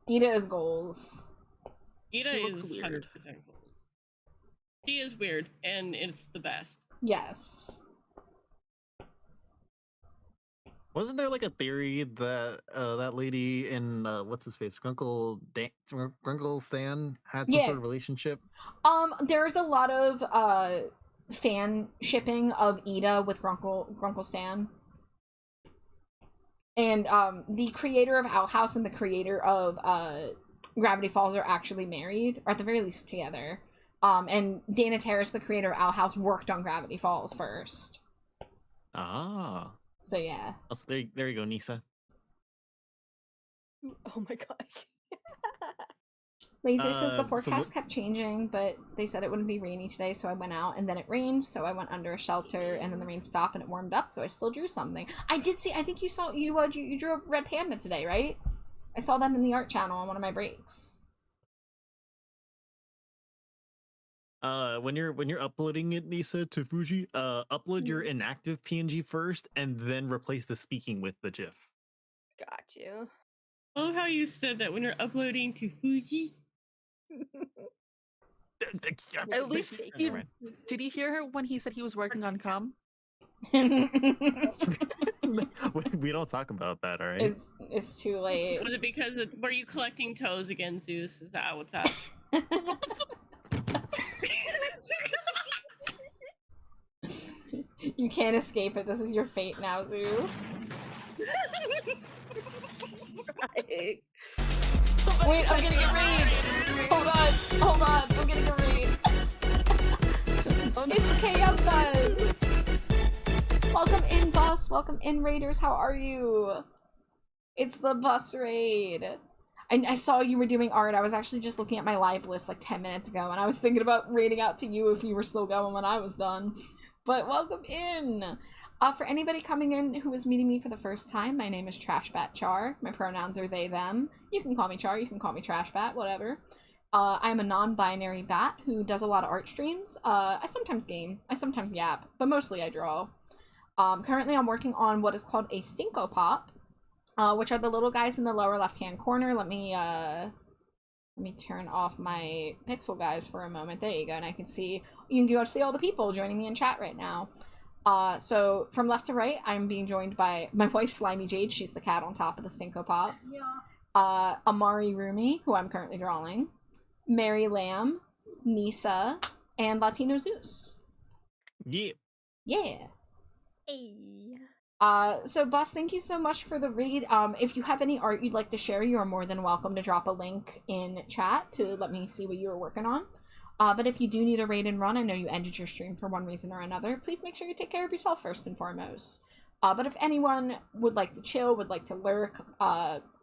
Ida is goals. Ida She looks is weird. 100% gold. She is weird, and it's the best. Yes. Wasn't there like a theory that that lady in what's his face, Grunkle Stan had some Yeah. sort of relationship? There's a lot of fan shipping of Ida with Grunkle Stan. And the creator of Owl House and the creator of Gravity Falls are actually married, or at the very least together. And Dana Terrace, the creator of Owl House, worked on Gravity Falls first. Ah. So yeah. Oh, so there you go, Nisa. Oh my gosh. Laser says the So forecast kept changing, but they said it wouldn't be rainy today, so I went out, and then it rained, so I went under a shelter, and then the rain stopped and it warmed up, so I still drew something. I did see. I think you saw you drew a red panda today, right? I saw that in the art channel on one of my breaks. When you're uploading it, Nisa, to Fuji, upload your inactive PNG first, and then replace the speaking with the GIF. Got you. I love how you said that when you're uploading to Fuji. At least did you hear her when he said he was working on cum? We don't talk about that, all right? It's too late. Was it because were you collecting toes again, Zeus? Is that what's up? You can't escape it. This is your fate now, Zeus. Right. Wait, I'm getting a raid! Hold on, I'm getting a raid. It's KM Buzz! Welcome in, Bus! Welcome in, Raiders, how are you? It's the Bus Raid. I saw you were doing art. I was actually just looking at my live list like 10 minutes ago, and I was thinking about raiding out to you if you were still going when I was done. But welcome in! For anybody coming in who is meeting me for the first time, my name is Trashbat Char. My pronouns are they, them. You can call me Char, you can call me Trashbat, whatever. I'm a non-binary bat who does a lot of art streams. I sometimes game, I sometimes yap, but mostly I draw. Currently I'm working on what is called a Stinko Pop, which are the little guys in the lower left-hand corner. Let me turn off my pixel guys for a moment. There you go, and I can see, you can go see all the people joining me in chat right now. So from left to right, I'm being joined by my wife, Slimy Jade. She's the cat on top of the Stinko Pops. Yeah. Amari Rumi, who I'm currently drawing. Mary Lamb, Nisa, and Latino Zeus. Yeah. Yeah. Hey. So Bus, thank you so much for the raid. If you have any art you'd like to share, you are more than welcome to drop a link in chat to let me see what you were working on. But if you do need a raid and run, I know you ended your stream for one reason or another, please make sure you take care of yourself first and foremost. But if anyone would like to chill, would like to lurk,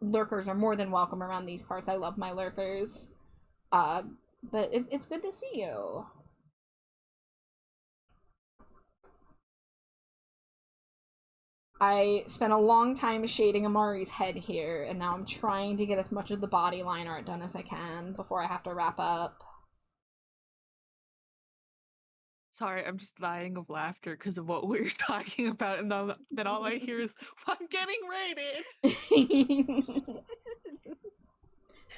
lurkers are more than welcome around these parts. I love my lurkers. But it's good to see you. I spent a long time shading Amari's head here, and now I'm trying to get as much of the body line art done as I can before I have to wrap up. Sorry, I'm just dying of laughter because of what we were talking about, and then all I hear is, I'm getting raided!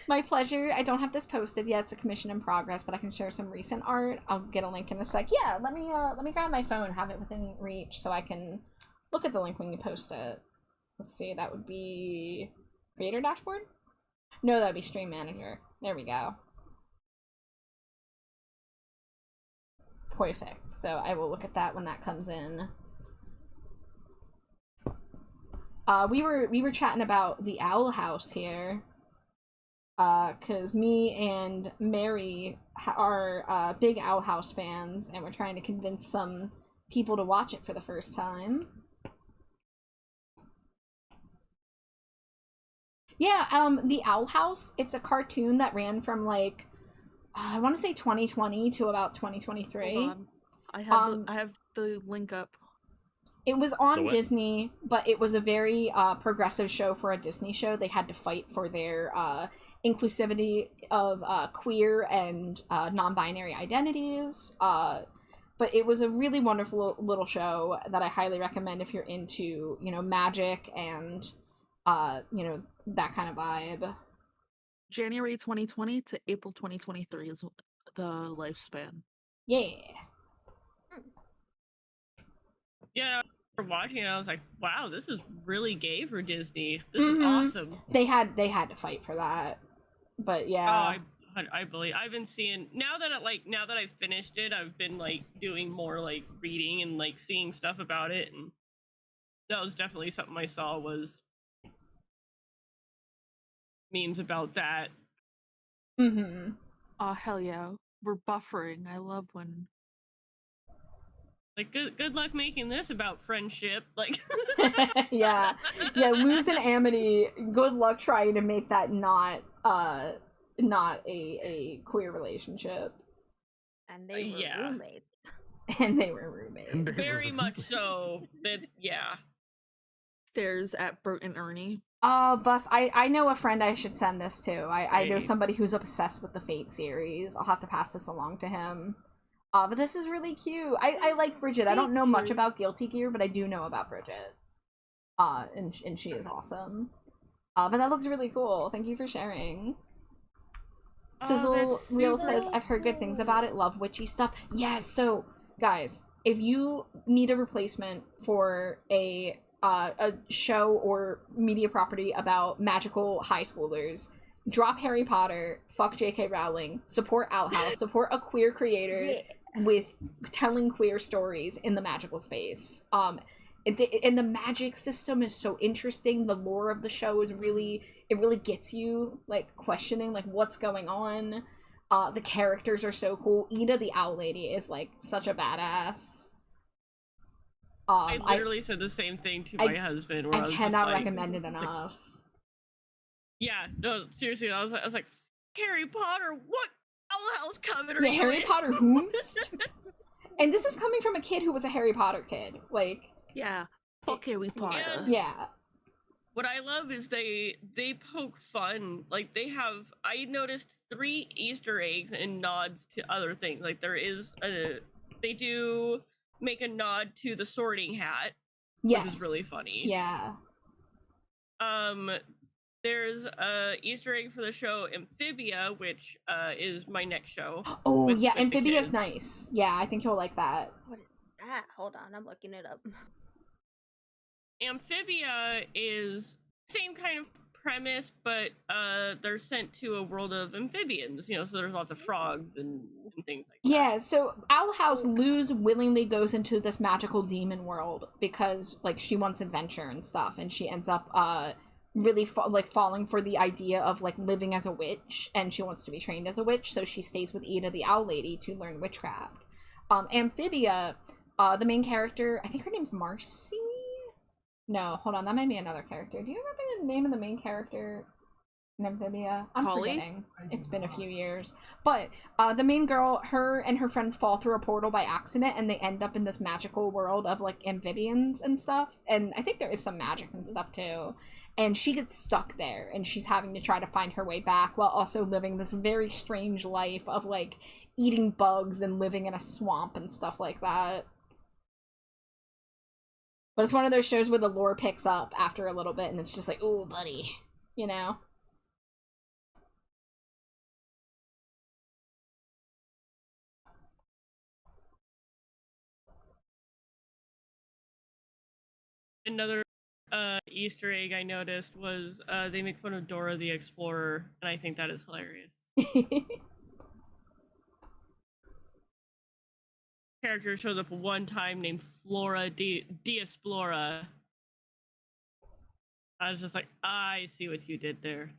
My pleasure. I don't have this posted yet. It's a commission in progress, but I can share some recent art. I'll get a link in a sec. Yeah, let me grab my phone, have it within reach, so I can look at the link when you post it. Let's see, that would be Creator Dashboard? No, that would be Stream Manager. There we go. Perfect. So I will look at that when that comes in. We were chatting about the Owl House here. Cause me and Mary are big Owl House fans, and we're trying to convince some people to watch it for the first time. Yeah, the Owl House, it's a cartoon that ran from like I want to say 2020 to about 2023. Hold on. I have the link up. It was on Disney, but it was a very progressive show for a Disney show. They had to fight for their inclusivity of queer and non-binary identities. But it was a really wonderful little show that I highly recommend if you're into, you know, magic and, you know, that kind of vibe. January 2020 to April 2023 is the lifespan. Yeah. Yeah, after watching it, I was like, wow, this is really gay for Disney. This is awesome. They had to fight for that. But yeah. Oh, I believe I've been seeing now that I've finished it, I've been like doing more like reading and like seeing stuff about it, and that was definitely something I saw was memes about that. Mm-hmm. Oh, hell yeah. We're buffering. I love when... Like, good luck making this about friendship. Like... Yeah. Yeah, Luz and Amity, good luck trying to make that not a queer relationship. And they were roommates. And they were roommates. Very much so. That, yeah. Stares at Bert and Ernie. Oh, Bus, I know a friend I should send this to. I know somebody who's obsessed with the Fate series. I'll have to pass this along to him. But this is really cute. I like Bridget. I don't know much about Guilty Gear, but I do know about Bridget. And she is awesome. But that looks really cool. Thank you for sharing. Sizzle Real says, I've heard good things about it. Love witchy stuff. Yes, so, guys, if you need a replacement for a show or media property about magical high schoolers, drop Harry Potter, fuck J.K. Rowling, support Owl House, support a queer creator with telling queer stories in the magical space. And the magic system is so interesting. The lore of the show is really it really gets you like questioning like what's going on. The characters are so cool. Ida the Owl Lady is like such a badass. I literally said the same thing to my husband. Where I was cannot just like, recommend it enough. Yeah, no, seriously, I was like, Harry Potter, what the hell's coming? Yeah, Harry Potter whomst? And this is coming from a kid who was a Harry Potter kid. Like, yeah, fuck Harry Potter. Yeah. What I love is they poke fun. Like I noticed 3 Easter eggs and nods to other things. Like they do make a nod to the Sorting Hat, yes, which is really funny. Yeah. There's a Easter egg for the show Amphibia, which is my next show. Oh yeah, Amphibia's nice. Yeah, I think you'll like that. What is that? Hold on, I'm looking it up. Amphibia is same kind of premise, but they're sent to a world of amphibians, so there's lots of frogs and things like that. Yeah, so Owl House Luz willingly goes into this magical demon world because like she wants adventure and stuff, and she ends up really falling for the idea of like living as a witch, and she wants to be trained as a witch, so she stays with Ida the Owl Lady to learn witchcraft. Amphibia, the main character, I think her name's Marcy. No, hold on, that might be another character. Do you remember the name of the main character in Amphibia? I'm forgetting. It's been a few years. But the main girl, her and her friends fall through a portal by accident, and they end up in this magical world of like amphibians and stuff. And I think there is some magic and stuff too. And she gets stuck there, and she's having to try to find her way back while also living this very strange life of like eating bugs and living in a swamp and stuff like that. But it's one of those shows where the lore picks up after a little bit, and it's just like, ooh, buddy, Another Easter egg I noticed was they make fun of Dora the Explorer, and I think that is hilarious. Character shows up one time named Flora Diasplora. I was just like, I see what you did there.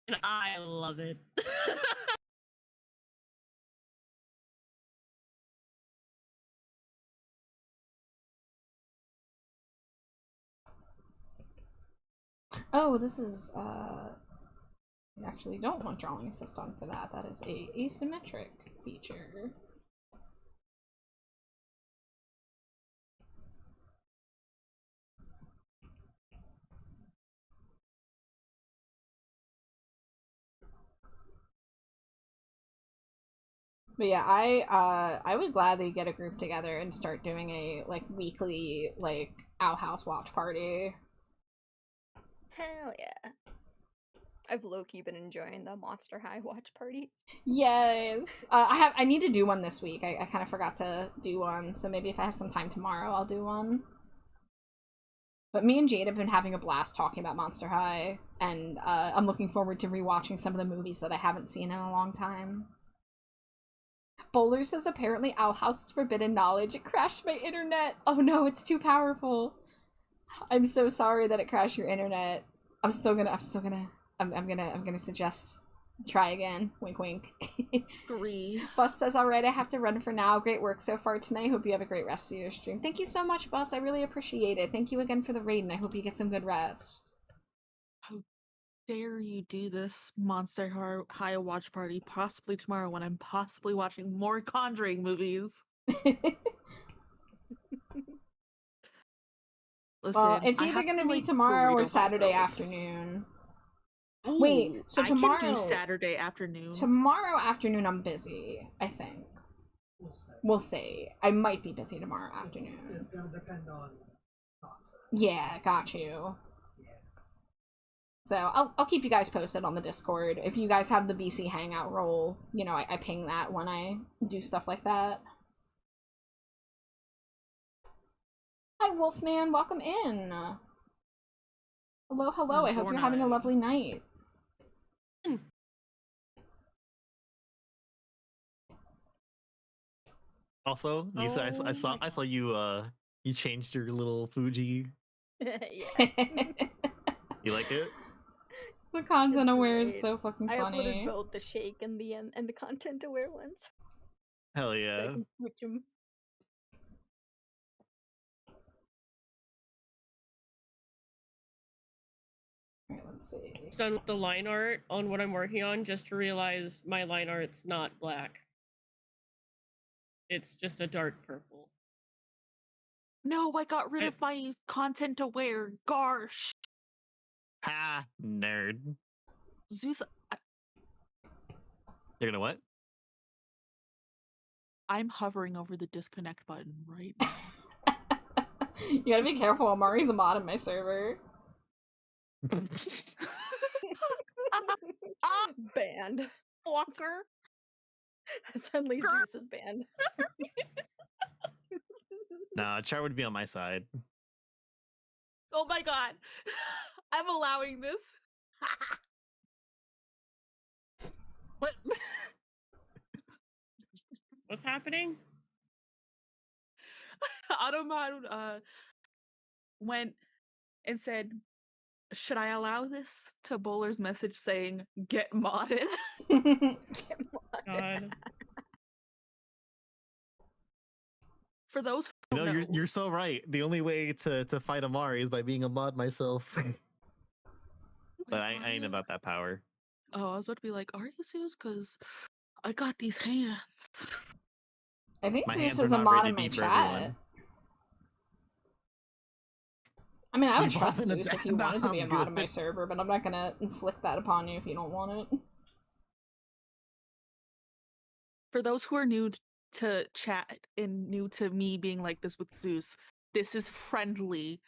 And I love it. Oh, this is, I actually don't want drawing assist on for that. That is a asymmetric feature. But yeah, I would gladly get a group together and start doing a like weekly like Owl House watch party. Hell yeah. I've low-key been enjoying the Monster High watch party. Yes. I need to do one this week. I kind of forgot to do one, so maybe if I have some time tomorrow, I'll do one. But me and Jade have been having a blast talking about Monster High, and I'm looking forward to rewatching some of the movies that I haven't seen in a long time. Bowler says apparently Owl House is forbidden knowledge. It crashed my internet. Oh no, it's too powerful. I'm so sorry that it crashed your internet. I'm gonna suggest try again. Wink wink. Agree. Bus says, alright, I have to run for now. Great work so far tonight. Hope you have a great rest of your stream. Thank you so much, Bus. I really appreciate it. Thank you again for the raid, and I hope you get some good rest. How dare you do this Monster High watch party possibly tomorrow when I'm possibly watching more Conjuring movies? Listen, it's either going to be tomorrow or Saturday afternoon. Ooh, wait, so tomorrow... I can do Saturday afternoon. Tomorrow afternoon I'm busy, I think. We'll see. I might be busy tomorrow afternoon. It's going to depend on thoughts. Yeah, got you. Yeah. So I'll keep you guys posted on the Discord. If you guys have the BC Hangout role, I ping that when I do stuff like that. Hi, Wolfman. Welcome in. Hello, hello. I hope you're having a lovely night. Also, Lisa, I saw you you changed your little Fuji Yeah. You like it? The content It's aware is great. so fucking I uploaded funny. both the shake and the content aware ones. Hell So I yeah. can switch 'em. Alright, let's see. Done with the line art on what I'm working on, just to realize my line art's not black. It's just a dark purple. No, I got rid of my content aware. Gosh. Ha, nerd. Zeus, You're gonna what? I'm hovering over the disconnect button right now. You gotta be careful, Amari's a mod in my server. Banned. Walker. Suddenly Zeus is banned. Nah, Char would be on my side. Oh my god. I'm allowing this. What? What's happening? Automod went and said, should I allow this to Bowler's message saying, get modded? God. For those You who know, know, you're so right. The only way to fight Amari is by being a mod myself. But I are ain't you? about that power. Oh, I was about to be like, are you Zeus? Because I got these hands. I think My Zeus hands are is a not mod ready in to my be for chat. everyone. I mean, I would You've trust all been Zeus if attacked. you wanted to be a I'm mod in my good. server, but I'm not gonna inflict that upon you if you don't want it. For those who are new to chat and new to me being like this with Zeus, this is friendly.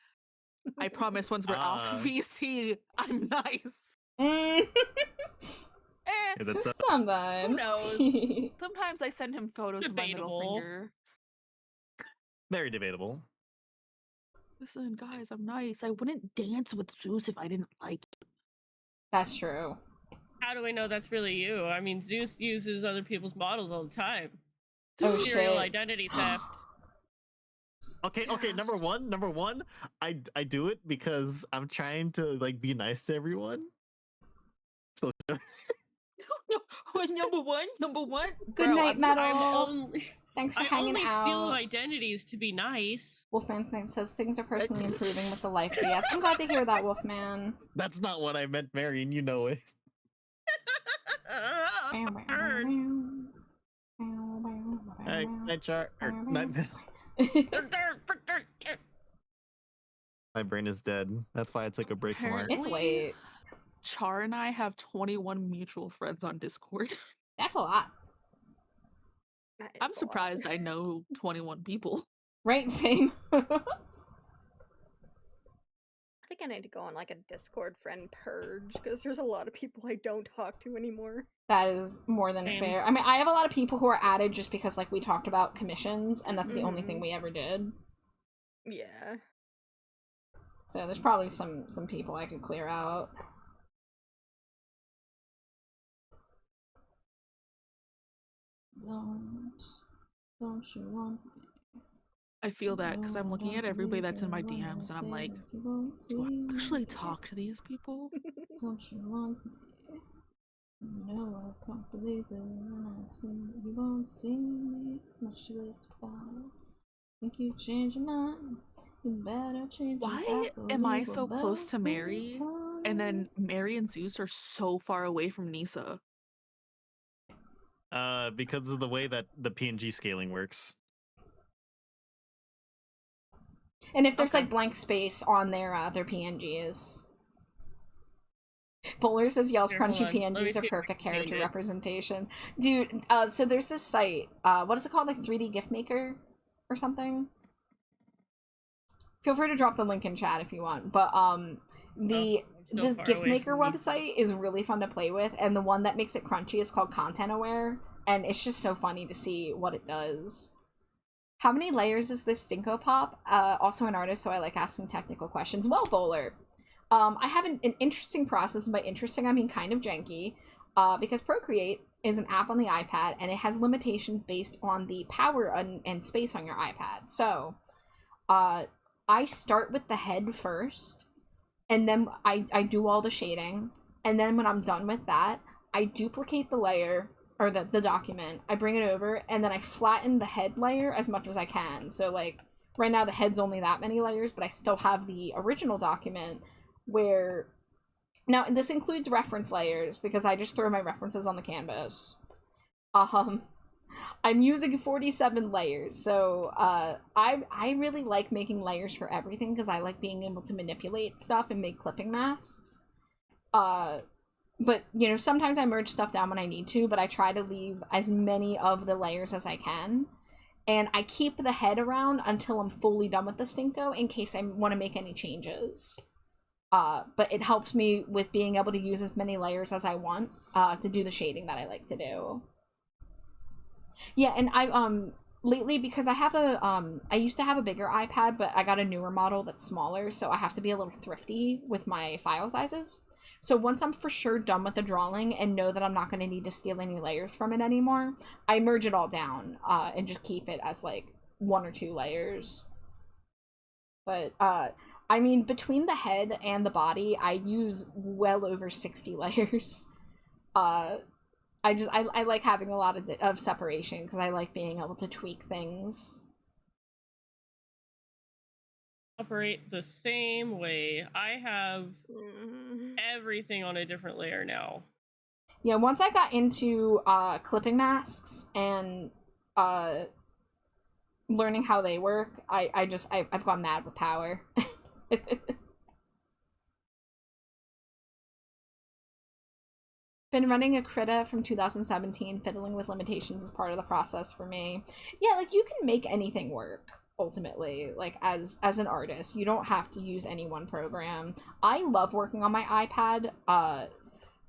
I promise once we're off VC, I'm nice. Mm. Eh, Yeah, that's Sometimes. who knows? Sometimes I send him photos of my middle Debatable. finger. very debatable. Listen, guys, I'm nice. I wouldn't dance with Zeus if I didn't like it. That's true. How do I know that's really you? I mean, Zeus uses other people's models all the time. Oh Serial shit. identity theft. Okay, Yeah, number one, I do it because I'm trying to like be nice to everyone. So Number one. Good Bro, night, I'm Metal. I'm only. Thanks for I hanging only out. steal identities to be nice. Wolfman says things are personally improving with the life BS. I'm glad to hear that, Wolfman. that's not what I meant, Marion. You know it. Bird. Night Char or night Metal. My brain is dead. That's why I took a break from art. It's late. Char and I have 21 mutual friends on Discord. That's a lot. That is I'm a lot. surprised I know 21 people. Right, same. I think I need to go on like a Discord friend purge because there's a lot of people I don't talk to anymore. That is more than Same. fair. I mean, I have a lot of people who are added just because, like, we talked about commissions, and that's the only thing Mhm. we ever did. Yeah. So there's probably some people I could clear out. Don't you want me? I feel that because I'm looking at everybody that's in my DMs and I'm like, do I actually talk to these people? Don't you want me? No, I can't believe it when I see you won't see me. It's much too late to find. Think you change your mind? You better change your Why back, am I leave so a close to bell Mary? And then Mary and Zeus are so far away from Nisa. Because of the way that the PNG scaling works. And if there's Okay. like blank space on their PNGs. Bowler says Yell's Here, hold crunchy on. Let me PNGs see are if I can perfect character change it. representation. Dude, so there's this site, what is it called? Like 3D GIF Maker or something? Feel free to drop the link in chat if you want. But the so far GIF away Maker from me. website is really fun to play with, and the one that makes it crunchy is called Content Aware, and it's just so funny to see what it does. How many layers is this Stinko Pop? Also an artist, so I like asking technical questions. Well, Bowler, I have an interesting process, and by interesting I mean kind of janky, because Procreate is an app on the iPad, and it has limitations based on the power and space on your iPad. So, I start with the head first, and then I do all the shading, and then when I'm done with that, I duplicate the layer, or the document, I bring it over, and then I flatten the head layer as much as I can. So, like, right now the head's only that many layers, but I still have the original document where... Now, this includes reference layers, because I just throw my references on the canvas. I'm using 47 layers, so I really like making layers for everything, because I like being able to manipulate stuff and make clipping masks. But, you know, sometimes I merge stuff down when I need to, but I try to leave as many of the layers as I can. And I keep the head around until I'm fully done with the Stinko, in case I want to make any changes. But it helps me with being able to use as many layers as I want to do the shading that I like to do. Yeah, and I lately, because I have I used to have a bigger iPad, but I got a newer model that's smaller, so I have to be a little thrifty with my file sizes. So once I'm for sure done with the drawing and know that I'm not going to need to steal any layers from it anymore, I merge it all down and just keep it as like 1 or 2 layers. But I mean, between the head and the body, I use well over 60 layers. I like having a lot of separation, because I like being able to tweak things. Operate the same way. I have everything on a different layer now. Yeah, once I got into clipping masks and learning how they work, I've gone mad with power. Been running a Krita from 2017. Fiddling with limitations is part of the process for me. Yeah, like, you can make anything work, ultimately. Like, as an artist, you don't have to use any one program. I love working on my iPad.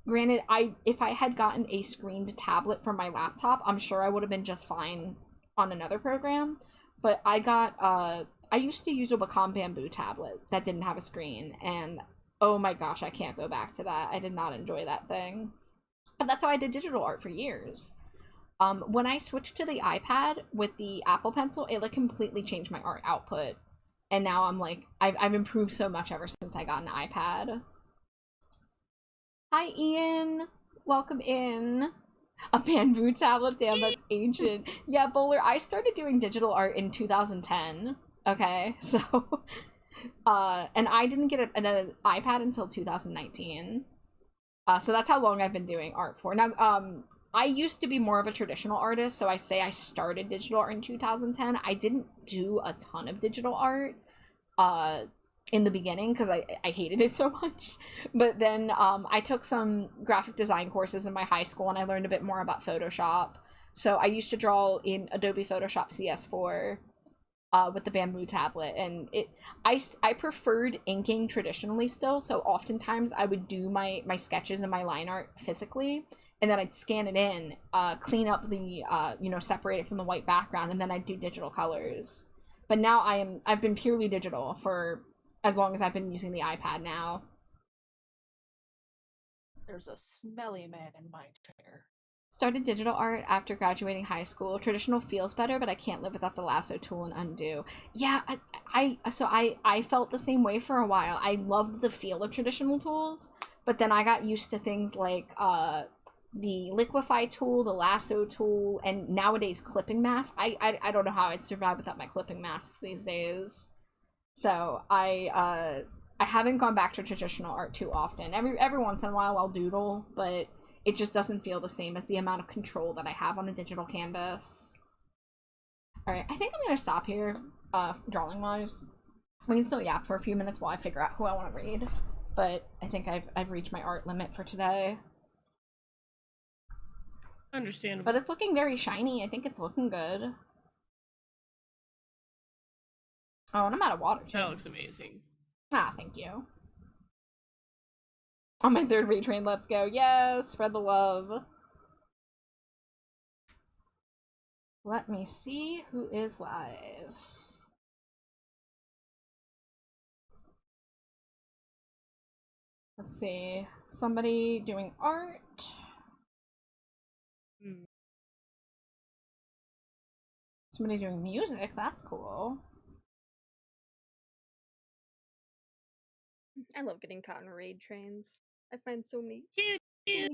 Granted, if I had gotten a screened tablet for my laptop, I'm sure I would have been just fine on another program. But I used to use a Wacom Bamboo tablet that didn't have a screen, and oh my gosh, I can't go back to that. I did not enjoy that thing. But that's how I did digital art for years. When I switched to the iPad with the Apple Pencil, it like completely changed my art output. And now I'm like, I've improved so much ever since I got an iPad. Hi, Ian. Welcome in. A bamboo tablet? Damn, that's ancient. Yeah, Bowler, I started doing digital art in 2010. Okay, so... and I didn't get an iPad until 2019. So that's how long I've been doing art for. Now, I used to be more of a traditional artist, so I say I started digital art in 2010. I didn't do a ton of digital art in the beginning, because I hated it so much. But then I took some graphic design courses in my high school, and I learned a bit more about Photoshop. So I used to draw in Adobe Photoshop CS4 with the bamboo tablet, and I preferred inking traditionally still, so oftentimes I would do my sketches and my line art physically, and then I'd scan it in, clean up the separate it from the white background, and then I'd do digital colors. But now I've been purely digital for as long as I've been using the iPad now. There's a smelly man in my chair. Started digital art after graduating high school. Traditional feels better, but I can't live without the lasso tool and undo. Yeah, I felt the same way for a while. I loved the feel of traditional tools, but then I got used to things like the liquify tool, the lasso tool, and nowadays clipping masks. I don't know how I'd survive without my clipping masks these days. So I haven't gone back to traditional art too often. Every once in a while I'll doodle, but it just doesn't feel the same as the amount of control that I have on a digital canvas. Alright, I think I'm gonna stop here, drawing-wise. We can still yap for a few minutes while I figure out who I want to read. But I think I've reached my art limit for today. Understandable. But it's looking very shiny. I think it's looking good. Oh, and I'm out of water, too. That looks amazing. Ah, thank you. On my third retrain, let's go. Yes, spread the love. Let me see who is live. Let's see. Somebody doing art. Somebody doing music. That's cool. I love getting caught on raid trains. I find so many Cute.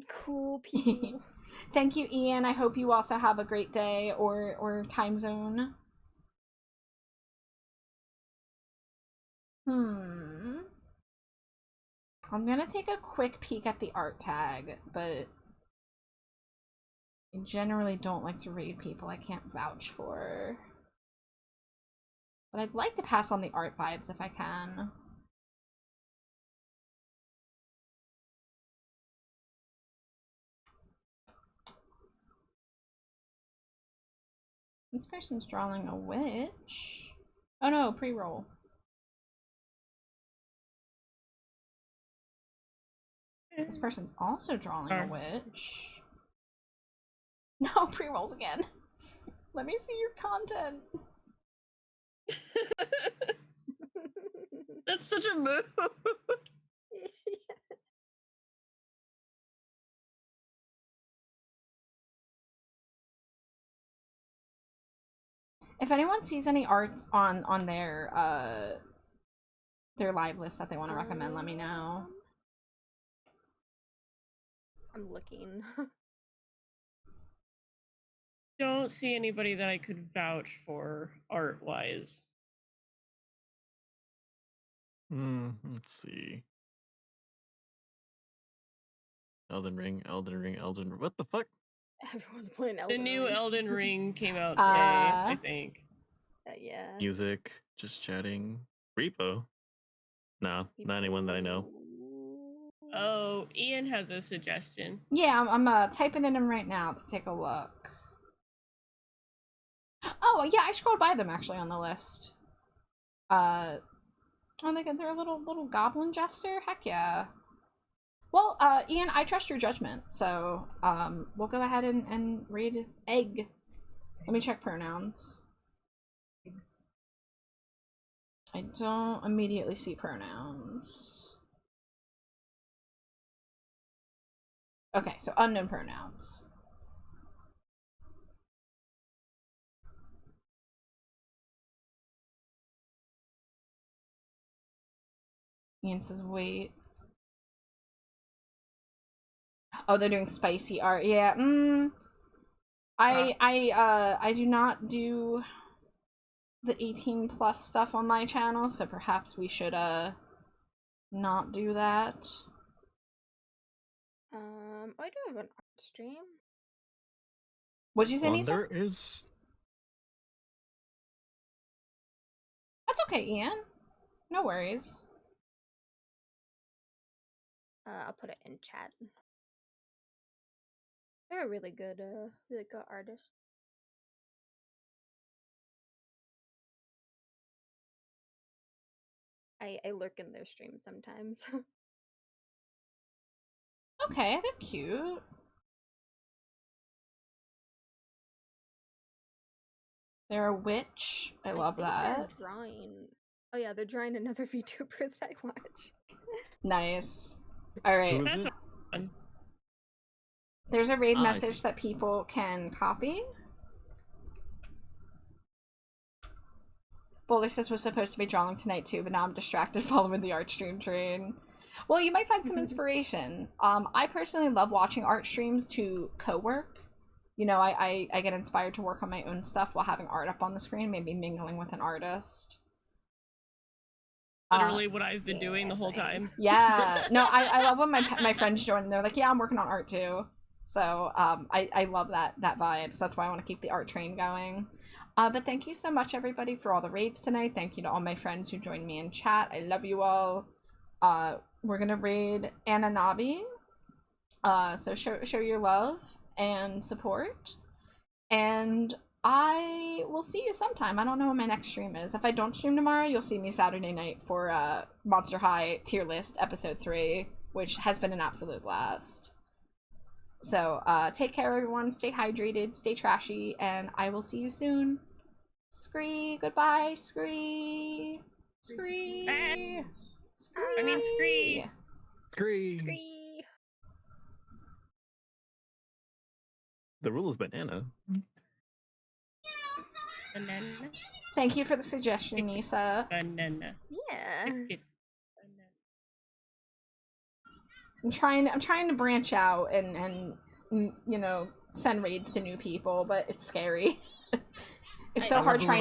cool people. Thank you, Ian. I hope you also have a great day or time zone. I'm gonna take a quick peek at the art tag, but I generally don't like to raid people I can't vouch for. But I'd like to pass on the art vibes if I can. This person's drawing a witch. Oh no, pre-roll. This person's also drawing a witch. No, pre-rolls again. Let me see your content. That's such a move. If anyone sees any art on their live list that they want to recommend, let me know. I'm looking. Don't see anybody that I could vouch for art-wise. Let's see. Elden Ring. What the fuck? Everyone's playing Elden The new Ring. Elden Ring came out today, I think. Yeah. Music. Just chatting. Repo. No, not anyone that I know. Oh, Ian has a suggestion. Yeah, I'm typing in them right now to take a look. Oh, yeah, I scrolled by them actually on the list. Oh, they're a little goblin jester? Heck yeah. Well, Ian, I trust your judgment, so, we'll go ahead and read egg. Let me check pronouns. I don't immediately see pronouns. Okay, so unknown pronouns. Ian says, wait. Oh, they're doing spicy art. Yeah, I do not do the 18 plus stuff on my channel, so perhaps we should, not do that. I do have an art stream. What'd you say, Nisa? There is. That's okay, Ian. No worries. I'll put it in chat. They're a really good artist. I lurk in their streams sometimes. Okay, they're cute. They're a witch. I love think that. They're drawing. Oh yeah, they're drawing another VTuber that I watch. Nice. Alright. Who is it? Fun. There's a raid I message see. that people can copy. Boulder says was supposed to be drawing tonight too, but now I'm distracted following the art stream train. Well, you might find some inspiration. I personally love watching art streams to co-work. You know, I get inspired to work on my own stuff while having art up on the screen, maybe mingling with an artist. Literally what I've been doing the whole time. Yeah. No, I love when my friends join and they're like, yeah, I'm working on art too. So I love that vibe. So that's why I want to keep the art train going. But thank you so much, everybody, for all the raids tonight. Thank you to all my friends who joined me in chat. I love you all. We're gonna raid Ananabi. So show your love and support. And I will see you sometime. I don't know when my next stream is. If I don't stream tomorrow, you'll see me Saturday night for Monster High Tier List Episode 3, which has been an absolute blast. So, take care, everyone. Stay hydrated, stay trashy, and I will see you soon. Scree, goodbye, Scree. Scree. Scree. I mean, Scree. Scream. Scree. The rule is banana. Banana. Thank you for the suggestion, Nisa. Banana. Yeah. It I'm trying to branch out and you know, send raids to new people, but it's scary. It's so hard trying